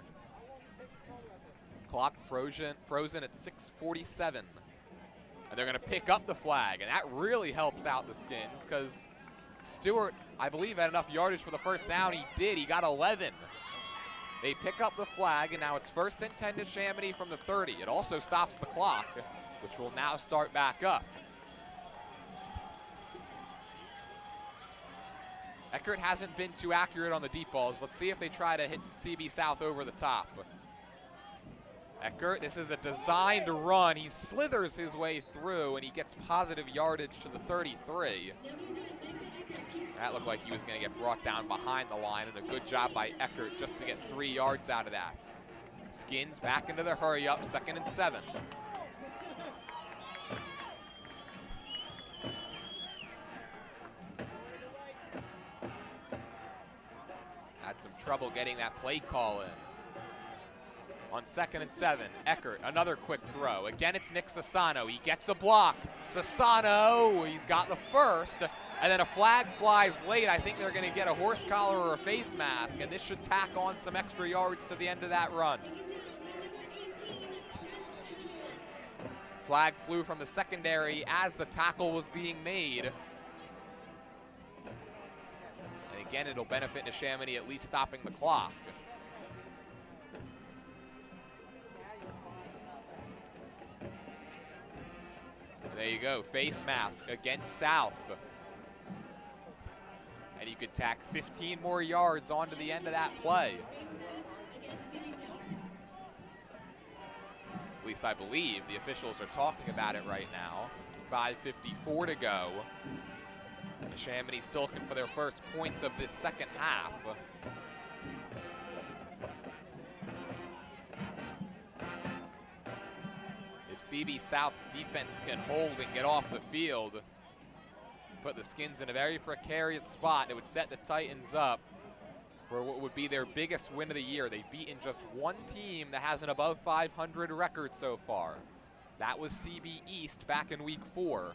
Clock frozen at 6:47. And they're going to pick up the flag, and that really helps out the Skins because Stewart, I believe, had enough yardage for the first down. He did. He got 11. They pick up the flag, and now it's 1st and 10 to Neshaminy from the 30. It also stops the clock, which will now start back up. Eckert hasn't been too accurate on the deep balls. Let's see if they try to hit CB South over the top. Eckert, this is a designed run. He slithers his way through, and he gets positive yardage to the 33. That looked like he was going to get brought down behind the line, and a good job by Eckert just to get 3 yards out of that. Skins back into the hurry-up, 2nd and 7. Had some trouble getting that play call in. On 2nd and 7, Eckert, another quick throw. Again, it's Nick Sassano. He gets a block. Sassano, he's got the first. And then a flag flies late. I think they're going to get a horse collar or a face mask, and this should tack on some extra yards to the end of that run. Flag flew from the secondary as the tackle was being made. And again, it'll benefit Neshaminy at least stopping the clock. There you go, face mask against South. And you could tack 15 more yards onto the end of that play. At least I believe the officials are talking about it right now. 5:54 to go. Neshaminy still looking for their first points of this second half. If CB South's defense can hold and get off the field, put the Skins in a very precarious spot. It would set the Titans up for what would be their biggest win of the year. They've beaten just one team that has an above 500 record so far. That was CB East back in week 4.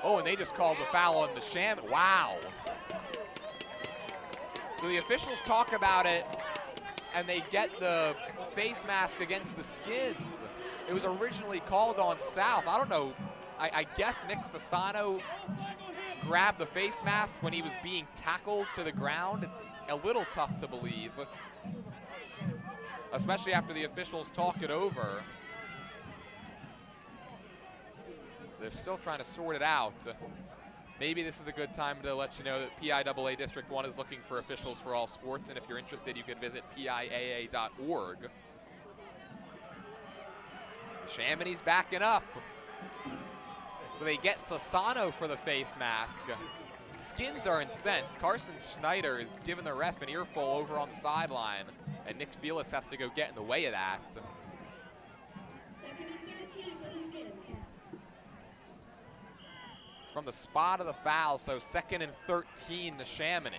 Oh, and they just called the foul on Neshaminy. Wow. So the officials talk about it, and they get the face mask against the Skins. It was originally called on South. I don't know. I guess Nick Sassano grabbed the face mask when he was being tackled to the ground. It's a little tough to believe, especially after the officials talk it over. They're still trying to sort it out. Maybe this is a good time to let you know that PIAA District 1 is looking for officials for all sports, and if you're interested, you can visit PIAA.org. Neshaminy's backing up. So they get Sassano for the face mask. Skins are incensed. Carson Schneider is giving the ref an earful over on the sideline, and Nick Felix has to go get in the way of that. From the spot of the foul, so 2nd and 13, Neshaminy.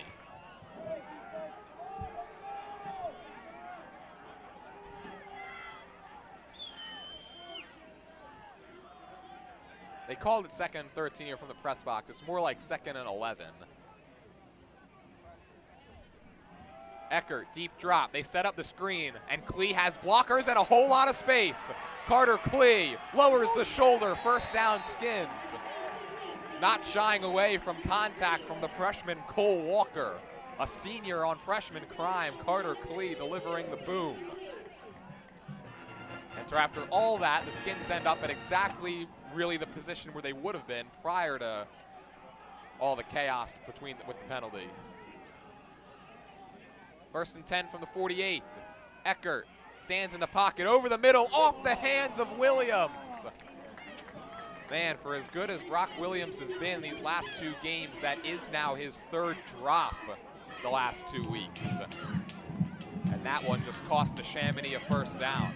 They called it 2nd and 13 here from the press box. It's more like 2nd and 11. Eckert, deep drop. They set up the screen, and Klee has blockers and a whole lot of space. Carter Klee lowers the shoulder, first down Skins. Not shying away from contact from the freshman Cole Walker. A senior on freshman crime, Carter Klee delivering the boom. And so after all that, the Skins end up at exactly really the position where they would have been prior to all the chaos with the penalty. First and 10 from the 48. Eckert stands in the pocket, over the middle, off the hands of Williams. Man, for as good as Brock Williams has been these last two games, that is now his third drop the last 2 weeks. And that one just cost Neshaminy a first down.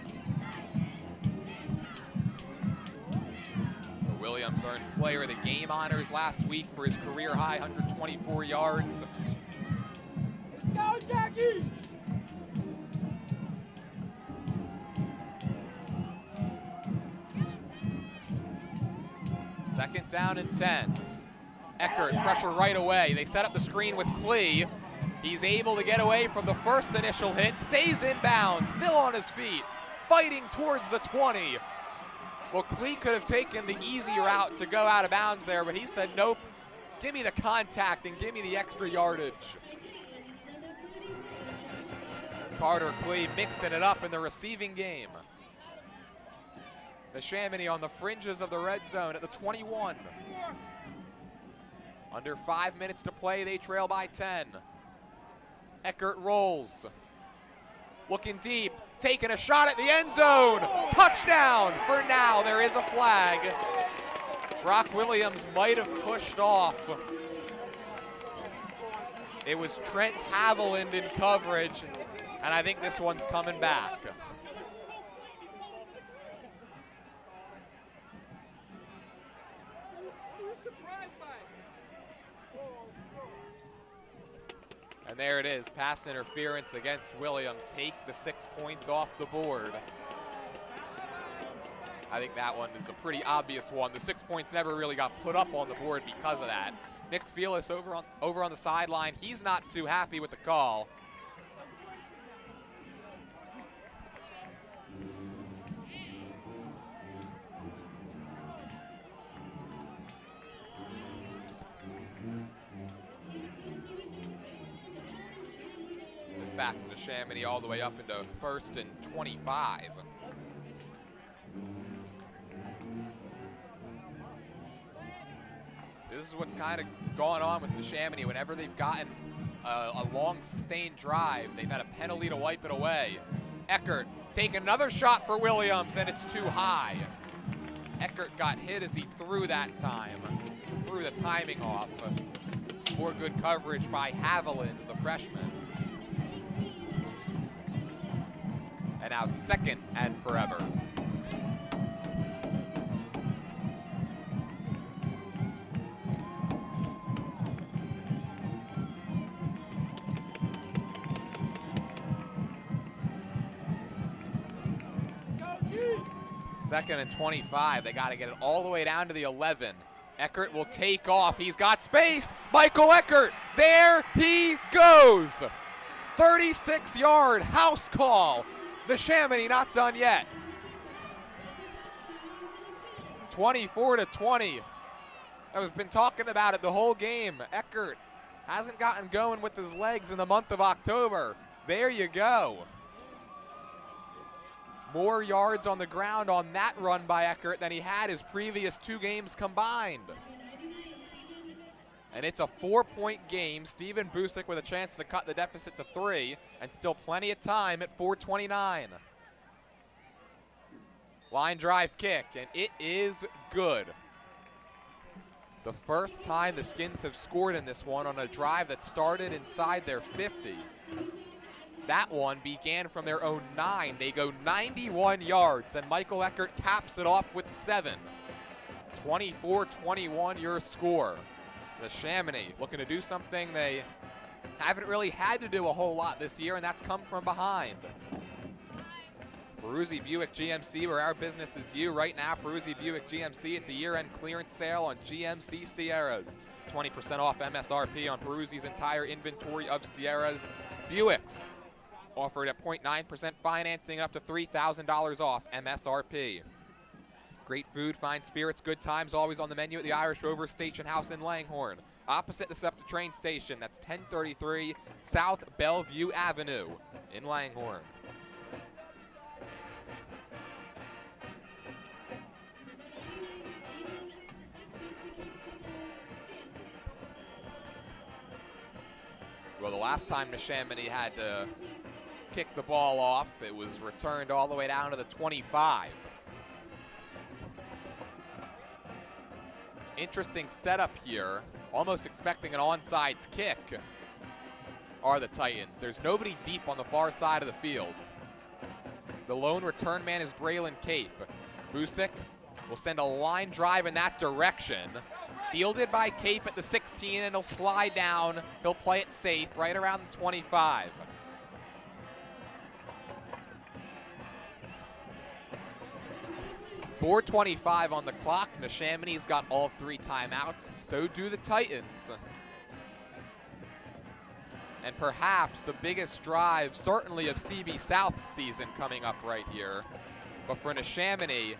Williams earned Player of the Game honors last week for his career high 124 yards. Let's go, Jackie! Second down and 10. Eckert, pressure right away. They set up the screen with Klee. He's able to get away from the first initial hit, stays inbound, still on his feet, fighting towards the 20. Well, Klee could have taken the easy route to go out of bounds there, but he said, nope, give me the contact and give me the extra yardage. Carter Klee mixing it up in the receiving game. Neshaminy on the fringes of the red zone at the 21. Under 5 minutes to play, they trail by 10. Eckert rolls. Looking deep, taking a shot at the end zone. Touchdown! For now, there is a flag. Brock Williams might have pushed off. It was Trent Haviland in coverage, and I think this one's coming back. And there it is, pass interference against Williams. Take the 6 points off the board. I think that one is a pretty obvious one. The 6 points never really got put up on the board because of that. Nick Felis over on the sideline. He's not too happy with the call. Back to Neshaminy all the way up into 1st and 25. This is what's kind of gone on with Neshaminy. Whenever they've gotten a long sustained drive, they've had a penalty to wipe it away. Eckert taking another shot for Williams, and it's too high. Eckert got hit as he threw that time. Threw the timing off. More good coverage by Haviland, the freshman. And now 2nd and forever. Second and 25. They got to get it all the way down to the 11. Eckert will take off. He's got space. Michael Eckert. There he goes. 36-yard house call. Neshaminy not done yet. 24-20. I've been talking about it the whole game. Eckert hasn't gotten going with his legs in the month of October. There you go. More yards on the ground on that run by Eckert than he had his previous 2 games combined. And it's a 4-point game. Steven Busick with a chance to cut the deficit to 3, and still plenty of time at 4:29. Line drive kick, and it is good. The first time the Skins have scored in this one on a drive that started inside their 50. That one began from their own 9. They go 91 yards, and Michael Eckert caps it off with 7. 24-21 your score. Neshaminy looking to do something they haven't really had to do a whole lot this year, and that's come from behind. Peruzzi Buick GMC, where our business is you. Right now, Peruzzi Buick GMC, it's a year-end clearance sale on GMC Sierras. 20% off MSRP on Peruzzi's entire inventory of Sierras. Buicks offered at 0.9% financing up to $3,000 off MSRP. Great food, fine spirits, good times, always on the menu at the Irish Rover Station House in Langhorne. Opposite the SEPTA train station, that's 1033 South Bellevue Avenue in Langhorne. Well, the last time Neshaminy had to kick the ball off, it was returned all the way down to the 25. Interesting setup here. Almost expecting an onside kick are the Titans. There's nobody deep on the far side of the field. The lone return man is Braylon Cape. Busick will send a line drive in that direction. Fielded by Cape at the 16, and he'll slide down. He'll play it safe right around the 25. .425 on the clock. Neshaminy's got all 3 timeouts. So do the Titans. And perhaps the biggest drive, certainly of CB South's season, coming up right here. But for Neshaminy,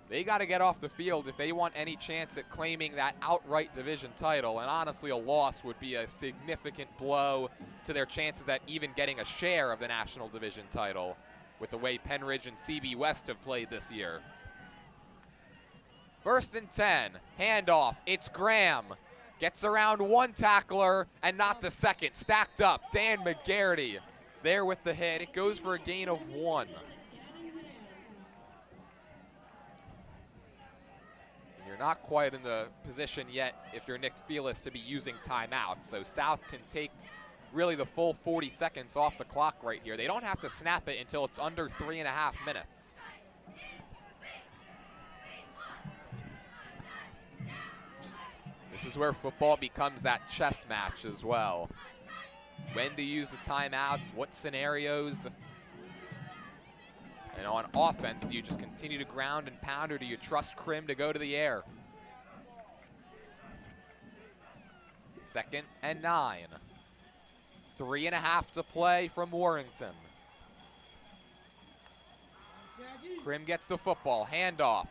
they got to get off the field if they want any chance at claiming that outright division title. And honestly, a loss would be a significant blow to their chances at even getting a share of the national division title with the way Penridge and CB West have played this year. 1st and 10, handoff, it's Graham. Gets around one tackler and not the second. Stacked up, Dan McGarity there with the hit. It goes for a gain of 1. And you're not quite in the position yet, if you're Nick Felis, to be using timeout. So South can take really the full 40 seconds off the clock right here. They don't have to snap it until it's under 3.5 minutes. This is where football becomes that chess match as well. When to use the timeouts, what scenarios. And on offense, do you just continue to ground and pound, or do you trust Krim to go to the air? 2nd and 9. 3.5 to play from Warrington. Krim gets the football, handoff.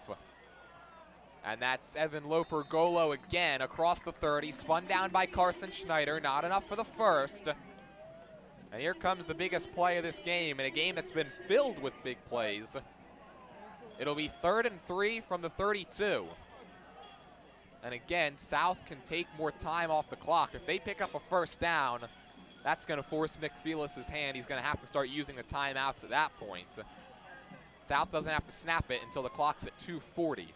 And that's Evan Loper-Golo again across the 30, spun down by Carson Schneider. Not enough for the first. And here comes the biggest play of this game, in a game that's been filled with big plays. It'll be 3rd and 3 from the 32. And again, South can take more time off the clock. If they pick up a first down, that's going to force Nick Felis' hand. He's going to have to start using the timeouts at that point. South doesn't have to snap it until the clock's at 2:40.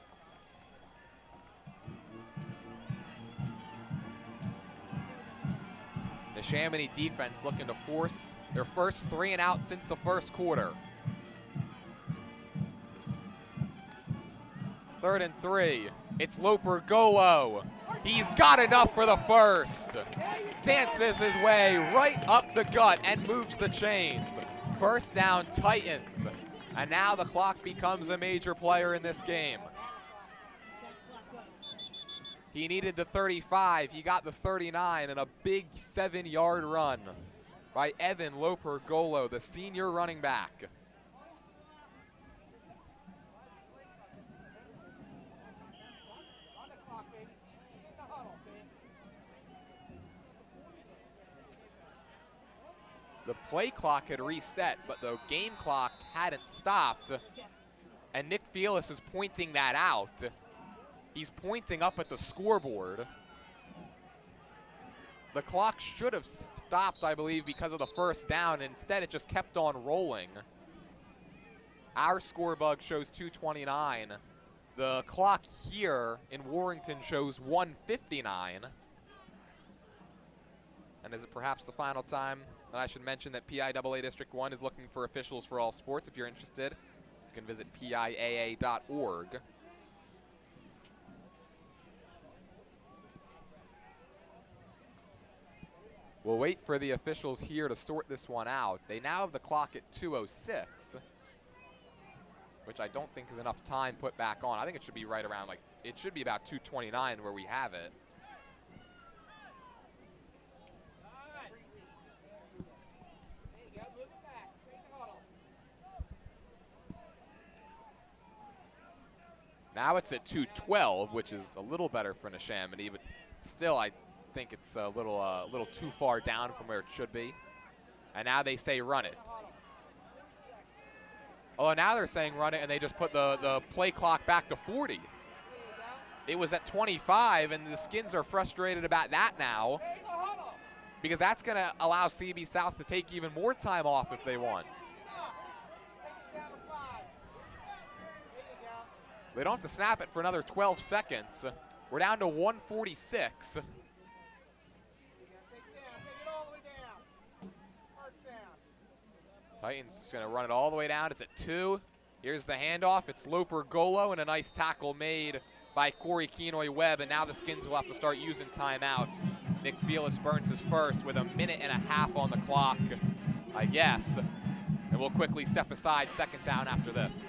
The Neshaminy defense looking to force their first 3 and out since the first quarter. 3rd and 3. It's Loper-Golo. He's got enough for the first. Dances his way right up the gut and moves the chains. First down, Titans. And now the clock becomes a major player in this game. He needed the 35, he got the 39, and a big 7-yard run by Evan Loper-Golo, the senior running back. The play clock had reset, but the game clock hadn't stopped, and Nick Felis is pointing that out. He's pointing up at the scoreboard. The clock should have stopped, I believe, because of the first down. Instead, it just kept on rolling. Our score bug shows 2:29. The clock here in Warrington shows 1:59. And is it perhaps the final time that I should mention that PIAA District 1 is looking for officials for all sports? If you're interested, you can visit PIAA.org. We'll wait for the officials here to sort this one out. They now have the clock at 2:06, which I don't think is enough time put back on. I think it should be right around, like, it should be about 2:29 where we have it. Now it's at 2:12, which is a little better for Neshaminy, but still, I think it's a little too far down from where it should be. And now they say run it. Oh, now they're saying run it, and they just put the play clock back to 40. It was at 25, and the Skins are frustrated about that now because that's going to allow CB South to take even more time off if they want. They don't have to snap it for another 12 seconds. We're down to 1:46. Titans just going to run it all the way down. It's at 2. Here's the handoff. It's Loper Golo, and a nice tackle made by Corey Kenoy-Webb, and now the Skins will have to start using timeouts. Nick Felix burns his first with 1.5 minutes on the clock, I guess. And we'll quickly step aside, second down after this.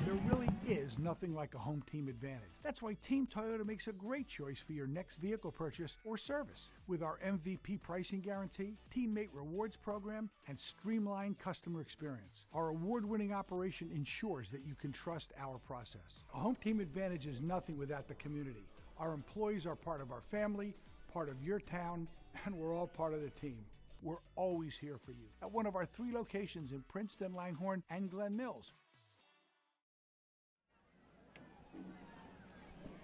There really is nothing like a home team advantage. That's why Team Toyota makes a great choice for your next vehicle purchase or service. With our MVP pricing guarantee, teammate rewards program, and streamlined customer experience, our award-winning operation ensures that you can trust our process. A home team advantage is nothing without the community. Our employees are part of our family, part of your town, and we're all part of the team. We're always here for you at one of our 3 locations in Princeton, Langhorne, and Glen Mills.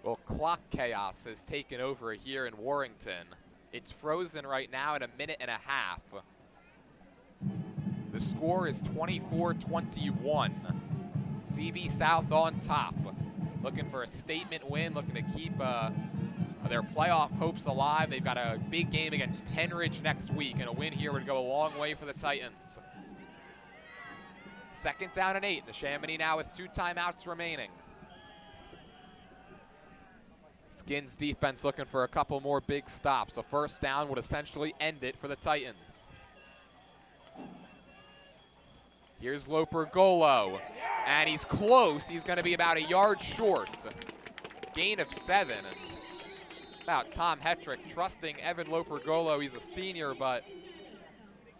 Well, clock chaos has taken over here in Warrington. It's frozen right now at 1.5 minutes. The score is 24-21. CB South on top. Looking for a statement win, looking to keep their playoff hopes alive. They've got a big game against Penridge next week, and a win here would go a long way for the Titans. Second down and 8. Neshaminy now with 2 timeouts remaining. Skins defense looking for a couple more big stops. A first down would essentially end it for the Titans. Here's Loper Golo, and he's close. He's going to be about 1 yard short. Gain of 7. And about Tom Hetrick trusting Evan Loper Golo. He's a senior, but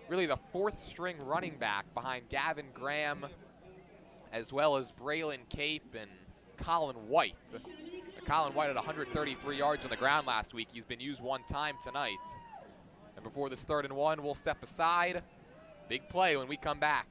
really the 4th string running back behind Gavin Graham, as well as Braylon Cape and Colin White. Colin White had 133 yards on the ground last week. He's been used 1 time tonight. And before this 3rd and 1, we'll step aside. Big play when we come back.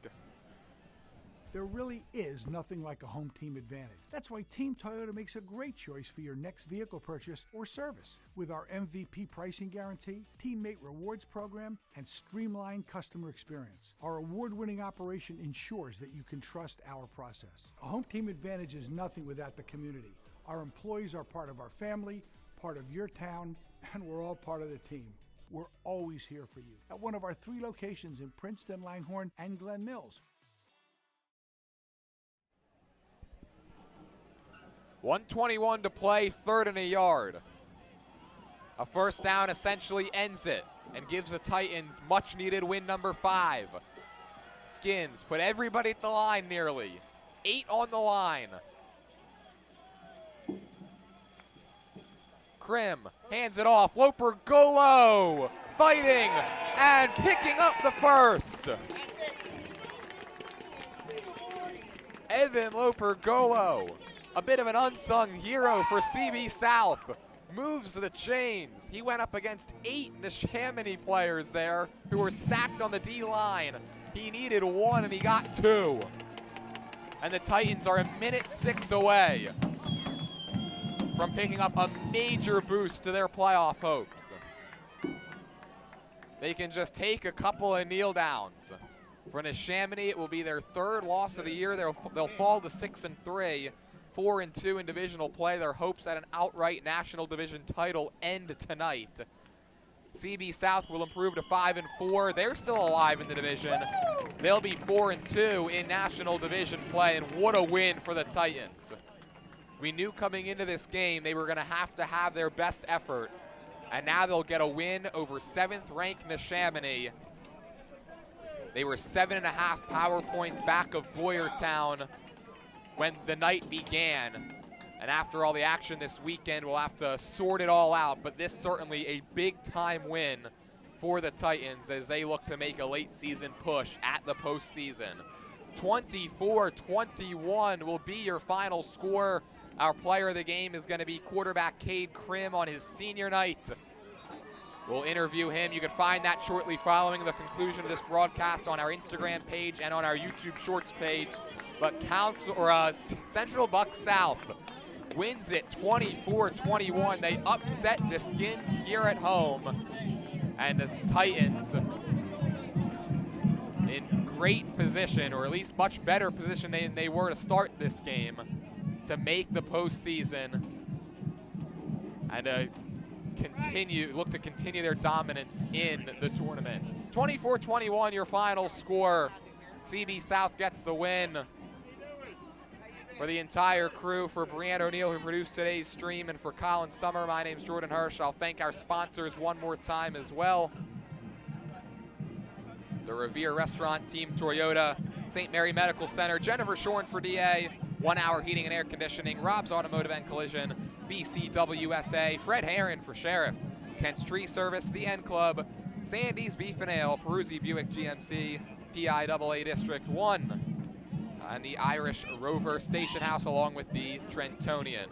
There really is nothing like a home team advantage. That's why Team Toyota makes a great choice for your next vehicle purchase or service. With our MVP pricing guarantee, teammate rewards program, and streamlined customer experience, our award-winning operation ensures that you can trust our process. A home team advantage is nothing without the community. Our employees are part of our family, part of your town, and we're all part of the team. We're always here for you at one of our 3 locations in Princeton, Langhorne, and Glen Mills. 1:21 to play, 3rd and 1 yard. A first down essentially ends it and gives the Titans much needed win number 5. Skins put everybody at the line nearly. 8 on the line. Krim hands it off. Loper Golo fighting and picking up the first. Evan Loper Golo, a bit of an unsung hero for CB South, moves the chains. He went up against 8 Neshaminy players there who were stacked on the D-line. He needed 1 and he got 2. And the Titans are 1:06 away from picking up a major boost to their playoff hopes. They can just take a couple of kneel downs. For Neshaminy, it will be their 3rd loss of the year. They'll fall to 6-3, 4-2 in divisional play. Their hopes at an outright national division title end tonight. CB South will improve to 5-4. They're still alive in the division. They'll be 4-2 in national division play, and what a win for the Titans. We knew coming into this game they were going to have their best effort, and now they'll get a win over 7th-ranked Neshaminy. They were 7.5 power points back of Boyertown when the night began. And after all the action this weekend, we'll have to sort it all out, but this certainly a big-time win for the Titans as they look to make a late-season push at the postseason. 24-21 will be your final score. Our player of the game is going to be quarterback Cade Krim on his senior night. We'll interview him. You can find that shortly following the conclusion of this broadcast on our Instagram page and on our YouTube Shorts page. But Central Bucks South wins it 24-21. They upset the Skins here at home. And the Titans in great position, or at least much better position than they were to start this game, to make the postseason and look to continue their dominance in the tournament. 24-21 your final score. CB South gets the win. For the entire crew, for Brianna O'Neill who produced today's stream, and for Colin Summer, my name's Jordan Hirsch. I'll thank our sponsors one more time as well. The Revere Restaurant, Team Toyota, St. Mary Medical Center, Jennifer Shorn for DA, 1 Hour Heating and Air Conditioning, Rob's Automotive and Collision, BCWSA, Fred Herron for Sheriff, Kent's Tree Service, The N Club, Sandy's Beef and Ale, Peruzzi Buick GMC, PIAA District 1, and the Irish Rover Station House, along with the Trentonian.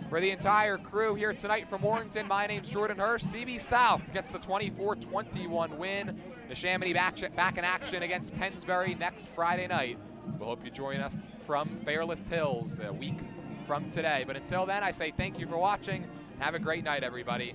For the entire crew here tonight from Warrington, my name's Jordan Hirsch. CB South gets the 24-21 win. Neshaminy back in action against Pennsbury next Friday night. We'll hope you join us from Fairless Hills a week from today. But until then, I say thank you for watching. Have a great night, everybody.